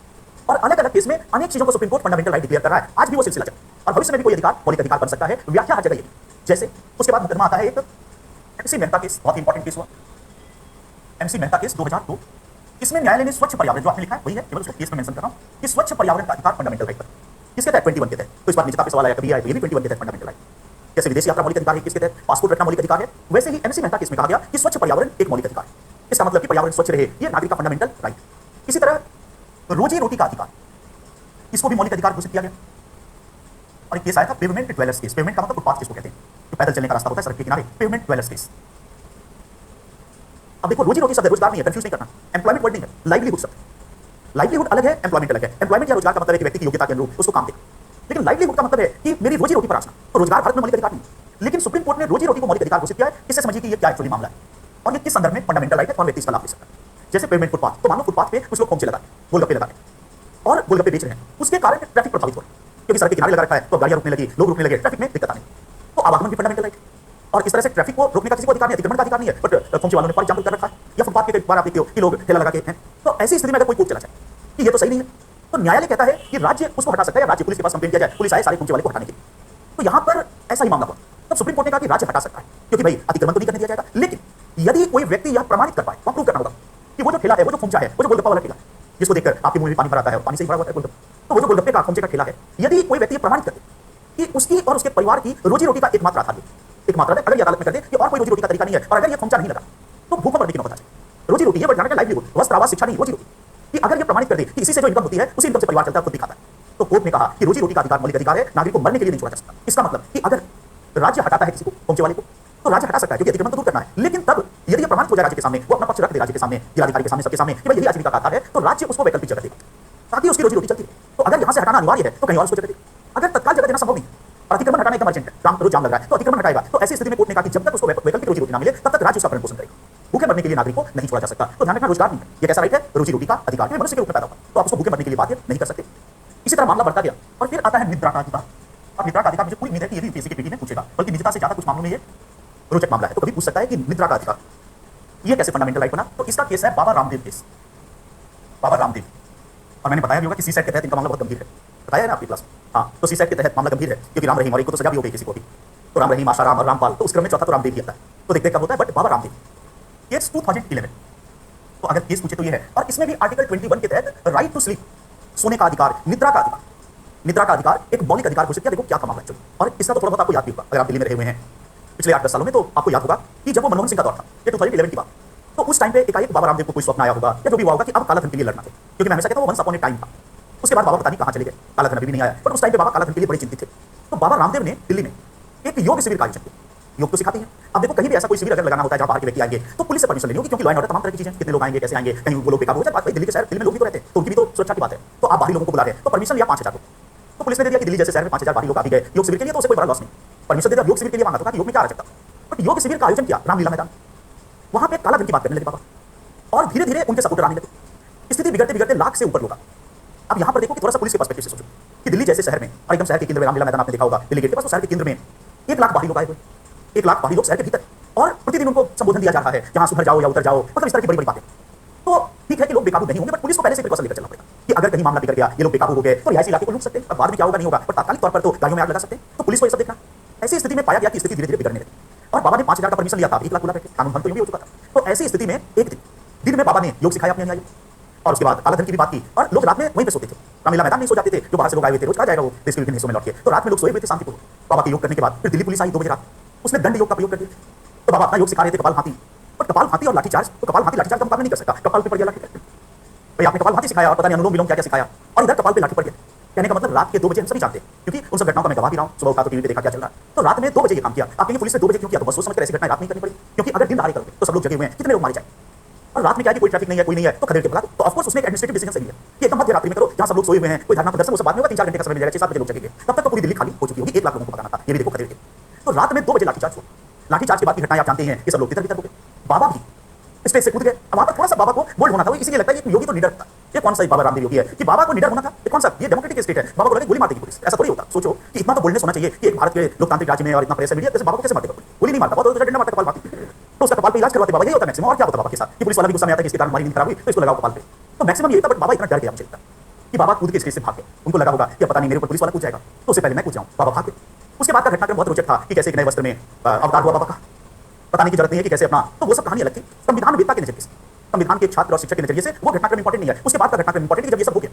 और अलग अलग केस में अनेक चीजों को supreme court fundamental right declare कर रहा है। आज भी वो सिलसिला चल, और भविष्य में भी कोई अधिकार मौलिक अधिकार बन सकता है। व्याख्या हर जगह यही। जैसे उसके बाद मुकदमा आता है एक एमसी मेहता केस, बहुत इंपॉर्टेंट केस हुआ, एमसी मेहता केस 2002। इसमें न्यायालय ने स्वच्छ पर्यावरण, जो आपने लिखा है वही है, केवल उसको केस में मेंशन कर रहा हूं कि स्वच्छ पर्यावरण का अधिकार फंडामेंटल राइट पर, किसके तहत? 21 के तहत। तो इस बार निजता पे सवाल आया कभी आया, तो ये भी 21 के तहत फंडामेंटल राइट। जैसे विदेश यात्रा मौलिक अधिकार है, किसके तहत? पासपोर्ट रखना मौलिक अधिकार है। वैसे ही एमसी मेहता केस में कहा गया कि स्वच्छ पर्यावरण एक मौलिक अधिकार है। इसका मतलब कि पर्यावरण स्वच्छ रहे, ये नागरिक का फंडामेंटल राइट। इसी तरह रोजी रोटी का अधिकार, इसको भी मौलिक अधिकार घोषित किया गया। और एक केस आया था पेवमेंट ड्वेलर्स केस। पेवमेंट का मतलब फुटपाथ जिसको कहते हैं, जो पैदल चलने का रास्ता होता है सड़क के किनारे, पेवमेंट ड्वेलर्स केस। अब देखो रोजी रोटी शब्द रोजगार नहीं है, कंफ्यूज नहीं करना, एम्प्लॉयमेंट वर्ड नहीं है, लाइवलीहुड शब्द। लाइवलीहुड अलग है, एम्प्लॉयमेंट अलग है। एम्प्लॉयमेंट या रोजगार का मतलब है कि व्यक्ति की योग्यता के अनुरूप उसको काम देना, लेकिन लाइवलीहुड का मतलब है कि मेरी रोजी रोटी पर आसना। तो रोजगार भारत में मौलिक अधिकार नहीं, लेकिन सुप्रीम कोर्ट ने रोजी रोटी को मौलिक अधिकार घोषित किया है। इससे समझिए कि ये क्या एक्चुअली मामला है और ये किस संदर्भ में फंडामेंटल राइट है, कौन व्यक्ति इसका लाभ ले सकता है। जैसे पेमेंट फुटपाथ, तो मानो फुटपाथ पे कुछ लोग खोमचे लगाते हैं, गोलगप्पे लगाते हैं और गोलगप्पे बेच रहे हैं, उसके कारण ट्रैफिक प्रभावित हो रहा है, क्योंकि सड़क के किनारे लगा रखा है तो गाड़ियां रुकने लगी, लोग रुकने लगे, ट्रैफिक में दिक्कत आने। तो आवागमन भी फंडामेंटल राइट। और इस तरह से ट्रैफिक को रोकने का किसी को अधिकार नहीं है, अतिक्रमण का अधिकार नहीं है, बट खोमचे वालों ने फॉर एग्जाम्पल कर रखा है। या फुटपाथ के कई बार आप देखते हो कि लोग ठेला लगा के हैं। तो ऐसी स्थिति में अगर कोई कोर्ट चला जाए कि ये तो सही नहीं है, तो न्यायालय कहता है कि राज्य उसको हटा सकता है, या राज्य पुलिस के पास कंप्लेंट किया जाए, पुलिस आए सारे खोमचे वाले को हटाने के लिए। तो यहां पर ऐसा ही मामला हुआ, तब सुप्रीम कोर्ट ने कहा कि राज्य हटा सकता है, क्योंकि भाई अतिक्रमण तो नहीं करने दिया जाएगा। लेकिन यदि कोई व्यक्ति यह प्रमाणित कर पाए, वहां प्रूव करना होगा कि वो जो ठेला है, वो जो खोमचा है, वो जो गोलगप्पा वाला ठेला, जिसको देखकर आपके मुंह में पानी भर आता है, पानी से ही भरा हुआ है गोलगप्पा, तो वो जो गोलगप्पे का खोमचे का ठेला है, यदि कोई व्यक्ति प्रमाणित कर दे कि उसकी और उसके परिवार की रोजी रोटी का एकमात्र आधार है, एकमात्र है, अगर ये अदालत में कर दे कि और कोई रोजी रोटी का तरीका नहीं है, और अगर ये खोमचा नहीं लगा, तो भूखों मरने की नौबत आ जाए। रोजी रोटी है, बट लाइवलीहुड, वस्त्र, आवास, शिक्षा नहीं, रोजी रोटी, कि अगर ये प्रमाणित कर दे कि इसी से जो इनकम होती है उसी इनकम से परिवार चलता है, खुद दिखाता है, तो कोर्ट ने कहा कि रोजी रोटी का अधिकार मौलिक अधिकार है, नागरिक को मरने के लिए नहीं छोड़ा जा सकता। इसका मतलब कि अगर राज्य हटाता है किसी को, खोमचे वाले को, तो राज्य हटा सकता है, क्योंकि अतिक्रमण तो दूर करना है। लेकिन तब यदि ये प्रमाणित हो जाए राज्य के सामने, वो अपना पक्ष रख दे राज्य के सामने, जिलाधिकारी के सामने, सबके सामने कि भाई यही आजीविका का आधार है, तो राज्य उसको वैकल्पिक जगह देगा ताकि उसकी रोजी रोटी चलती रहे। तो अगर यहां से हटाना अनिवार्य है तो कहीं और उसको जगह देगा। अगर तत्काल जगह देना संभव नहीं, और अतिक्रमण हटाना एकदम अर्जेंट है, काम रोज जाम लग रहा है, तो अतिक्रमण हटाएगा। तो ऐसी स्थिति में कोर्ट ने कहा कि जब तक उसको वैकल्पिक रोजी रोटी ना मिले, तब तक राज्य उसका भरण पोषण करेगा। भूखे मरने के लिए नागरिक को नहीं छोड़ा जा सकता। तो ध्यान रखना, रोजगार नहीं है, ये कैसा राइट है, रोजी रोटी का अधिकार है, मनुष्य के रूप में पैदा हुआ, तो आप उसको भूखे मरने के लिए बाध्य नहीं कर सकते। इसी तरह मामला बढ़ता गया और फिर आता है निद्रा का अधिकार। और निद्रा का अधिकार मुझे पूरी उम्मीद है कि ये भी यूपीएससी के पीटी में पूछेगा, बल्कि निजता से ज्यादा कुछ मामलों में ये रोचक मामला है, तो कभी पूछ सकता है कि निद्रा का अधिकार ये कैसे फंडामेंटल राइट बना। तो इसका केस है बाबा रामदेव केस, बाबा रामदेव। और मैंने बताया भी होगा कि सीसेट के तहत इनका मामला बहुत गंभीर है, बताया है ना आपकी क्लास में। हाँ, तो सीसेट के तहत मामला गंभीर है, क्योंकि राम रहीम, और एक को तो सजा भी हो गई किसी को भी, तो राम रहीम, आशाराम और रामपाल, तो उस क्रम में चौथा तो रामदेव ही आता है। तो देखते कब होता है, बट बाबा रामदेव केस 2011। तो अगर केस पूछे तो ये है, और इसमें भी आर्टिकल 21 के तहत राइट टू स्लीप, सोने का अधिकार, निद्रा का अधिकार, निद्रा का अधिकार एक मौलिक अधिकार घोषित किया। देखो क्या था मामला एक्चुअली, और इसका तो थोड़ा बहुत आपको याद भी होगा अगर आप दिल्ली में रहे हुए हैं पिछले 8-10 सालों में, तो आपको याद होगा कि जब वो मनमोहन सिंह का दौर था, ये 2011 की बात, तो उस टाइम पे एकाएक बाबा रामदेव को कोई स्वप्न आया होगा या जो भी हुआ होगा कि अब काला धन के लिए लड़ना है, क्योंकि मैं हमेशा कहता हूं वंस अपॉन ए टाइम था। उसके बाद बाबा पता नहीं कहां चले गए, काला धन अभी भी नहीं आया, बट उस टाइम पे बाबा काला धन के लिए बड़े चिंतित थे। तो बाबा रामदेव ने दिल्ली में एक योग शिविर का आयोजन किया। योग तो सिखाती है। अब देखो कहीं भी ऐसा कोई शिविर अगर लगाना होता है जहां बाहर के व्यक्ति आएंगे, तो पुलिस से परमिशन लेनी होगी, क्योंकि लॉ एंड ऑर्डर तमाम तरह की चीजें, कितने लोग आएंगे, कैसे आएंगे, कहीं वो लोग बेकाबू हो जाए। भाई दिल्ली के शहर, दिल्ली में लोग भी तो रहते हैं, तो उनकी भी तो सुरक्षा की बात है। तो आप बाहरी लोगों को बुला रहे हैं, तो परमिशन लिया 5000 को। तो पुलिस ने दे दिया कि दिल्ली जैसे शहर में 5000 बाहरी लोग आ भी गए योग शिविर के लिए, तो उसे कोई बड़ा लॉस नहीं, परमिशन दे दिया। योग शिविर के लिए मांगा, तो योग में क्या आ सकता, बट योग शिविर का आयोजन किया रामलीला मैदान, वहां पे काला धन की बात करने लगे बाबा, और धीरे धीरे उनके सपोर्टर आने लगे। स्थिति बिगड़ते बिगड़ते लाख से ऊपर लोग। अब यहां पर देखो कि थोड़ा सा पुलिस के पर्सपेक्टिव से सोचो कि दिल्ली जैसे शहर में, और एकदम शहर के केंद्र में रामलीला मैदान आपने देखा होगा दिल्ली गेट के पास, तो शहर के केंद्र में 1 लाख बाहरी लोग आए हुए, 1 लाख बाहरी लोग शहर के भीतर, और प्रतिदिन उनको संबोधन दिया जा रहा है, जहां सुधर जाओ या उतर जाओ, मतलब इस तरह की बड़ी बड़ी बातें। तो ठीक है कि लोग बेकाबू नहीं होंगे, बट पुलिस को पहले से प्रिकॉशन लेकर चलना पड़ेगा कि अगर कहीं मामला बिगड़ गया, ये लोग बेकाबू हो गए, तो रिहायशी इलाके को लूट सकते हैं। अब बाद में क्या होगा नहीं होगा, पर तात्कालिक तौर पर तो गाड़ियों में आग लगा सकते हैं। तो पुलिस को ये सब देखना। ऐसी स्थिति में पाया गया कि स्थिति धीरे धीरे बिगड़ने लगी, और बाबा ने 5000 का परमिशन लिया था, 1 लाख बुला बैठे, कानून भंग तो भी हो चुका था। तो ऐसी स्थिति में एक दिन में बाबा ने योग सिखाया अपने अनुयायियों, और उसके बाद काला धन की भी बात की, और लोग रात में वहीं पे सोते थे, रामलीला मैदान नहीं सो जाते थे। जो बाहर से लोग आए हुए थे, रोज कहा जाएगा वो देश के विभिन्न हिस्सों में लौट के, तो रात में लोग सोए हुए थे शांतिपूर्वक बाबा के योग करने के बाद। फिर दिल्ली पुलिस आई 2 बजे रात, उसने दंड योग का प्रयोग कर दिया। तो बाबा अपना योग सिखा रहे थे, कपाल भाती, बट कपाल भाती और लाठीचार्ज, तो कपाल भाती लाठीचार्ज का मुकाबला नहीं कर सकता, कपाल पे पड़ गया लाठी। भाई आपने कपाल भाती सिखाया और पता नहीं अनुलोम विलोम क्या क्या सिखाया, और इधर कपाल पे लाठी पड़ गया। कहने का मतलब रात के 2 बजे हम सभी जानते हैं, क्योंकि उन सब घटनाओं का मैं गवाह भी रहा हूं। सुबह उठा तो टीवी पे देखा क्या चल रहा है, तो रात में 2 बजे ये काम किया। आप कहेंगे पुलिस ने 2 बजे क्यों किया, तो बस सोच समझ कर ऐसी घटनाएं रात में करनी पड़ी, क्योंकि अगर दिन दहाड़े करते तो सब लोग जगे हुए हैं, कितने लोग मारे जाए, और रात में क्या है कि कोई ट्रैफिक नहीं है, कोई नहीं है, तो खदेड़ के भगा दो। तो ऑफ कोर्स उसने एक एडमिनिस्ट्रेटिव डिसीजन सही लिया कि एकदम मध्य रात्रि में करो, जहां सब लोग सोए हुए हैं, कोई धरना प्रदर्शन वो सब बाद में होगा, 3-4 घंटे का समय मिल जाएगा, 6-7 बजे लोग जगेंगे, तब तक तो पूरी दिल्ली खाली हो चुकी होगी। 1 लाख लोगों को भगाना था, ये भी देखो खदेड़ के। तो रात में 2 बजे लाठीचार्ज हुआ। लाठीचार्ज के बाद की घटनाएं आप जानते हैं, ये सब लोग तितर-बितर हो गए। बाबा भी स्टेज से कूद गए। अब वहां पर थोड़ा सा बाबा को बोल्ड होना था, इसीलिए लगता है कि योगी तो लीडर था। ये कौन सा बाबा रामदेव योगी है कि बाबा को लीडर होना था, ये कौन सा, ये डेमोक्रेटिक स्टेट है, बाबा को लगे गोली मार देगी पुलिस, ऐसा थोड़ी होता। सोचो कि इतना तो बोलने होना चाहिए कि एक भारत के लोकतांत्रिक राज्य में और इतना प्रेस मीडिया, जैसे बाबा को कैसे मारते, गोली नहीं मारता, बहुत डंडा मारता कपाल भाती, तो उसका कपाल पे इलाज करवाते बाबा, यही होता मैक्सिमम। और क्या होता बाबा के साथ कि पुलिस वाला भी गुस्सा में आता है कि इसके कारण हमारी नींद खराब हुई, तो इसको लगाओ कपाल पे, तो मैक्सिमम यही था। बट बाबा इतना डर गया मुझे लगता कि बाबा कूद के स्टेज से भाग गए। उनको लगा होगा कि पता नहीं मेरे ऊपर पुलिस वाला कूद जाएगा, तो उससे पहले मैं कूद जाऊं, बाबा भाग गए। उसके बाद का घटनाक्रम बहुत रोचक था कि कैसे एक नए वस्त्र में अवतार हुआ बाबा का, बताने की जरूरत नहीं है कि कैसे अपना, तो वो सब कहानी अलग थी। संविधान वेदता के नजरिए से, संविधान के छात्र और शिक्षक के नजरिए से वो घटनाक्रम इंपॉर्टेंट नहीं है। उसके बाद का घटनाक्रम इंपॉर्टेंट है जब ये सब हो गया,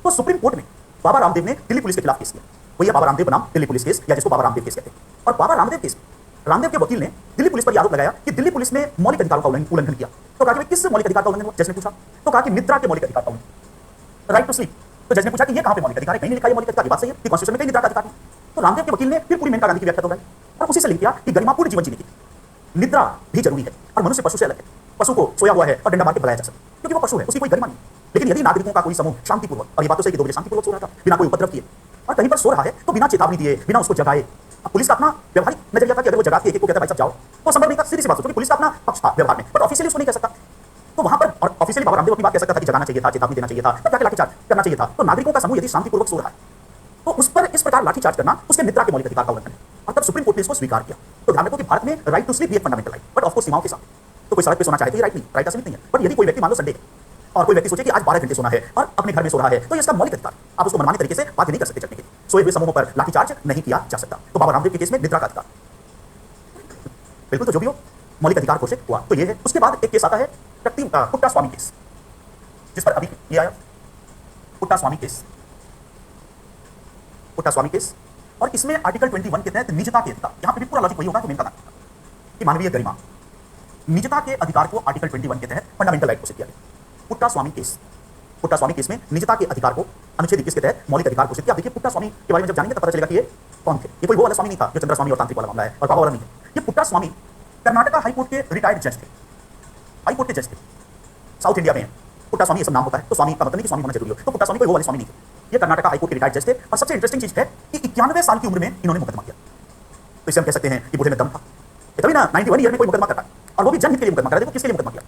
तो सुप्रीम कोर्ट में बाबा रामदेव ने दिल्ली पुलिस के खिलाफ केस किया। वही बाबा रामदेव बनाम दिल्ली पुलिस केस, या जिसको बाबा रामदेव केस कहते हैं। और बाबा रामदेव केस, रामदेव के वकील ने दिल्ली पुलिस पर आरोप लगाया कि दिल्ली पुलिस ने मौलिक अधिकारों का उल्लंघन किया। तो कहा कि किस मौलिक अधिकार का उल्लंघन हुआ, जज ने पूछा, तो कहा कि निद्रा के मौलिक अधिकार का उल्लंघन, राइट टू स्लीप। तो जज ने पूछा कि ये कहां पे मौलिक अधिकार है, कहीं नहीं लिखा है मौलिक अधिकार, बात सही है कि कॉन्स्टिट्यूशन में कहीं निद्रा का अधिकार नहीं। तो रामदेव के वकील ने फिर पूरी मेनका गांधी की व्याख्या दोहराई और उसी से लिख किया कि गरिमापूर्ण जीवन जीने की निद्रा भी जरूरी है, और मनुष्य पशु से अलग है। पशु को सोया हुआ है और डंडा मार के बुलाया जा सकता है, क्योंकि वो पशु है, उसकी कोई गरिमा नहीं। लेकिन यदि नागरिकों का कोई समूह शांतिपूर्वक, और ये बात तो सही कि 2 बजे शांतिपूर्वक सो रहा था बिना कोई उपद्रव किए, और कहीं पर सो रहा है तो बिना चेतावनी दिए, बिना उसको जगाए। अब पुलिस का अपना व्यवहारिक नजरिया था कि अगर वो जगाती है को कहता है भाई सब जाओ, तो संभव नहीं था। सीधी सी बात सोचो कि पुलिस का अपना पक्ष था व्यवहार में, बट ऑफिशियली उसको नहीं कह सकता। तो वहां पर और ऑफिशियली बाबा रामदेव अपनी बात कह सकता था कि जगाना चाहिए था, चेतावनी देना चाहिए था, तब जाके लाठीचार्ज करना चाहिए था। तो नागरिकों का समूह यदि शांतिपूर्वक सो रहा है, तो उस पर इस प्रकार लाठीचार्ज करना उसके निद्रा के मौलिक अधिकार का उल्लंघन है, और तब सुप्रीम कोर्ट ने इसको स्वीकार किया। तो ध्यान रखो कि भारत में राइट टू स्लीप भी एक fundamental right, but of course सीमाओं के साथ। तो कोई सड़क पे सोना चाहे तो ये राइट नहीं, राइट का सीमित नहीं है। बट यदि कोई व्यक्ति मान लो संडे और कोई व्यक्ति सोचे कि आज 12 घंटे सोना है और अपने घर में सो रहा है, तो ये इसका मौलिक अधिकार, आप उसको मनमानी तरीके से बाध्य नहीं कर सकते चलने के लिए। सोए हुए समूहों पर लाठीचार्ज नहीं किया जा सकता। तो बाबा रामदेव के केस में निद्रा का अधिकार, बिल्कुल, तो जो भी हो मौलिक अधिकार घोषित हुआ। तो ये है। उसके बाद एक केस आता है पुट्टा स्वामी केस, जिस पर अभी ये आया, पुट्टा स्वामी केस, पुट्टा स्वामी केस। और इसमें आर्टिकल 21 के तहत निजता के अधिकार, यहां पे भी पूरा लॉजिक वही होगा जो मेन का नाम कि मानवीय गरिमा, निजता के अधिकार को आर्टिकल 21 के तहत फंडामेंटल राइट घोषित किया गया। पुट्टा स्वामी केस, पुट्टा स्वामी केस में निजता के अधिकार को अनुच्छेद 21 के तहत मौलिक अधिकार घोषित किया। देखिए पुट्टा स्वामी के बारे में जब जानेंगे तो पता चलेगा कि ये कौन थे। ये कोई वो वाला स्वामी नहीं था जो चंद्र स्वामी और तांत्रिक वाला मामला है और बाबा वाला नहीं है। ये पुट्टा स्वामी कर्नाटका हाईकोर्ट के रिटायर्ड जज थे, हाईकोर्ट के जज थे, साउथ इंडिया में है। पुट्टा स्वामी ये सब नाम होता है, तो स्वामी का मतलब नहीं कि स्वामी होना जरूरी हो। तो पुट्टा स्वामी कोई वो वाले स्वामी नहीं थे, ये कर्नाटका हाईकोर्ट के रिटायर्ड जज थे। और सबसे इंटरेस्टिंग चीज है कि 91 साल की उम्र में इन्होंने मुकदमा किया। तो इसे हम कह सकते हैं कि बूढ़े में दम था। तभी ना 91 ईयर में कोई मुकदमा करता है, और वो भी जनहित के लिए मुकदमा करा। देखो किसके लिए मुकदमा किया।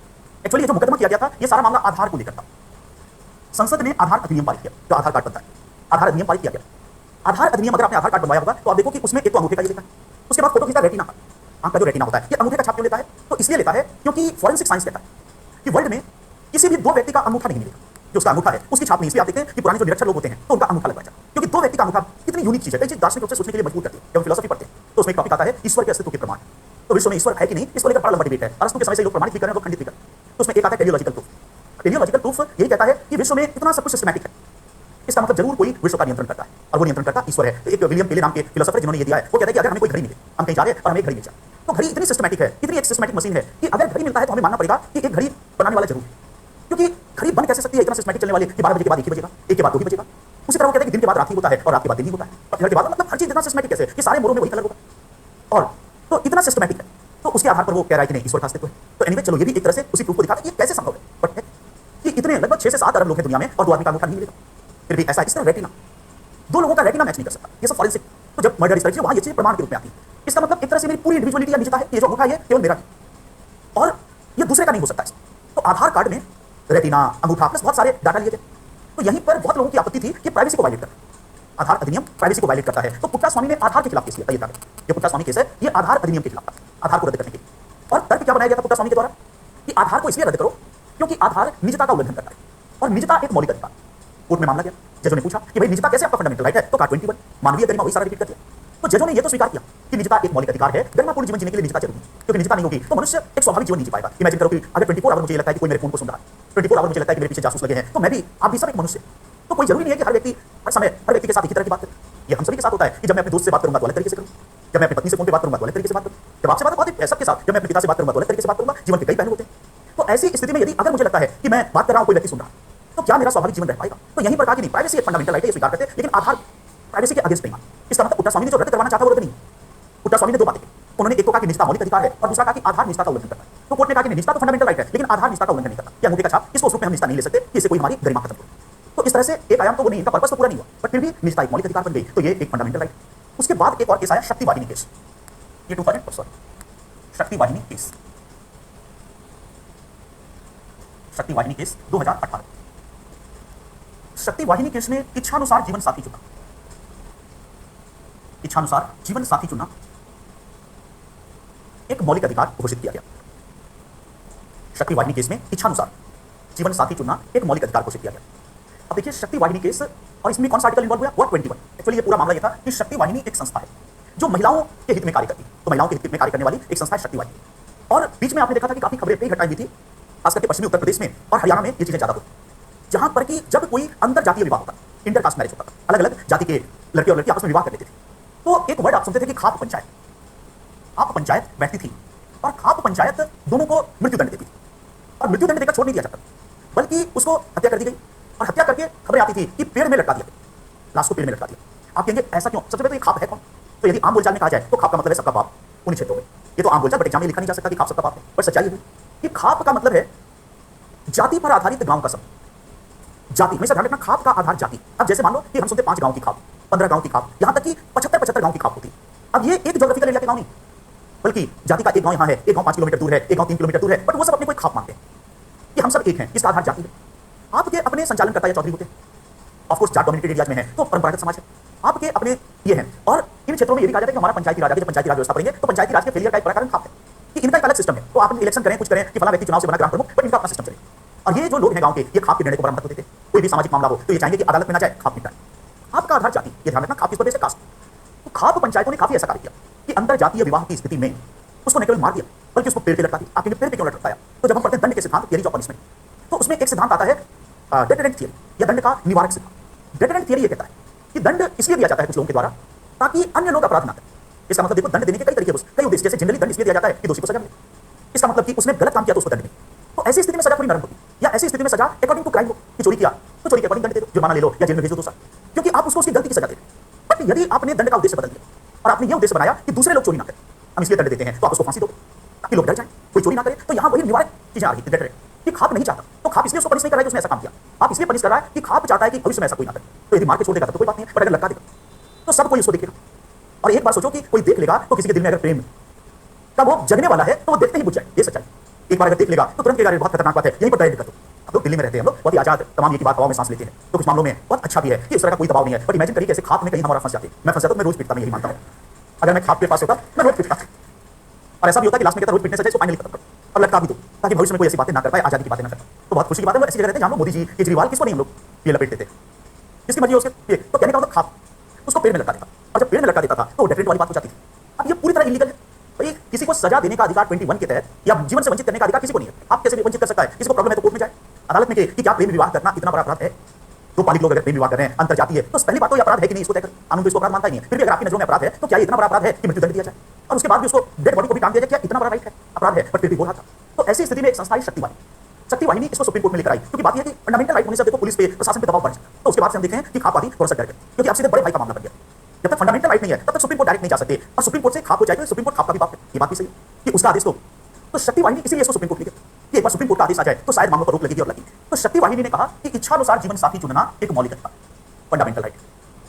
एक्चुअली ये जो मुकदमा किया गया था, ये सारा मामला आधार को लेकर था। संसद ने आधार अधिनियम पारित किया, जो आधार कार्ड बनता है, आधार अधिनियम पारित किया गया। आधार अधिनियम अगर आपने आधार कार्ड बनवाया होगा तो आप देखो कि उसमें एक तो अंगूठे का ये लेता है, उसके बाद फोटो खींचता है रेटिना का, आंख का जो रेटिना होता है। ये अंगूठे का छाप क्यों लेता है? तो इसलिए लेता है क्योंकि फॉरेंसिक साइंस कहता है कि वर्ल्ड में किसी भी दो व्यक्ति का अंगूठा नहीं मिलेगा, जो उसका अंगूठा है उसकी छाप नहीं। इसलिए आप देखते हैं कि पुराने जो निरक्षर लोग होते हैं तो उनका अंगूठा लगवाया जाता है, क्योंकि दो व्यक्ति का अंगूठा कितनी यूनिक चीज है। कई चीज दार्शनिक रूप से सोचने के लिए मजबूर करती है। जब हम फिलोसफी पढ़ते हैं तो उसमें एक टॉपिक आता है ईश्वर के अस्तित्व के प्रमाण। तो विश्व में ईश्वर है कि नहीं, इसको लेकर बड़ा लंबा डिबेट है। अरस्तु के समय से लोग प्रमाणित भी कर रहे हैं, लोग खंडित भी कर रहे हैं। तो उसमें एक आता है टेलियोलॉजिकल प्रूफ। टेलियोलॉजिकल प्रूफ यही कहता है कि विश्व में इतना सब कुछ सिस्टमैटिक है, इसका मतलब जरूर कोई विश्व का नियंत्रण करता है, और वो नियंत्रण करता ईश्वर है। तो एक विलियम केले नाम के फिलोसोफर जिन्होंने ये दिया है, वो कहता है कि अगर हमें कोई घड़ी मिले, हम कहीं जा रहे हैं और हमें एक घड़ी मिल जाए, तो घड़ी इतनी सिस्टमैटिक है, इतनी एक सिस्टमैटिक मशीन है कि अगर घड़ी मिलता है तो हमें मानना पड़ेगा कि एक घड़ी बनाने वाला जरूर है। क्योंकि घड़ी बन कैसे सकती है इतना सिस्टमैटिक चलने वाली कि 12 बजे के बाद 1 ही बजेगा, 1 के बाद 2 ही बजेगा। उसी तरह वो कहते हैं कि दिन के बाद रात ही होता है और रात के बाद दिन ही होता है, और पहर के बाद मतलब हर चीज इतना सिस्टमैटिक कैसे कि सारे मोड़ों में वही कलर होगा। और तो इतना सिस्टमैटिक है, तो उसके आधार पर वो कह रहा है कि नहीं ईश्वर का अस्तित्व है। तो एनीवे चलो ये भी एक तरह से उसी प्रूफ को दिखाता है कि ये कैसे संभव है। बट है कि इतने लगभग 6 से 7 अरब लोग हैं दुनिया में और 2 आदमी का अंगूठा नहीं मिलेगा। फिर भी ऐसा इस तरह रेटिना, 2 लोगों का रेटिना मैच नहीं कर सकता। ये सब फॉरेंसिक। तो जब मर्डर इस तरह से वहां ये चीज प्रमाण के रूप में आती है, इसका मतलब एक तरह से मेरी पूरी इंडिविजुअलिटी या निजता है कि ये जो अंगूठा है केवल मेरा है और ये दूसरे का नहीं हो सकता है। तो आधार कार्ड में रेटिना, अंगूठा प्लस बहुत सारे डाटा लिए थे। तो यहीं पर बहुत लोगों की आपत्ति थी कि प्राइवेसी को वायलेट करता है, आधार अधिनियम प्राइवेसी को वायलेट करता है। तो पुट्टा स्वामी ने आधार के खिलाफ केस किया। ये था जो पुट्टा स्वामी केस है, ये आधार अधिनियम के खिलाफ था, आधार को रद्द करने के लिए। और तर्क क्या बनाया गया था पुट्टा स्वामी के द्वारा कि आधार को इसलिए रद्द करो क्योंकि आधार निजता का उल्लंघन करता है और निजता एक मौलिक अधिकार। कोर्ट में मामला गया, जजों ने पूछा कि भाई निजता कैसे आपका फंडामेंटल राइट है? तो 21 मानवीय गरिमा वही सारा रिपीट कर दिया। तो जजों ने यह तो स्वीकार किया कि निजता एक मौलिक अधिकार है, गरिमापूर्ण जीवन जीने के लिए निजता जरूरी है, क्योंकि निजता नहीं होगी तो मनुष्य एक स्वाभाविक जीवन नहीं जी पाएगा। इमेजिन करो कि अगर 24 आवर मुझे लगता है कि कोई मेरे फोन को सुन रहा है, 24 आवर मुझे लगता है कि मेरे पीछे जासूस लगे हैं, तो मैं भी, आप भी सब एक मनुष्य। तो कोई जरूरी नहीं है कि हर व्यक्ति हर समय हर व्यक्ति के साथ एक ही तरह की बात करे। ये हम सभी के साथ होता है कि जब मैं अपने दोस्त से बात करूंगा तो अलग तरीके से करूं, जब मैं अपनी पत्नी से फोन पे बात करूंगा तो अलग तरीके से बात करूं, जब आपसे बात करूंगा सबके साथ, जब मैं अपने पिता से बात करूंगा तो अलग तरीके से बात करूंगा। जीवन के कई पहलू होते हैं। तो ऐसी स्थिति में यदि अगर मुझे लगता है कि मैं बात कर रहा हूं कोई व्यक्ति सुन रहा है, तो क्या मेरा स्वाभाविक जीवन रह पाएगा? तो यहीं पर कहा कि नहीं, प्राइवेसी एक फंडामेंटल राइट है, ये स्वीकार करते हैं, लेकिन आधार प्राइवेसी के अगेंस्ट नहीं माना। इसका मतलब पुट्टा स्वामी ने जो रद्द करवाना चाहता वो रद्द नहीं। पुट्टा स्वामी ने 2 बातें की। उन्होंने एक तो कहा कि निजता मौलिक अधिकार है और दूसरा कहा कि आधार निजता का उल्लंघन करता है। तो कोर्ट ने कहा कि निजता तो फंडामेंटल राइट है, लेकिन आधार निजता का उल्लंघन नहीं करता। या अंगूठे का छाप, इसको उस रूप में हम निजता नहीं ले सकते कि इससे कोई हमारी गरिमा खत्म हो। तो इस तरह से एक आयाम तो वो नहीं, इनका पर्पस तो पूरा नहीं हुआ, बट फिर भी निजता एक मौलिक अधिकार बन गई। तो ये एक फंडामेंटल राइट। उसके बाद एक और केस आया, शक्ति वाहिनी केस। ये 2000 शक्ति वाहिनी केस, शक्ति वाहिनी केस 2018। शक्ति वाहिनी केस में इच्छानुसार जीवन साथी चुना, इच्छानुसार जीवन साथी चुना एक मौलिक अधिकार घोषित किया गया। शक्ति वाहिनी केस में इच्छानुसार जीवन साथी चुनना एक मौलिक अधिकार घोषित किया गया। अब देखिए शक्ति वाहिनी केस, और इसमें कौन सा आर्टिकल इन्वॉल्व हुआ? 121। एक्चुअली ये पूरा मामला ये था कि शक्ति वाहिनी एक संस्था है जो महिलाओं के हित में कार्य करती है। तो महिलाओं के हित में कार्य करने वाली एक संस्था है शक्ति वाहिनी। और बीच में आपने देखा था कि काफी खबरें कई घटनाएं हुई थी, खास करके पश्चिमी उत्तर प्रदेश में और हरियाणा में ये चीजें ज्यादा होती, जहां पर कि जब कोई अंतर जातीय विवाह होता, इंटरकास्ट मैरिज होता था, अलग अलग जाति के लड़के और लड़की आपस में विवाह कर लेते थे, तो एक वर्ड आप सुनते थे कि खाप पंचायत। खाप पंचायत बैठती थी और खाप पंचायत दोनों को मृत्युदंड देती थी। और मृत्युदंड देकर छोड़ नहीं दिया जाता, बल्कि उसको हत्या कर दी गई। और हत्या करके खबरें आती थी कि पेड़ में लटका दिया, लाश को पेड़ में लटका दिया। आप कहेंगे ऐसा क्यों? सबसे पहले तो ये खाप है कौन? तो यदि आम बोलचाल में कहा जाए तो खाप का मतलब है सबका बाप, उन्हीं क्षेत्रों में। ये तो आम बोलचाल, बट एग्जाम में लिखा नहीं जा सकता कि खाप सबका बाप है। पर सच्चाई है कि खाप का मतलब है जाति पर आधारित गांव का समूह। जाति, हमेशा ध्यान रखना, खाप का आधार जाति। अब जैसे मान लो कि हम सुनते 5 गांव की खाप, 15 गांव की खाप, यहां तक कि 75 गांव की खाप होती। अब ये एक ज्योग्राफिकल एरिया के गांव नहीं, बल्कि जाति का एक गांव यहां है, एक गांव 5 किलोमीटर दूर है, एक गांव 3 किलोमीटर दूर है, बट वो सब अपने कोई खाप मानते हैं कि हम सब एक हैं, इसका आधार जाति है। आपके अपने संचालनकर्ता या चौधरी होते हैं, of course Jat dominated areas में है तो परंपरागत समाज है। आपके अपने ये हैं। और इन क्षेत्रों में ये भी कहा जाता है कि हमारा पंचायती राज, जब पंचायती राज व्यवस्था पढ़ेंगे तो पंचायती राज के फेलियर का एक बड़ा कारण खाप है कि इनका एक अलग सिस्टम है। तो आप इलेक्शन करें, कुछ करें कि फला व्यक्ति चुनाव से बना ग्राम प्रमुख, बट इनका अपना सिस्टम चले। और ये जो लोग हैं गांव के, ये खाप के निर्णय को बड़ा महत्व देते हैं। कोई भी सामाजिक मामला हो तो ये चाहेंगे कि अदालत में ना जाए, खाप निपटाए। खाप का आधार जाति, ये ध्यान रखना, खाप किस पर बेस है? कास्ट। तो खाप पंचायतों ने काफी ऐसा कार्य किया कि अंतर जातीय विवाह की स्थिति में उसको न केवल मार दिया बल्कि उसको पेड़ पे लटका दिया। आपने पेड़ पे क्यों लटकाया? तो जब हम पढ़ते हैं दंड के सिद्धांत, थियरी ऑफ पनिशमेंट, तो उसमें एक सिद्धांत आता है डेटरेंट थियरी या दंड का निवारक सिद्धांत। डेटरेंट थियरी ये कहता है कि दंड इसलिए दिया जाता है कुछ लोगों के द्वारा ताकि अन्य लोग अपराध ना करें। इसका मतलब देखो, दंड देने के कई तरीके, कई उद्देश्य। जैसे जनरली दंड इसलिए दिया जाता है कि दोषी को सजा मिले, इसका मतलब कि उसने गलत काम किया तो उसको दंड मिले। तो ऐसी स्थिति में सजा थोड़ी नरम होती, या ऐसी स्थिति में सजा अकॉर्डिंग टू क्राइम हो कि चोरी किया तो चोरी के अकॉर्डिंग दंड दे दो, जुर्माना ले लो या जेल में भेज दो 2 साल, क्योंकि आप उसको उसकी गलती की सजा दे रहे हैं। बट यदि आपने दंड का उद्देश्य बदल दिया और आपने ये उद्देश्य बनाया कि दूसरे लोग चोरी ना करें, हम इसलिए दंड देते हैं, तो आप उसको फांसी दो ताकि लोग डर जाएं, कोई चोरी ना करे। तो यहाँ वही निवारक चीजें आ रही है कि खाप नहीं चाहता तो खाप इसलिए उसको पनिश नहीं कर रहा है कि उसने ऐसा काम किया, आप इसलिए पनिश कर रहा है कि खाप चाहता है कि भविष्य में ऐसा कोई ना करे। तो यदि मार के छोड़ देगा तो कोई बात नहीं, बट अगर लटका देगा तो सब कोई उसको देखेगा। और एक बार सोचो कि कोई देख लेगा तो किसी के दिल में अगर प्रेम तब वो जगने वाला है तो वो देखते ही बुझ जाए, ये सच्चाई। एक बार अगर देख लेगा तो तुरंत कहेगा बहुत खतरनाक बात है, यहीं पर डायरेक्ट कर दो। अब लोग दिल्ली में रहते हैं, हम लोग बहुत ही आजाद, तमाम ये की बात हवा में सांस लेते हैं, तो कुछ मामलों में बहुत अच्छा भी है कि इस तरह का कोई दबाव नहीं है। बट इमेजिन करिए कैसे खाप में कहीं हमारा फंस जाते, मैं फंस जाता तो मैं रोज पिटता, मैं यही मानता हूँ। अगर मैं खाप के पास होता मैं रोज पिटता, और ऐसा भी होता कि लास्ट में कहता रोज पिटने से जाए फाइनली खत्म करो और लटका भी दो ताकि भविष्य में कोई ऐसी बातें ना कर पाए, आजादी की बातें ना कर पाए। तो बहुत खुशी की बात है, वो ऐसी जगह रहते हैं जहाँ मोदी जी, केजरीवाल, किसको नहीं हम लोग ये लपेटते थे, जिसकी मर्जी हो उसके। तो कहने का मतलब खाप उसको पेड़ में लटका देता, और जब पेड़ में लटका देता था तो डेटरेंट वाली बात हो जाती थी। अब ये पूरी तरह इलीगल है भाई, किसी को सजा देने का अधिकार 21 के तहत या जीवन से वंचित करने का अधिकार किसी को नहीं है। आप कैसे वंचित कर सकता है? किसी को प्रॉब्लम है तो कोर्ट में जाए, अदालत में कि क्या प्रेम विवाह करना इतना बड़ा अपराध है? 2 पालिक लोग अगर प्रेम विवाह कर रहे हैं, अंतर जातीय है, तो पहली बात तो ये अपराध है कि नहीं, इसको तय कर। कानून तो इसको अपराध मानता ही नहीं है। फिर भी अगर आपकी नजरों में अपराध है तो क्या ये इतना बड़ा अपराध है कि मृत्यु दंड दिया जाए और उसके बाद भी उसको डेड बॉडी को भी टांग दिया जाए? क्या इतना बड़ा राइट है? अपराध है, पर फिर भी बोला था। तो ऐसी स्थिति में एक संस्था शक्ति वाहिनी इसको सुप्रीम कोर्ट में लेकर आई, क्योंकि बात यह है कि फंडामेंटल राइट होने से देखो पुलिस पे, प्रशासन पे दबाव बढ़ जाता है। तो उसके बाद से हम देखे हैं कि खापवादी थोड़ा सा डर गए, क्योंकि अब सीधे बड़े भाई का मामला बन गया। जब तक फंडामेंटल राइट नहीं है तब तक सुप्रीम कोर्ट डायरेक्ट नहीं जा सकते, और सुप्रीम कोर्ट से खाप हो जाए तो सुप्रीम कोर्ट खाप का भी बाप है। ये बात भी सही है कि उसका आदेश तो शक्ति वाहिनी इसीलिए इसको सुप्रीम कोर्ट ले गया कि एक बार सुप्रीम कोर्ट का आदेश आ जाए तो शायद मामलों पर रोक लगेगी और लगेगी। तो शक्ति वाहिनी ने कहा कि इच्छानुसार जीवन साथी चुनना एक मौलिक अधिकार, फंडामेंटल राइट।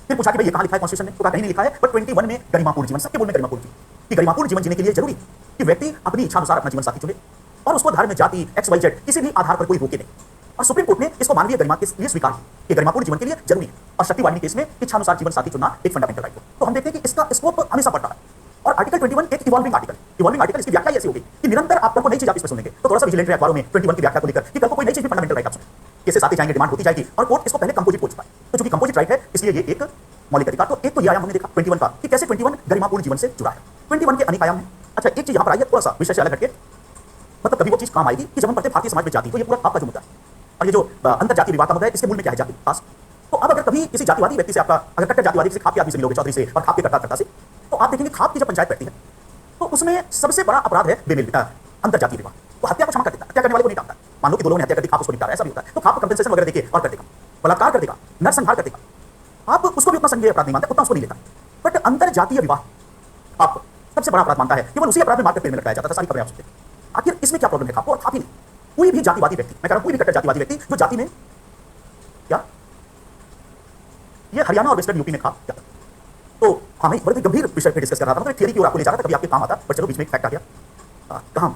फिर पूछा कि भाई ये कहां लिखा है कॉन्स्टिट्यूशन में? तो कहीं नहीं लिखा है, बट 21 में गरिमापूर्ण जीवन, सबके बोल में गरिमापूर्ण जीवन, कि गरिमापूर्ण जीवन जीने के लिए जरूरी कि व्यक्ति अपनी इच्छानुसार अपना जीवन साथी चुने और उसको धर्म, जाति, XYZ किसी भी आधार पर कोई रोके नहीं। और सुप्रीम कोर्ट ने इसको मानवीय गरिमा के लिए स्वीकार किया कि गरिमापूर्ण जीवन के लिए जरूरी है, और शक्ति वाहिनी केस में इच्छानुसार जीवन साथी चुनना एक फंडामेंटल राइट हो। तो हम देखते हैं कि इसका स्कोप हमेशा बढ़ता है। और आर्टिकल 21 एक इवॉल्विंग आर्टिकल, इसकी व्याख्या ऐसी होगी कि निरंतर आप कल को नई चीज आप इस पर सुनेंगे। तो थोड़ा सा विजिलेंट अखबारों में 21 की व्याख्या को लेकर कि कल को कोई नई चीज भी फंडामेंटल राइट आप सुने, केसेस आते जाएंगे, डिमांड होती जाएगी, और कोर्ट इसको पहले कंपोजिट बोल चुका है। तो चूंकि कंपोजिट राइट है इसलिए ये एक मौलिक अधिकार। तो एक तो ये आयाम हमने देखा 21 का कि कैसे 21 गरिमापूर्ण जीवन से जुड़ा है। 21 के अनेक आयाम है। अच्छा, एक चीज यहाँ पर आई है थोड़ा सा विषय से अलग हटके, मतलब कभी वो चीज काम आएगी कि जब हम पढ़ते भारतीय समाज में जाति, तो ये पूरा आपका जो मुद्दा है, और ये जो अंतर जातीय विवाह का मुद्दा है, इसके मूल में क्या है? जाति, कास्ट। तो अब अगर कभी किसी जातिवादी व्यक्ति से आपका, अगर कट्टर जातिवादी से खाप के आदमी से मिलोगे, चौधरी से, और खाप के करता से, तो आप देखेंगे खाप की जब पंचायत बैठती है तो उसमें सबसे बड़ा अपराध है बेमेल, अंतर जातीय विवाह। वो हत्या को क्षमा कर देता है, हत्या करने वाले को नहीं टालता। मान लो कि 2 लोगों ने हत्या कर दी, खाप उसको निपटा रहा है, ऐसा भी होता है, तो खाप कंपेंसेशन वगैरह देके और कर देगा, बलात्कार कर देगा, नरसंहार कर देगा, आप उसको भी उतना संज्ञेय अपराध नहीं मानते, उतना उसको नहीं लेता। बट अंतर जातीय विवाह आप सबसे बड़ा अपराध मानता है, केवल उसी अपराध में मारकर पेड़ में लटकाया जाता था। सारी खबरें आप सुनते हैं। आखिर इसमें क्या प्रॉब्लम है खाप को? और खाप ही नहीं, कोई भी जातिवादी व्यक्ति, मैं कह रहा हूं कोई भी कट्टर जातिवादी व्यक्ति जो जाति में, क्या ये हरियाणा और वेस्टर्न यूपी में खाप क्या, तो हाँ, मैं बड़े गंभीर विषय पे डिस्कस कर रहा था, मतलब थियरी की ओर आपको ले जा रहा था, कभी आपके काम आता, बट चलो बीच में एक फैक्ट आ गया। कहां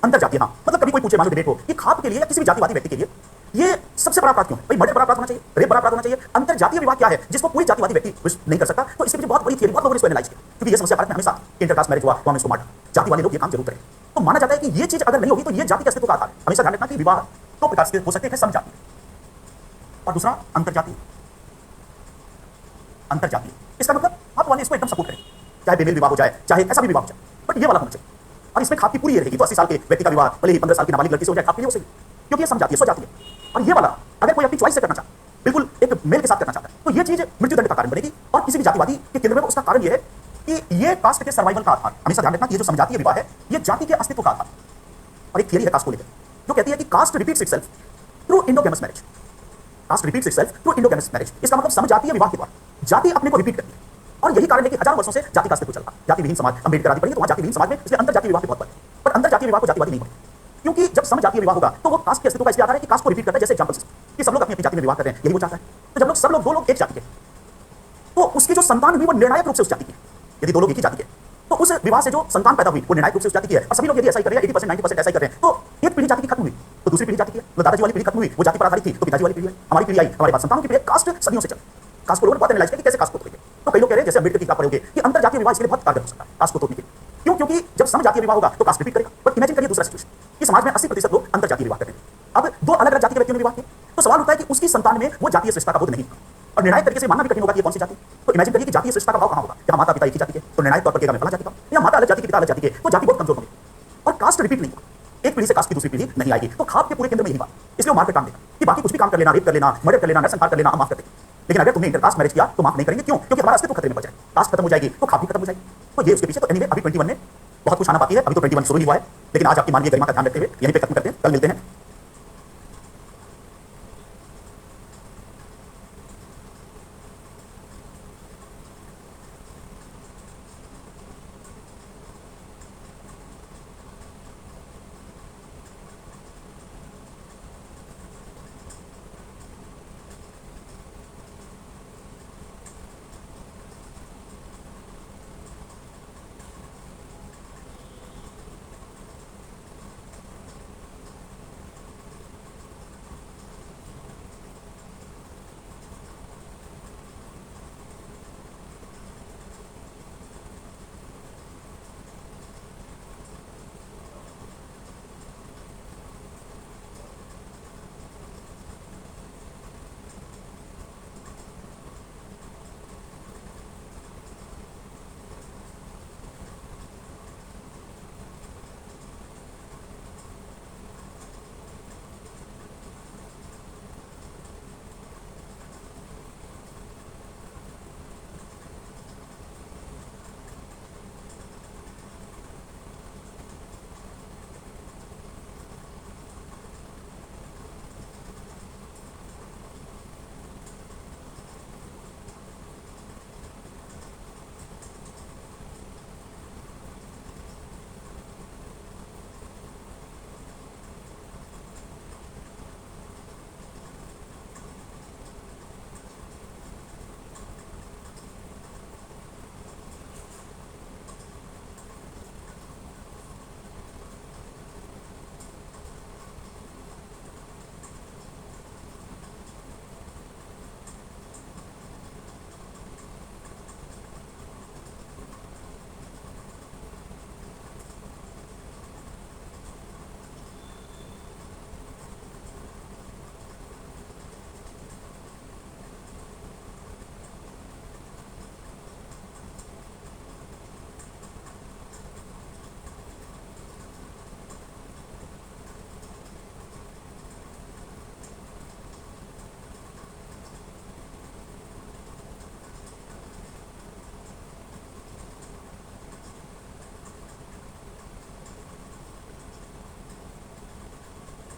अंतर जातीय, हाँ, मतलब कभी कोई पूछे, मान लो डिबेट हो कि खाप के लिए या किसी भी जातिवादी व्यक्ति के लिए ये सबसे बड़ा अपराध क्यों है? भाई मर्डर बड़ा अपराध होना चाहिए, रेप बड़ा अपराध होना चाहिए, अंतर जातीय विवाह क्या है जिसको कोई जातिवादी व्यक्ति नहीं कर सकता? तो इसके पीछे बहुत बड़ी थियरी, बहुत लोगों ने इसको एनालाइज किया, क्योंकि ये समस्या भारत में हमेशा इंटरकास्ट मैरिज हुआ तो हम इसको मारा, जाति वाले लोग ये काम जरूर करें। तो माना जाता है कि ये चीज अगर नहीं होगी तो ये जाति के अस्तित्व का आधार। हमेशा ध्यान रखना कि विवाह 2 प्रकार से हो सकते हैं, समजातीय और दूसरा अंतरजातीय। अंतरजातीय इसका मतलब आप वाले इसको एकदम सपोर्ट करें, चाहे बेमेल विवाह हो जाए, चाहे ऐसा भी विवाह हो जाए, बट ये वाला होना चाहिए। और इसमें खाप की पूरी ये रहेगी, तो 80 साल के व्यक्ति का विवाह भले ही 15 साल की नाबालिग लड़की से हो जाए, खाप के लिए हो सही, क्योंकि ये समझाती है, स्वजाती है। और ये वाला अगर कोई अपनी चॉइस से करना चाहता है, बिल्कुल एक मेल के साथ करना चाहता है, तो ये चीज मृत्युदंड का कारण बनेगी। और किसी भी जातिवादी के केंद्र में उसका कारण ये है कि ये कास्ट के सर्वाइवल का आधार। हमेशा ध्यान रखना कि ये जो समझातीय विवाह है ये जाति के अस्तित्व का आधार। और एक थियरी है कास्ट को लेकर जो कहती है कि caste repeats itself through endogamous marriage. Caste repeats itself through endogamous marriage, इसका मतलब समझातीय विवाह के द्वारा जाति अपने को रिपीट करती है। और यही कारण है कि हजारों वर्षों से जाति का अस्तित्व चल रहा है। जाति विहीन समाज अंबेडकर आदि पढ़िए तो वहां जाति विहीन समाज में इसलिए अंतर जातीय विवाह के बहुत बड़े, पर अंतर जातीय विवाह को जातिवादी नहीं मानते, क्योंकि जब समझातीय विवाह होगा तो वो कास्ट के अस्तित्व का इसलिए आधार है कि कास्ट को रिपीट करता है। जैसे एग्जांपल कि सब लोग अपनी जाति में विवाह कर रहे हैं, यही वो चाहता है। तो जब लोग सब लोग 2 लोग एक जाति के, तो उसकी जो संतान हुई वो निर्णायक रूप से उस जाति की। यदि 2 लोग एक ही जाति के, तो उस विवाह से जो संतान पैदा हुई वो निर्णायक रूप से उस जाति की है। और सभी लोग यदि ऐसा ही कर रहे हैं, 80% 90% ऐसा ही कर रहे हैं, तो एक पीढ़ी जाति की खत्म हुई तो दूसरी पीढ़ी जाति की है। तो दादाजी वाली पीढ़ी खत्म हुई, वो जाति पर आधारित थी, तो पिताजी वाली पीढ़ी है, हमारी पीढ़ी आई, हमारे पास संतानों की पीढ़ी। कास्ट सदियों से चल, कास्ट को लोगों ने बहुत एनालाइज किया कि कैसे कास्ट को तोड़ेंगे। तो कई लोग कह रहे हैं जैसे अम्बेडकर की किताब पढ़ोगे कि अंतर जातीय विवाह इसके लिए बहुत कारगर हो सकता है कास्ट को तोड़ने के लिए। क्यों? क्योंकि जब समजातीय विवाह होगा तो कास्ट रिपीट करेगा। बट इमेजिन करिए दूसरा सिचुएशन कि समाज में 80% लोग अंतर जातीय विवाह कर रहे हैं। अब दो अलग अलग जाति के व्यक्तियों ने विवाह किया, तो सवाल होता है कि उसकी संतान में वो जातीय श्रेष्ठता का बोध नहीं और निर्णायक तरीके से मानना भी कठिन होगा कि ये कौन सी जाति। तो इमेजिन करिए कि जातीय श्रेष्ठता का भाव कहां होगा? जहां माता पिता एक ही जाति के, तो निर्णायक तौर पर कहेगा मैं फलां जाति का, या माता अलग जाति की पिता अलग जाति के, तो जाति बहुत कमजोर होगी और कास्ट रिपीट नहीं होगा। एक पीढ़ी से कास्ट की दूसरी पीढ़ी नहीं आएगी। तो खाप के पूरे केंद्र में यही बात, इसलिए वो मार कर टांग देगा कि बाकी कुछ भी काम कर लेना, रेप कर लेना, मर्डर कर लेना, नरसंहार कर लेना हम माफ कर देंगे, लेकिन अगर तुमने इंटरकास्ट मैरिज किया तो माफ नहीं करेंगे। क्यों? क्योंकि हमारा अस्तित्व खतरे में पड़ जाएगा, कास्ट खत्म हो जाएगी तो खाप भी खत्म हो जाएगी। तो ये उसके पीछे। तो एनीवे अभी 21 में बहुत कुछ आना बाकी है, अभी तो 21 शुरू ही हुआ है, लेकिन आज आपकी मानवीय गरिमा का ध्यान रखते हुए यहीं पे खत्म करते हैं। कल मिलते हैं।